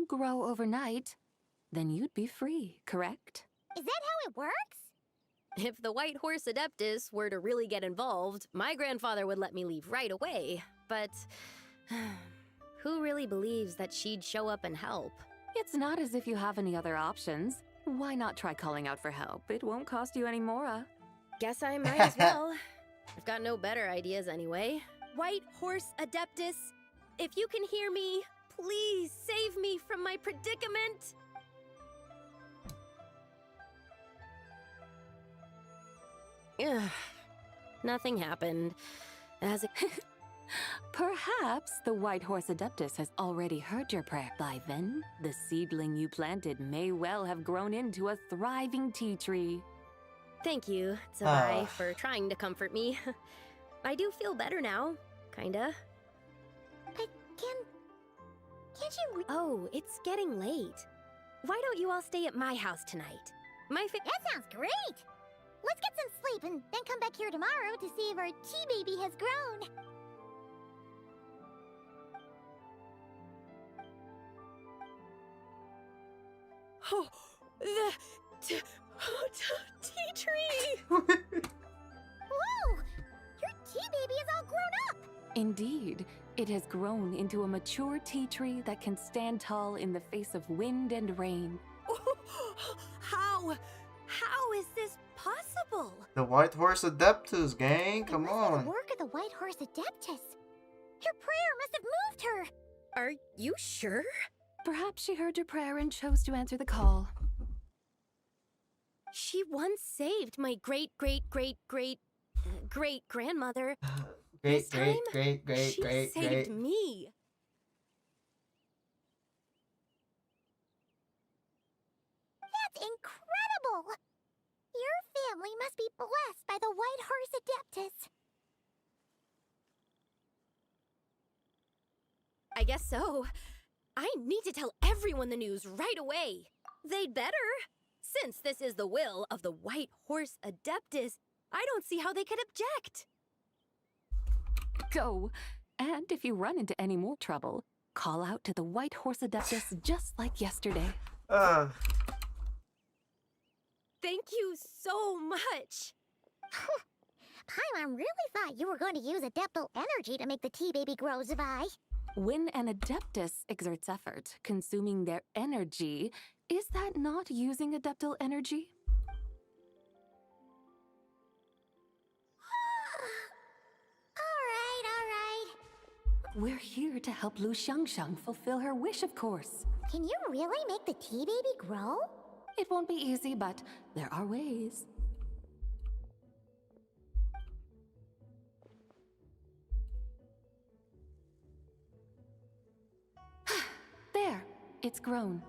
grow overnight, then you'd be free, correct? Is that how it works? If the White Horse Adeptus were to really get involved, my grandfather would let me leave right away, but... who really believes that she'd show up and help? It's not as if you have any other options. Why not try calling out for help? It won't cost you any more. Guess I might as well. I've got no better ideas anyway. White Horse Adeptus, if you can hear me, please save me from my predicament. Nothing happened. As it Perhaps the White Horse Adeptus has already heard your prayer. By then, the seedling you planted may well have grown into a thriving tea tree. Thank you, Tsabai, for trying to comfort me. I do feel better now, kinda. But can't you Oh, it's getting late. Why don't you all stay at my house tonight? That sounds great! Let's get some sleep and then come back here tomorrow to see if our tea baby has grown. Oh, the tea tree! Whoa! Your tea baby is all grown up! Indeed, it has grown into a mature tea tree that can stand tall in the face of wind and rain. How is this possible? The White Horse Adeptus, gang, come The on. work of the White Horse Adeptus. Her prayer must have moved her. Are you sure? Perhaps she heard your prayer and chose to answer the call. She once saved my great-great-great-great-grandmother. Great, This time, great, she saved me. That's incredible! Your family must be blessed by the White Horse Adeptus. I guess so. I need to tell everyone the news right away. They'd better. Since this is the will of the White Horse Adeptus, I don't see how they could object. Go. And if you run into any more trouble, call out to the White Horse Adeptus just like yesterday. Thank you so much. Paimon really thought you were going to use Adeptal energy to make the tea baby grow, Zabai. When an Adeptus exerts effort, consuming their energy, is that not using Adeptal energy? All right. We're here to help Lu Xiangxiang fulfill her wish, of course. Can you really make the tea baby grow? It won't be easy, but there are ways. There, it's grown.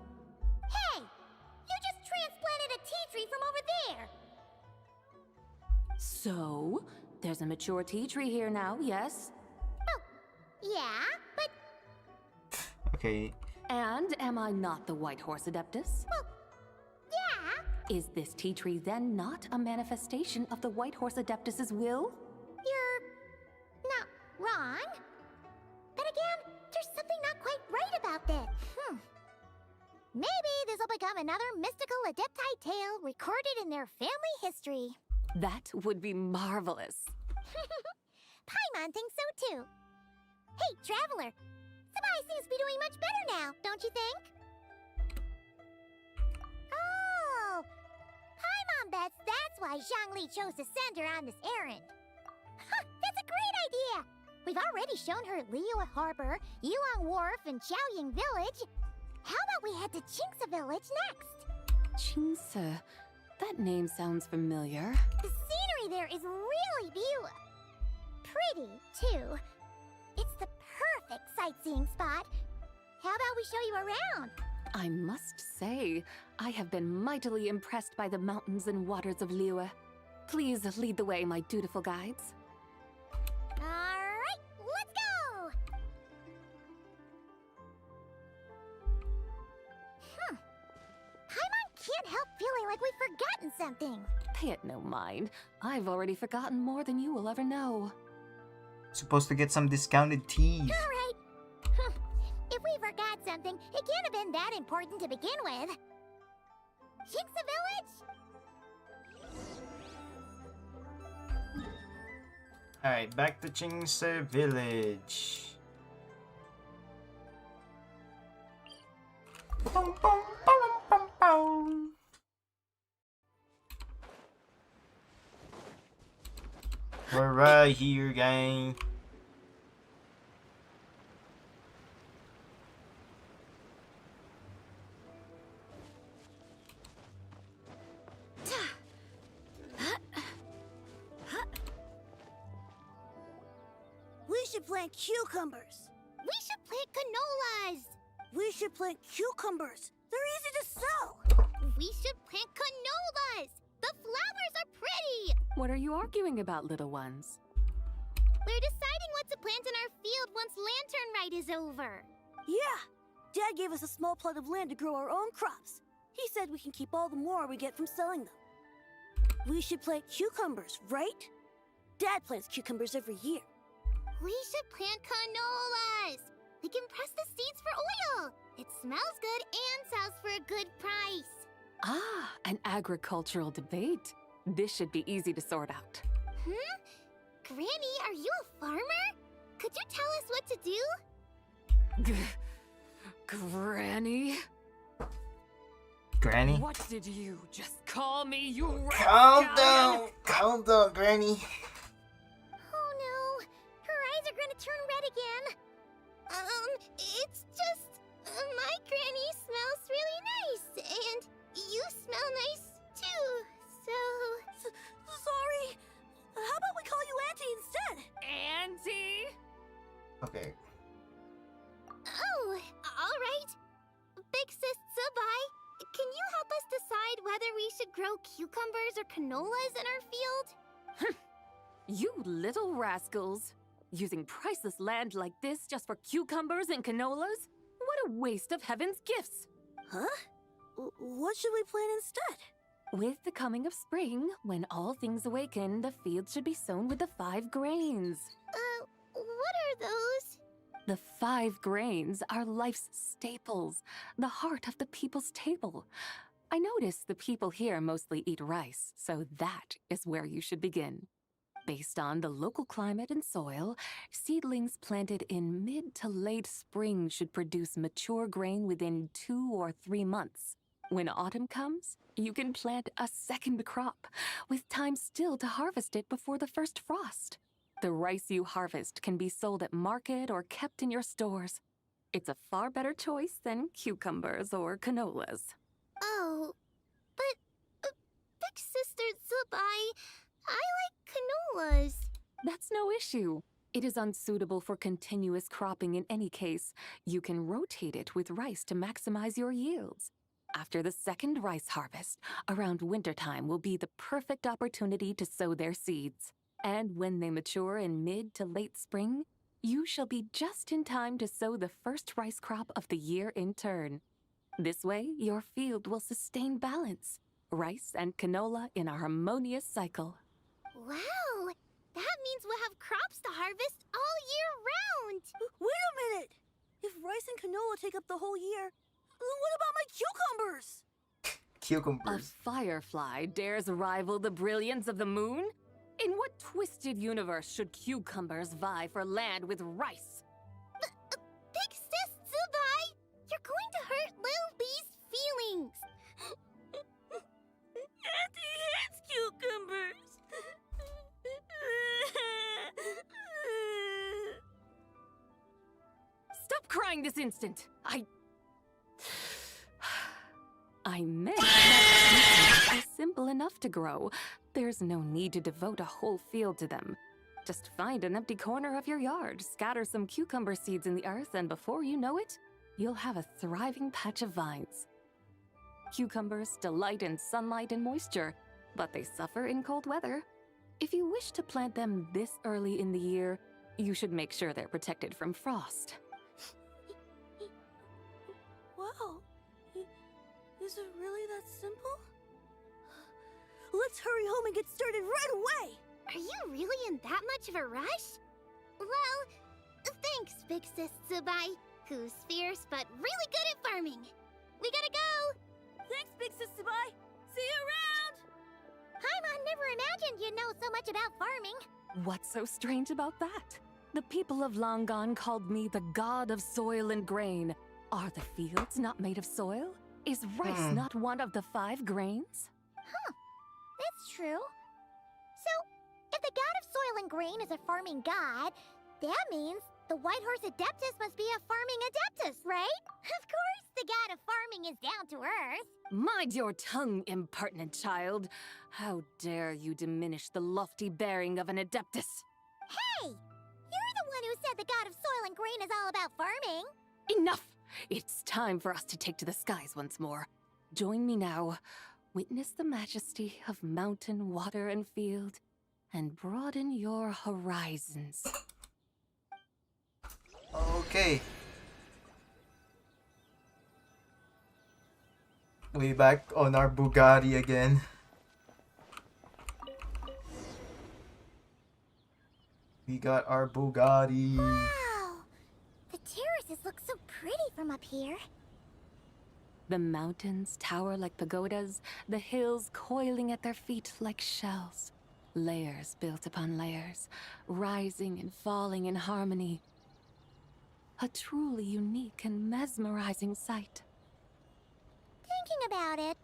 Hey! You just transplanted a tea tree from over there! So, there's a mature tea tree here now, yes? Oh, yeah, but... Okay. And am I not the White Horse Adeptus? Well, yeah. Is this tea tree then not a manifestation of the White Horse Adeptus's will? You're... not wrong. But again, there's something not quite right about this. Maybe this will become another mystical Adepti tale recorded in their family history. That would be marvelous. Paimon thinks so too. Hey, Traveler! Sabai seems to be doing much better now, don't you think? Oh! Paimon bets that's why Zhongli chose to send her on this errand. That's a great idea! We've already shown her Liyue Harbor, Yulong Wharf, and Xiaoying Village. How about we head to Qingce Village next? Qingce. That name sounds familiar. The scenery there is really pretty, too. It's the perfect sightseeing spot. How about we show you around? I must say, I have been mightily impressed by the mountains and waters of Liyue. Please lead the way, my dutiful guides. Alright, let's go! Paimon can't help feeling like we've forgotten something. Pay it no mind. I've already forgotten more than you will ever know. Supposed to get some discounted teas. Alright. If we forgot something, it can't have been that important to begin with. Qingce Village? Alright, back to Qingce Village. Bum, bum, bum, bum, bum. We're right here, gang. should plant cucumbers. We should plant canolas. We should plant cucumbers. They're easy to sell. We should plant canolas. The flowers are pretty. What are you arguing about, little ones? We're deciding what to plant in our field once Lantern Rite is over. Yeah. Dad gave us a small plot of land to grow our own crops. He said we can keep all the more we get from selling them. We should plant cucumbers, right? Dad plants cucumbers every year. We should plant canolas. We can press the seeds for oil. It smells good and sells for a good price. Ah, an agricultural debate. This should be easy to sort out. Granny, are you a farmer? Could you tell us what to do? Granny? Granny? What did you just call me, you Calm down, Granny. Oh no, her eyes are gonna turn red again. It's just, my granny smells really nice, and you smell nice too, so... Sorry. How about we call you Auntie instead? Auntie? Okay. Oh, alright. Big Sis Subai, can you help us decide whether we should grow cucumbers or canolas in our field? You little rascals. Using priceless land like this just for cucumbers and canolas? What a waste of heaven's gifts! Huh? What should we plant instead? With the coming of spring, when all things awaken, the field should be sown with the 5 grains. What are those? The 5 grains are life's staples, the heart of the people's table. I notice the people here mostly eat rice, so that is where you should begin. Based on the local climate and soil, seedlings planted in mid to late spring should produce mature grain within 2 or 3 months. When autumn comes, you can plant a second crop, with time still to harvest it before the first frost. The rice you harvest can be sold at market or kept in your stores. It's a far better choice than cucumbers or canolas. Oh, but Big Sister Zubai, I like canolas. That's no issue. It is unsuitable for continuous cropping in any case. You can rotate it with rice to maximize your yields. After the second rice harvest, around wintertime will be the perfect opportunity to sow their seeds. And when they mature in mid to late spring, you shall be just in time to sow the first rice crop of the year in turn. This way, your field will sustain balance. Rice and canola in a harmonious cycle. Wow! That means we'll have crops to harvest all year round! Wait a minute! If rice and canola take up the whole year, what about my cucumbers? Cucumbers. A firefly dares rival the brilliance of the moon? In what twisted universe should cucumbers vie for land with rice? Big Sis Zubai, you're going to hurt Lil Bee's feelings. Auntie hates cucumbers. Stop crying this instant! I meant that are simple enough to grow. There's no need to devote a whole field to them. Just find an empty corner of your yard, scatter some cucumber seeds in the earth, and before you know it, you'll have a thriving patch of vines. Cucumbers delight in sunlight and moisture, but they suffer in cold weather. If you wish to plant them this early in the year, you should make sure they're protected from frost. Wow. Is it really that simple? Let's hurry home and get started right away! Are you really in that much of a rush? Well, thanks, Big Sis Zubai, who's fierce but really good at farming. We gotta go! Thanks, Big Sis Zubai! See you around! Paimon never imagined you'd know so much about farming. What's so strange about that? The people of Longon called me the god of soil and grain. Are the fields not made of soil? Is rice not one of the 5 grains? Huh. That's true. So, if the god of soil and grain is a farming god, that means the White Horse Adeptus must be a farming adeptus, right? Of course the god of farming is down to earth. Mind your tongue, impertinent child. How dare you diminish the lofty bearing of an adeptus? Hey! You're the one who said the god of soil and grain is all about farming. Enough! It's time for us to take to the skies once more. Join me now. Witness the majesty of mountain, water, and field, and broaden your horizons. Okay. We back on our Bugatti again. We got our Bugatti. Wow! The terraces look so pretty from up here. The mountains tower like pagodas, the hills coiling at their feet like shells. Layers built upon layers, rising and falling in harmony. A truly unique and mesmerizing sight. Thinking about it,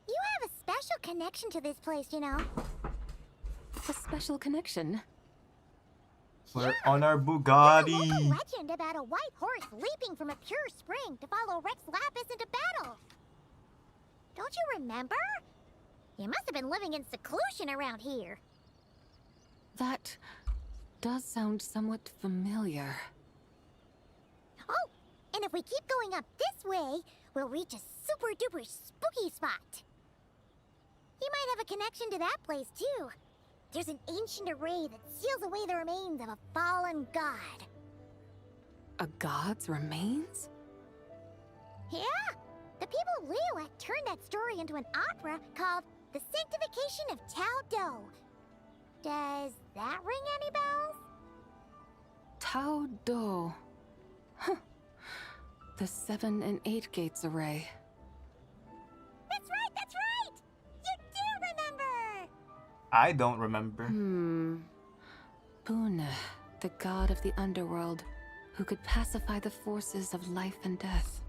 you have a special connection to this place, you know. A special connection? We're on our Bugatti. There's a local legend about a white horse leaping from a pure spring to follow Rex Lapis into battle. Don't you remember? You must have been living in seclusion around here. That does sound somewhat familiar. Oh, and if we keep going up this way, we'll reach a super duper spooky spot. You might have a connection to that place too. There's an ancient array that seals away the remains of a fallen god. A god's remains? Yeah, the people of Liyue turned that story into an opera called The Sanctification of Tao Do. Does that ring any bells? Tao Do. Huh. The 7 and 8 gates array. That's right, that's right! You do remember! I don't remember. Buna, the god of the underworld, who could pacify the forces of life and death.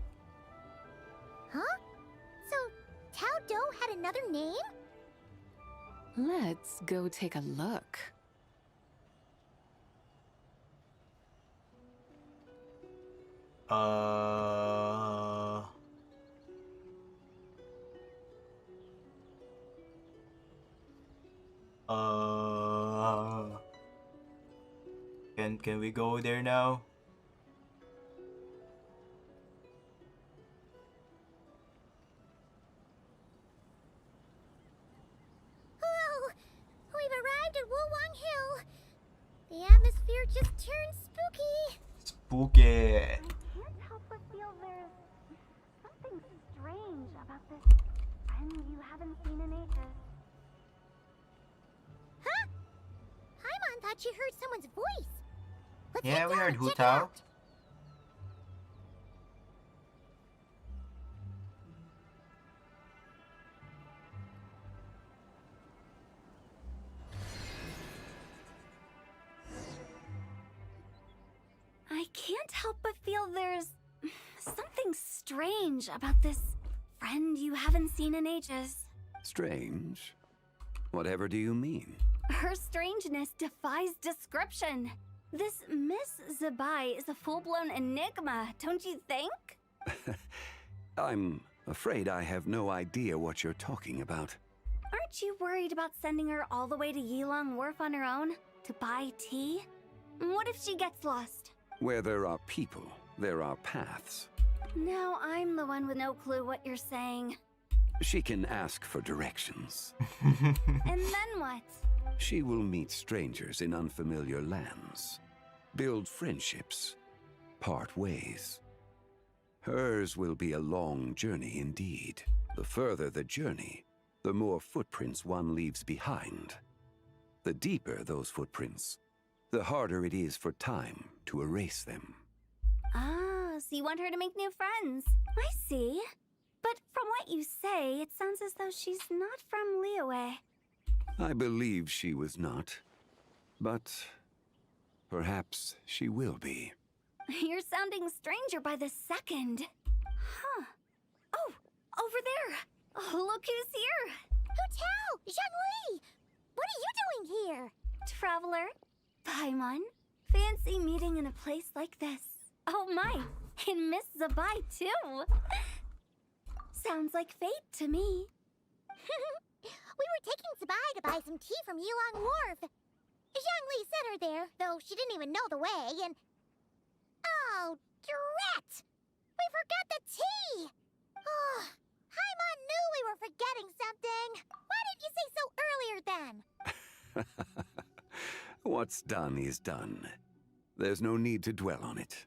Huh? So, Tao Do had another name? Let's go take a look. Can we go there now? Hello! We've arrived at Wulwang Hill. The atmosphere just turned spooky. Spooky. I can't help but feel there's something strange about this friend you haven't seen in ages. Huh? Paimon thought she heard someone's voice. Let's Yeah, head we down heard and check it Hu Tao. out. I can't help but feel there's something strange about this friend you haven't seen in ages. Strange? Whatever do you mean? Her strangeness defies description. This Miss Zabai is a full-blown enigma, don't you think? I'm afraid I have no idea what you're talking about. Aren't you worried about sending her all the way to Yilong Wharf on her own to buy tea? What if she gets lost? Where there are people, there are paths. Now I'm the one with no clue what you're saying. She can ask for directions. And then what? She will meet strangers in unfamiliar lands, build friendships, part ways. Hers will be a long journey indeed. The further the journey, the more footprints one leaves behind. The deeper those footprints, the harder it is for time to erase them. Ah, so you want her to make new friends. I see. But from what you say, it sounds as though she's not from Liyue. I believe she was not, but perhaps she will be. You're sounding stranger by the second. Huh. Oh, over there. Oh, look who's here. Hu Tao! Zhongli! What are you doing here? Traveler. Paimon. Fancy meeting in a place like this. Oh my, and Miss Zabai too. Sounds like fate to me. We were taking Zabai to buy some tea from Yilong Wharf. Zhongli sent her there, though she didn't even know the way, and... Oh, drat! We forgot the tea! Oh, Paimon knew we were forgetting something! Why didn't you say so earlier then? What's done is done. There's no need to dwell on it.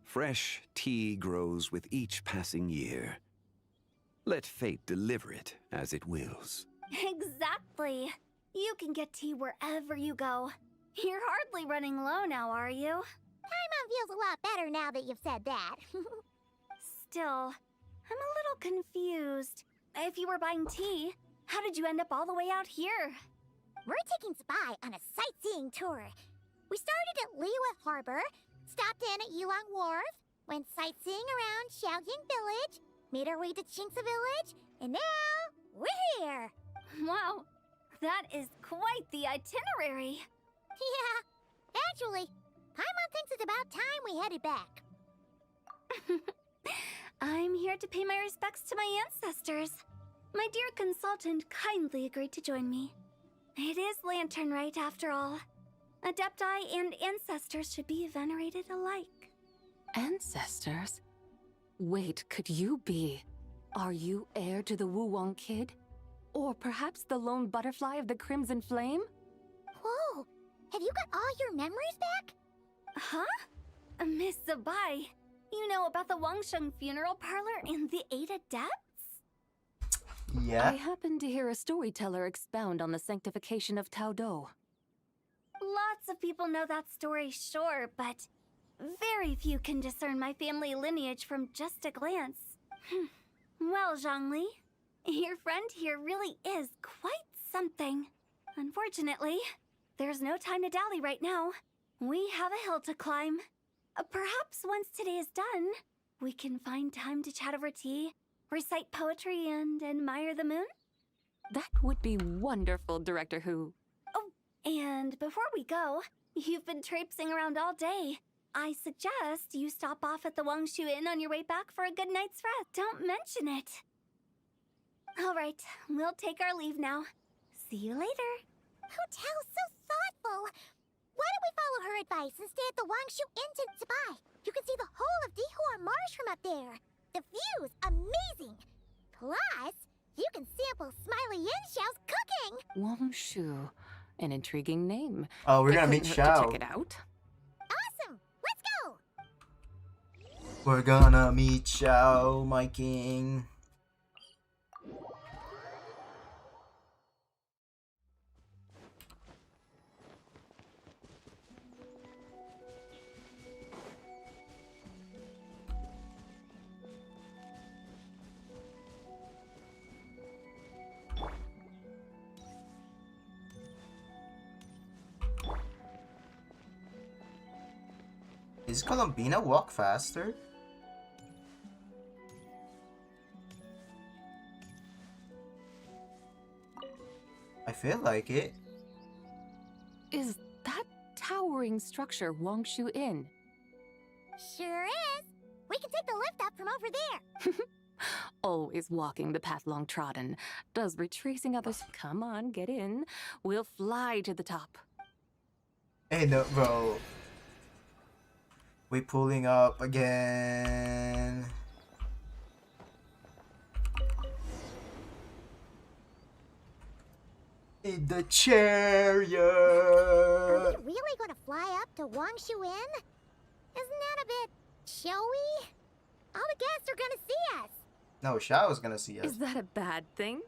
Fresh tea grows with each passing year. Let fate deliver it as it wills. Exactly. You can get tea wherever you go. You're hardly running low now, are you? Paimon feels a lot better now that you've said that. Still, I'm a little confused. If you were buying tea, how did you end up all the way out here? We're taking Spy on a sightseeing tour. We started at Liyue Harbor, stopped in at Yixuan Wharf, went sightseeing around Xiaoying Village, made our way to Qingce Village, and now we're here. Wow, that is quite the itinerary. Yeah, actually, Paimon thinks it's about time we headed back. I'm here to pay my respects to my ancestors. My dear consultant kindly agreed to join me. It is Lantern Rite, after all. Adepti and ancestors should be venerated alike. Ancestors? Wait, could you be? Are you heir to the Wuwang kid? Or perhaps the lone butterfly of the Crimson Flame? Whoa, have you got all your memories back? Huh? Miss Zabai, you know about the Wangsheng funeral parlor and the 8 adepts? Yeah. I happened to hear a storyteller expound on the sanctification of Tao Do. Lots of people know that story, sure, but very few can discern my family lineage from just a glance. Well, Zhongli, your friend here really is quite something. Unfortunately, there's no time to dally right now. We have a hill to climb. Perhaps once today is done, we can find time to chat over tea, recite poetry, and admire the moon? That would be wonderful, Director Hu. Oh, and before we go, you've been traipsing around all day. I suggest you stop off at the Wangshu Inn on your way back for a good night's rest. Don't mention it. All right, we'll take our leave now. See you later. Hotel's so thoughtful. Why don't we follow her advice and stay at the Wangshu Inn to Zabai? You can see the whole of Dihua Marsh from up there. The view's amazing. Plus, you can sample Smiley Yin-Xiao's cooking. Wangshu, an intriguing name. Oh, we're It gonna meet couldn't hurt to Xiao. check it out. Awesome. Let's go. We're gonna meet Xiao, my king. Is Columbina walk faster? I feel like it. Is that towering structure Wangshu Inn? Sure is. We can take the lift up from over there. Always walking the path long trodden. Does retracing others. Come on, get in. We'll fly to the top. Hey, no, bro. We pulling up again. In the chariot. Are we really going to fly up to Wangshu Inn? Isn't that a bit showy? All the guests are going to see us. No, Xiao's gonna see us. Is that a bad thing?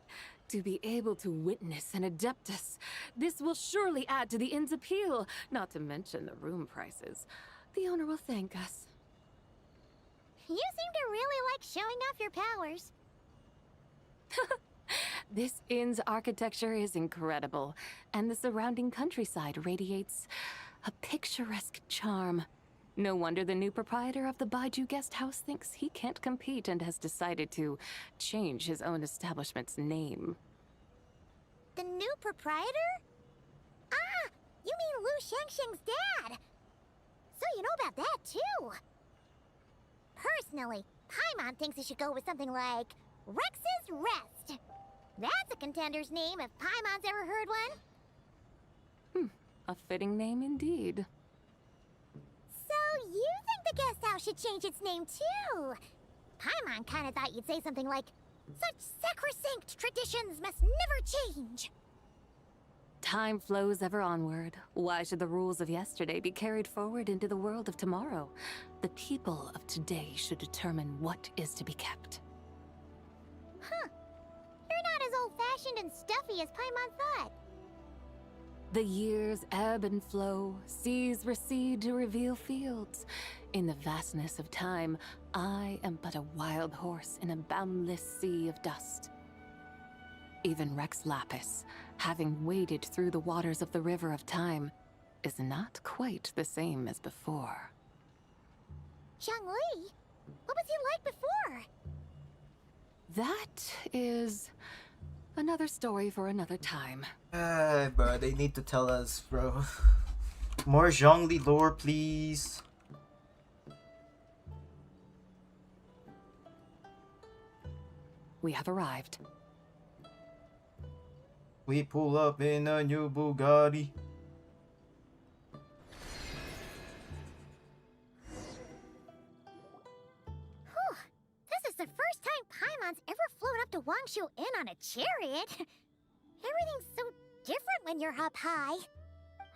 To be able to witness an Adeptus. This will surely add to the inn's appeal, not to mention the room prices. The owner will thank us. You seem to really like showing off your powers. This inn's architecture is incredible, and the surrounding countryside radiates a picturesque charm. No wonder the new proprietor of the Baiju guest house thinks he can't compete and has decided to change his own establishment's name. The new proprietor? Ah, you mean Lu Shengsheng's dad. So you know about that, too. Personally, Paimon thinks he should go with something like Rex's Rest. That's a contender's name if Paimon's ever heard one. A fitting name indeed. So you think the guest house should change its name too? Paimon kinda thought you'd say something like, "Such sacrosanct traditions must never change." Time flows ever onward. Why should the rules of yesterday be carried forward into the world of tomorrow? The people of today should determine what is to be kept. Huh. You're not as old-fashioned and stuffy as Paimon thought. The years ebb and flow, seas recede to reveal fields. In the vastness of time, I am but a wild horse in a boundless sea of dust. Even Rex Lapis, having waded through the waters of the river of time, is not quite the same as before. Zhongli? What was he like before? That is another story for another time. Bro, they need to tell us, bro. More Zhongli lore, please. We have arrived. We pull up in a new Bugatti. Whew. This is the first time Paimon's ever flown up to Wangshu Inn on a chariot. Everything's so different when you're up high.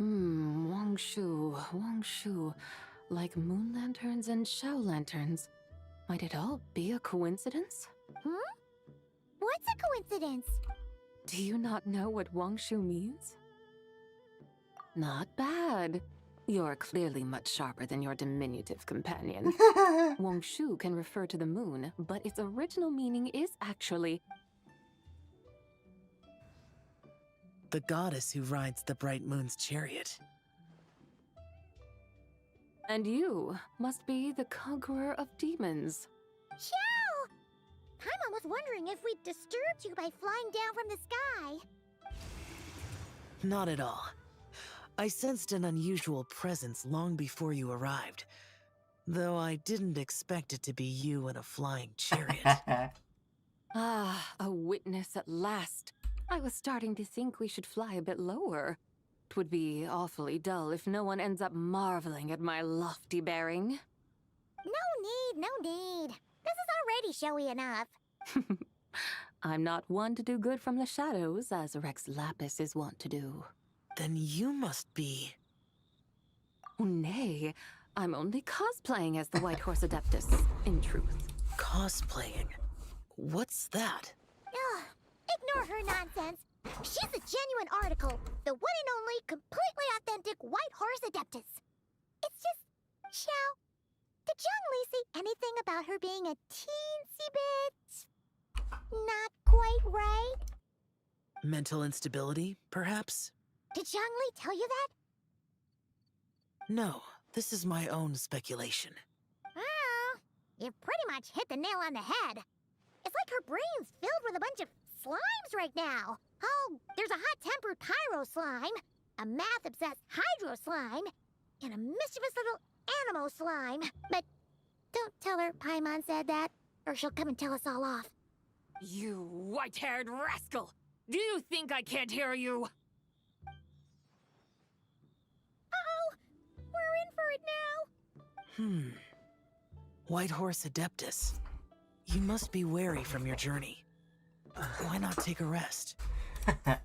Wangshu. Like moon lanterns and shell lanterns. Might it all be a coincidence? What's a coincidence? Do you not know what Wangshu means? Not bad. You're clearly much sharper than your diminutive companion. Wangshu can refer to the moon, but its original meaning is actually the goddess who rides the bright moon's chariot. And you must be the conqueror of demons. Xiao! Paimon was wondering if we'd disturbed you by flying down from the sky. Not at all. I sensed an unusual presence long before you arrived, though I didn't expect it to be you in a flying chariot. A witness at last. I was starting to think we should fly a bit lower. It would be awfully dull if no one ends up marveling at my lofty bearing. No need. This is already showy enough. I'm not one to do good from the shadows, as Rex Lapis is wont to do. Then you must be... Oh, nay, I'm only cosplaying as the White Horse Adeptus, in truth. Cosplaying? What's that? Ugh, ignore her nonsense. She's a genuine article. The one and only, completely authentic White Horse Adeptus. It's just... Xiao, did Zhongli say anything about her being a teensy bit... not quite right? Mental instability, perhaps? Did Zhongli tell you that? No, this is my own speculation. Oh, you pretty much hit the nail on the head. It's like her brain's filled with a bunch of slimes right now. Oh, there's a hot-tempered pyro slime, a math-obsessed hydro slime, and a mischievous little animo slime. But don't tell her Paimon said that, or she'll come and tell us all off. You white-haired rascal! Do you think I can't hear you? Uh-oh! We're in for it now! White Horse Adeptus. You must be weary from your journey. Why not take a rest? Oh, yes!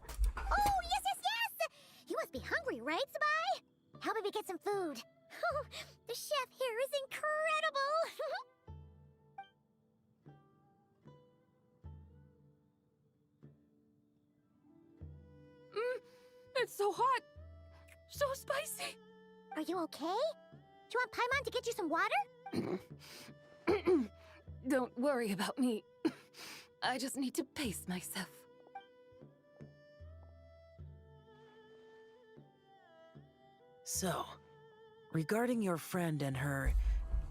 You must be hungry, right, Sabai? How about we get some food? The chef here is incredible! It's so hot! So spicy! Are you okay? Do you want Paimon to get you some water? Don't worry about me. I just need to pace myself. So, regarding your friend and her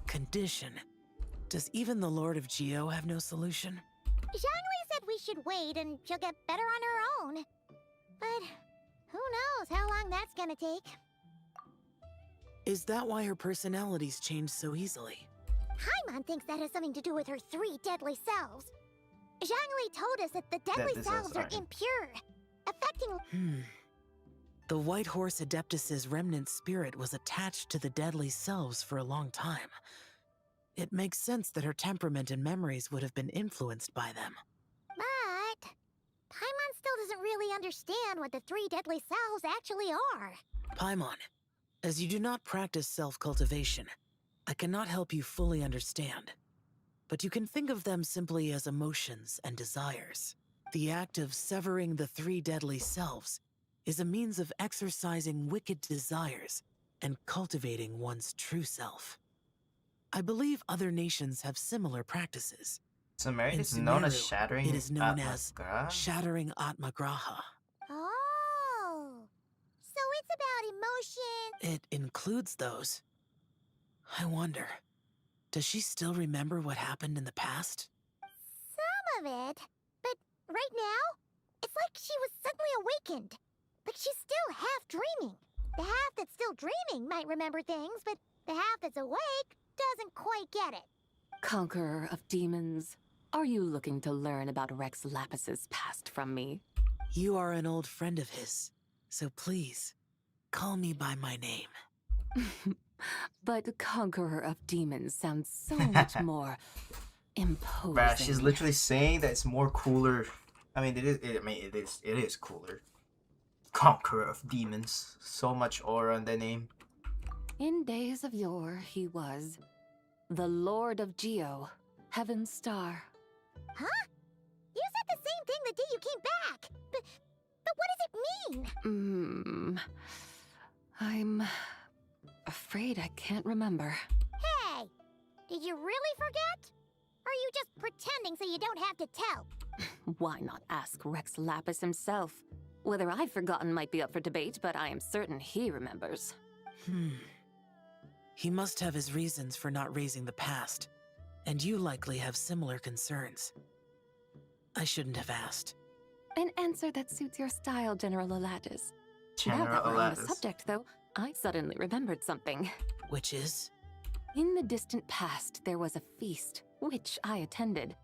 condition, does even the Lord of Geo have no solution? Zhongli said we should wait and she'll get better on her own. But who knows how long that's gonna take. Is that why her personalities change so easily? Paimon thinks that has something to do with her 3 deadly selves. Zhongli told us that the deadly selves are impure, affecting... The White Horse Adeptus's remnant spirit was attached to the deadly selves for a long time. It makes sense that her temperament and memories would have been influenced by them. But Paimon still doesn't really understand what the three deadly selves actually are. Paimon, as you do not practice self-cultivation, I cannot help you fully understand. But you can think of them simply as emotions and desires. The act of severing the three deadly selves is a means of exercising wicked desires and cultivating one's true self. I believe other nations have similar practices. Sumeru In is known as Sumeru, shattering it is known as Atmagra? shattering Atmagraha. Oh, so it's about emotion. It includes those. I wonder, does she still remember what happened in the past? Some of it. But right now, it's like she was suddenly awakened. Like she's still half dreaming. The half that's still dreaming might remember things, but the half that's awake doesn't quite get it. Conqueror of demons, are you looking to learn about Rex Lapis's past from me? You are an old friend of his, so please, call me by my name. But Conqueror of Demons sounds so much more imposing. Bruh, she's literally saying that it's more cooler. I mean, it is cooler. Conqueror of Demons. So much aura in the name. In days of yore, he was the Lord of Geo, Heaven's Star. Huh? You said the same thing the day you came back. But what does it mean? I'm afraid I can't remember. Hey, did you really forget? Or are you just pretending so you don't have to tell? Why not ask Rex Lapis himself? Whether I've forgotten might be up for debate, but I am certain he remembers. He must have his reasons for not raising the past, and you likely have similar concerns. I shouldn't have asked. An answer that suits your style, General Alatis. Now General that we're on the Alatis. subject, though, I suddenly remembered something. Which is? In the distant past, there was a feast, which I attended.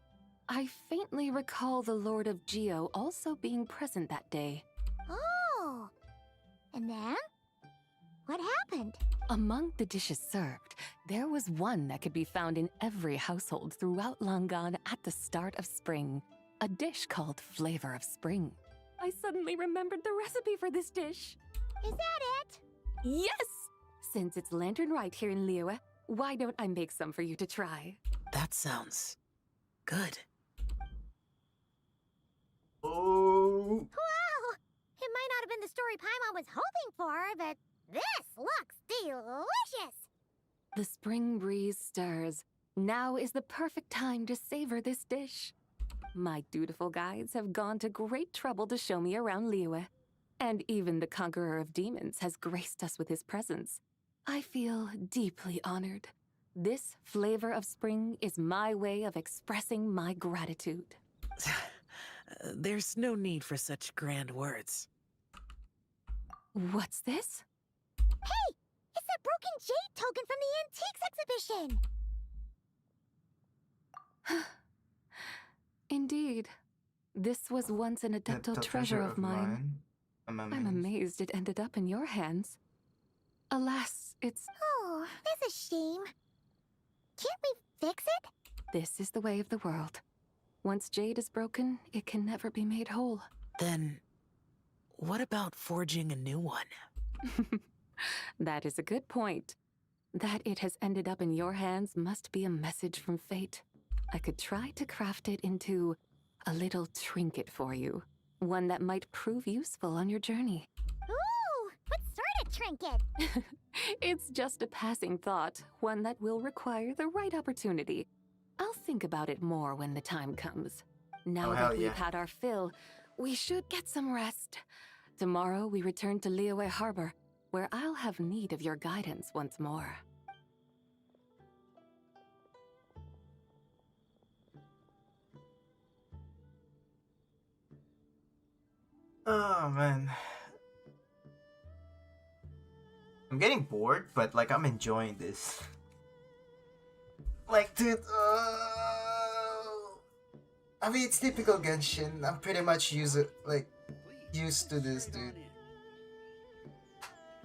I faintly recall the Lord of Geo also being present that day. Oh, and then? What happened? Among the dishes served, there was one that could be found in every household throughout Langan at the start of spring. A dish called Flavor of Spring. I suddenly remembered the recipe for this dish. Is that it? Yes! Since it's Lantern Right here in Liyue, why don't I make some for you to try? That sounds good. Oh. Wow! It might not have been the story Paimon was hoping for, but this looks delicious! The spring breeze stirs. Now is the perfect time to savor this dish. My dutiful guides have gone to great trouble to show me around Liyue. And even the Conqueror of Demons has graced us with his presence. I feel deeply honored. This Flavor of Spring is my way of expressing my gratitude. There's no need for such grand words. What's this? Hey! It's that broken jade token from the antiques exhibition! Indeed. This was once an adeptal treasure of mine. I'm amazed it ended up in your hands. Alas, it's... Oh, that's a shame. Can't we fix it? This is the way of the world. Once jade is broken, it can never be made whole. Then, what about forging a new one? That is a good point. That it has ended up in your hands must be a message from fate. I could try to craft it into a little trinket for you. One that might prove useful on your journey. Ooh, what sort of trinket? It's just a passing thought, one that will require the right opportunity. I'll think about it more when the time comes. Now that we've had our fill, we should get some rest. Tomorrow we return to Liyue Harbor, where I'll have need of your guidance once more. Oh man. I'm getting bored, but like I'm enjoying this. Like dude, I mean it's typical Genshin. I'm pretty much used to this, dude.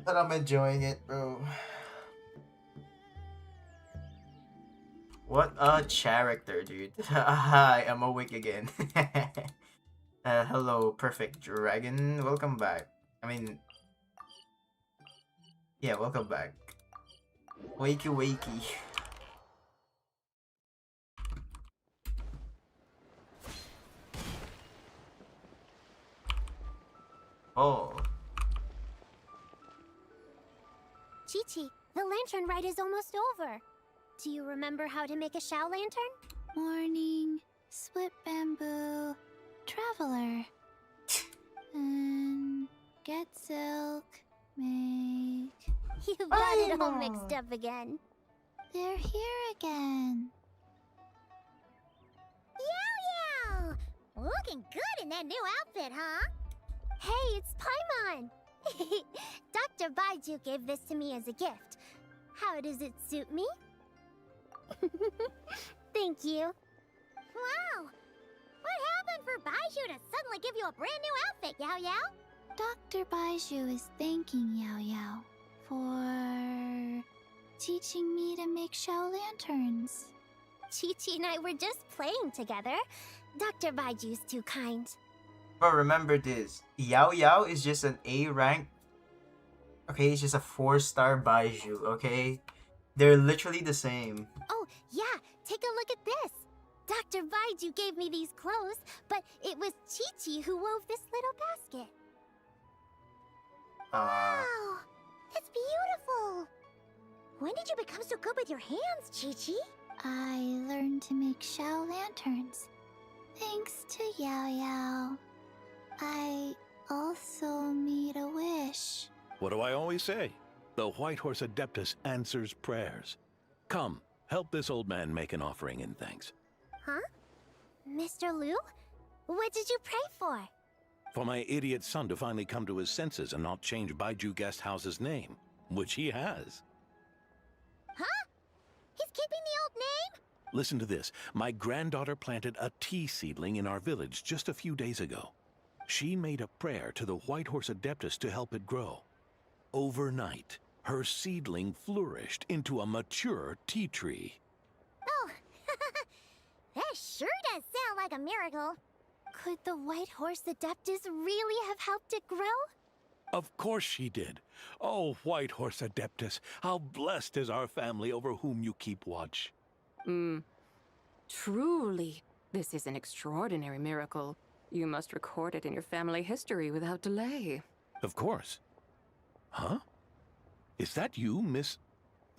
But I'm enjoying it, bro. What a character, dude. Hi, I'm awake again. Hello, Perfect Dragon. Welcome back. I mean... Yeah, welcome back. Wakey wakey. Oh. Chi-Chi, the lantern ride is almost over. Do you remember how to make a Shao lantern? Morning, split bamboo, traveler. Get silk, make. You've got it all mixed up again. They're here again. Yow Yow! Looking good in that new outfit, huh? Hey, it's Paimon! Dr. Baiju gave this to me as a gift. How does it suit me? Thank you. Wow! What happened for Baiju to suddenly give you a brand new outfit, Yao Yao? Dr. Baiju is thanking Yao Yao for teaching me to make Shao lanterns. Chi-Chi and I were just playing together. Dr. Baiju's too kind. But remember this. Yao Yao is just an A rank. Okay, it's just a 4-star Baiju, okay? They're literally the same. Oh, yeah, take a look at this. Dr. Baiju gave me these clothes, but it was Chi-Chi who wove this little basket. Wow, it's beautiful. When did you become so good with your hands, Chi-Chi? I learned to make Shao lanterns. Thanks to Yao Yao. I also made a wish. What do I always say? The White Horse Adeptus answers prayers. Come, help this old man make an offering in thanks. Huh? Mr. Liu? What did you pray for? For my idiot son to finally come to his senses and not change Baiju Guest House's name, which he has. Huh? He's keeping the old name? Listen to this. My granddaughter planted a tea seedling in our village just a few days ago. She made a prayer to the White Horse Adeptus to help it grow. Overnight, her seedling flourished into a mature tea tree. Oh, that sure does sound like a miracle. Could the White Horse Adeptus really have helped it grow? Of course she did. Oh, White Horse Adeptus, how blessed is our family over whom you keep watch. Truly, this is an extraordinary miracle. You must record it in your family history without delay. Of course. Huh? Is that you, Miss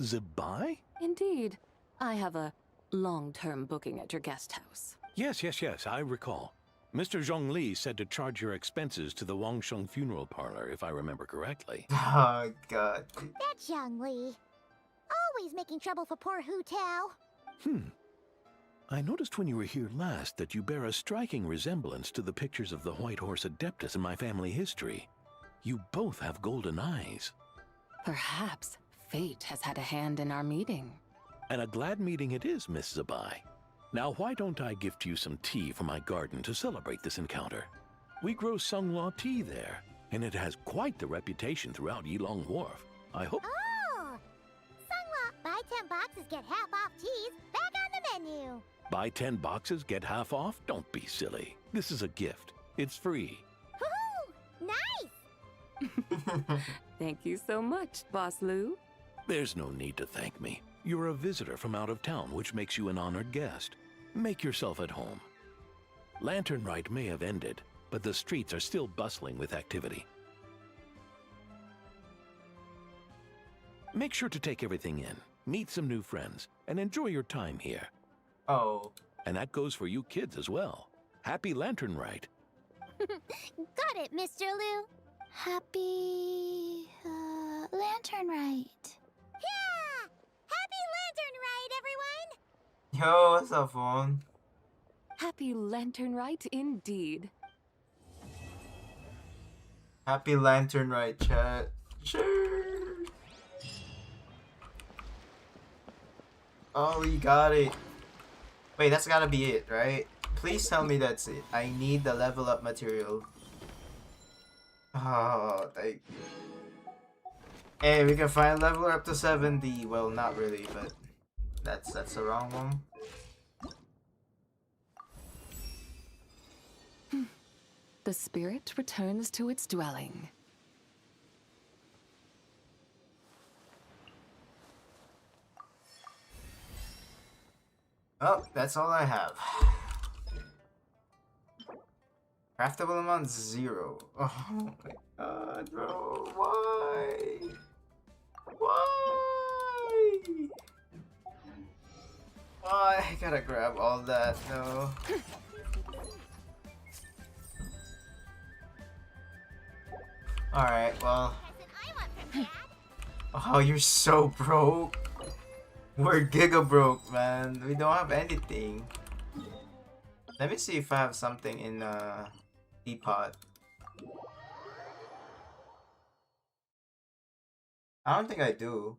Zibai? Indeed. I have a long-term booking at your guest house. Yes, I recall. Mr. Zhongli said to charge your expenses to the Wangsheng funeral parlor, if I remember correctly. Oh, God. That's Young Li. Always making trouble for poor Hu Tao. I noticed when you were here last that you bear a striking resemblance to the pictures of the White Horse Adeptus in my family history. You both have golden eyes. Perhaps fate has had a hand in our meeting. And a glad meeting it is, Miss Zabai. Now, why don't I gift you some tea from my garden to celebrate this encounter? We grow Sunghua tea there, and it has quite the reputation throughout Yilong Wharf. I hope... Oh! Sunghua, buy 10 boxes, get half off teas, back on the menu. Buy 10 boxes, get half off? Don't be silly. This is a gift. It's free. Woohoo! Nice! Thank you so much, Boss Liu. There's no need to thank me. You're a visitor from out of town, which makes you an honored guest. Make yourself at home. Lantern Rite may have ended, but the streets are still bustling with activity. Make sure to take everything in, meet some new friends, and enjoy your time here. Oh. And that goes for you kids as well. Happy Lantern Rite. Got it, Mr. Liu. Happy... Lantern Rite. Yeah! Happy Lantern Rite, everyone! Yo, what's up, phone? Happy Lantern Rite indeed. Happy Lantern Rite, chat. Sure. Oh, we got it. Wait, that's gotta be it, right? Please tell me that's it. I need the level up material. Oh, thank you. Hey, we can find level up to 70. Well, not really, but that's the wrong one. The spirit returns to its dwelling. Oh, that's all I have. Craftable amount 0. Oh my god, bro. Why? Why? Why? I gotta grab all that, no. Alright, well. Oh, you're so broke. We're giga broke, man. We don't have anything. Let me see if I have something in teapot. I don't think I do.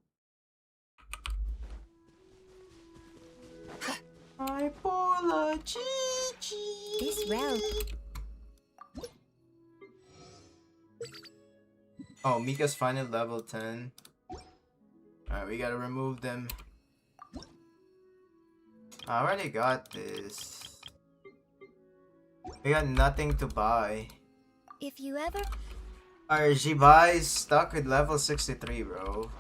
This realm. Oh, Mika's final level 10. Alright, we gotta remove them. I already got this. We got nothing to buy. If you ever... Our Jibai is stuck at level 63, bro.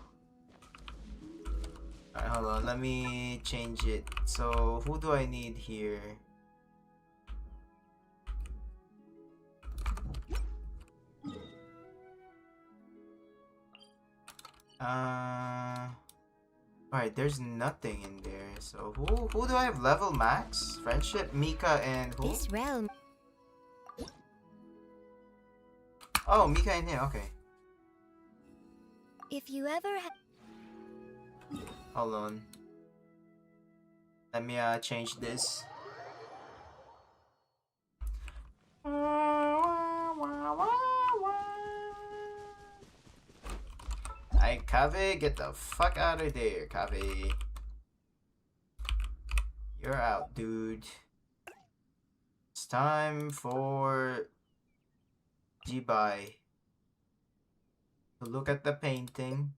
Alright, hold on. Let me change it. So, who do I need here? Alright, there's nothing in there. So, who do I have level max? Friendship, Mika, and who? This realm. Oh, Mika in here. Okay. If you ever... Hold on. Let me change this. Alright, Kave, get the fuck out of there, Kave. You're out, dude. It's time for Jibai to look at the painting.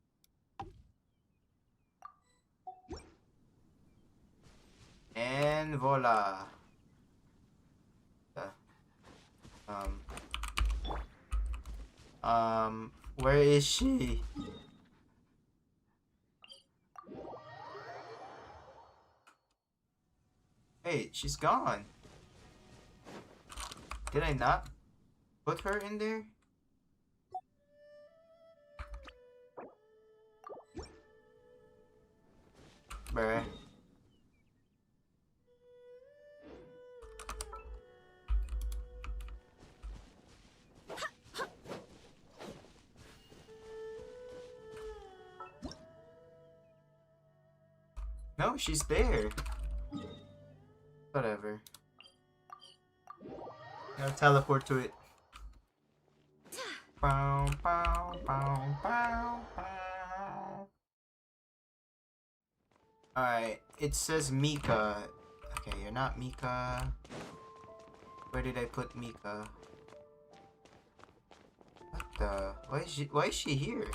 And voila. Where is she? Hey, she's gone. Did I not put her in there? Bruh. No, she's there. Whatever. I'll teleport to it. Bow, bow, bow, bow, bow. Alright, it says Mika. Okay, you're not Mika. Where did I put Mika? What the? Why is she here?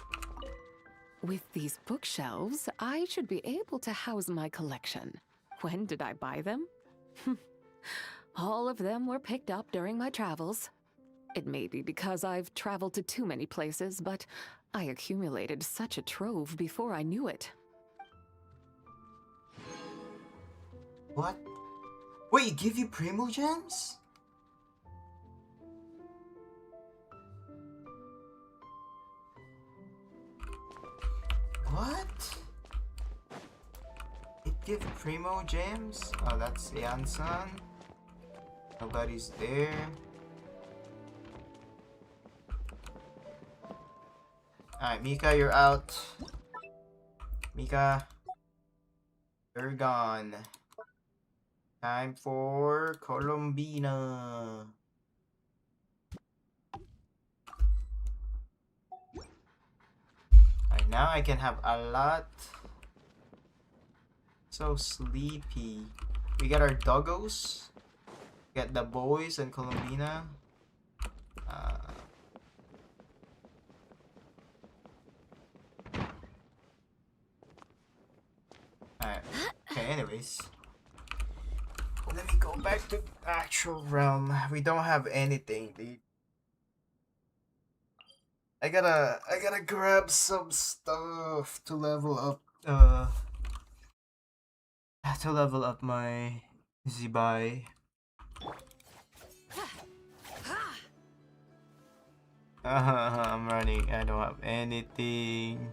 With these bookshelves, I should be able to house my collection. When did I buy them? All of them were picked up during my travels. It may be because I've traveled to too many places, but I accumulated such a trove before I knew it. What? Wait, it give you Primo Gems? What? It give Primo Gems? Oh, that's Yansan. Nobody's there. Alright, Mika, you're out. Mika, you're gone. Time for Colombina. Alright, now I can have a lot. So sleepy. We got our doggos. We got the boys and Colombina. man. Okay, anyways. Let me go back to actual realm. We don't have anything, dude. I gotta grab some stuff to level up my Zibai. I'm running. I don't have anything.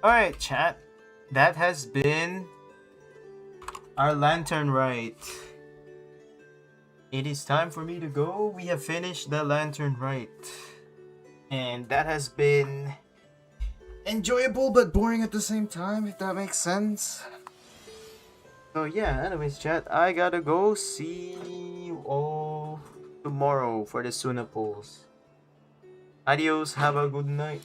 Alright, chat. That has been our lantern rite. It is time for me to go. We have finished the lantern rite. And that has been enjoyable but boring at the same time, if that makes sense. So yeah, anyways, chat, I gotta go. See you all tomorrow for the Suna polls. Adios, have a good night.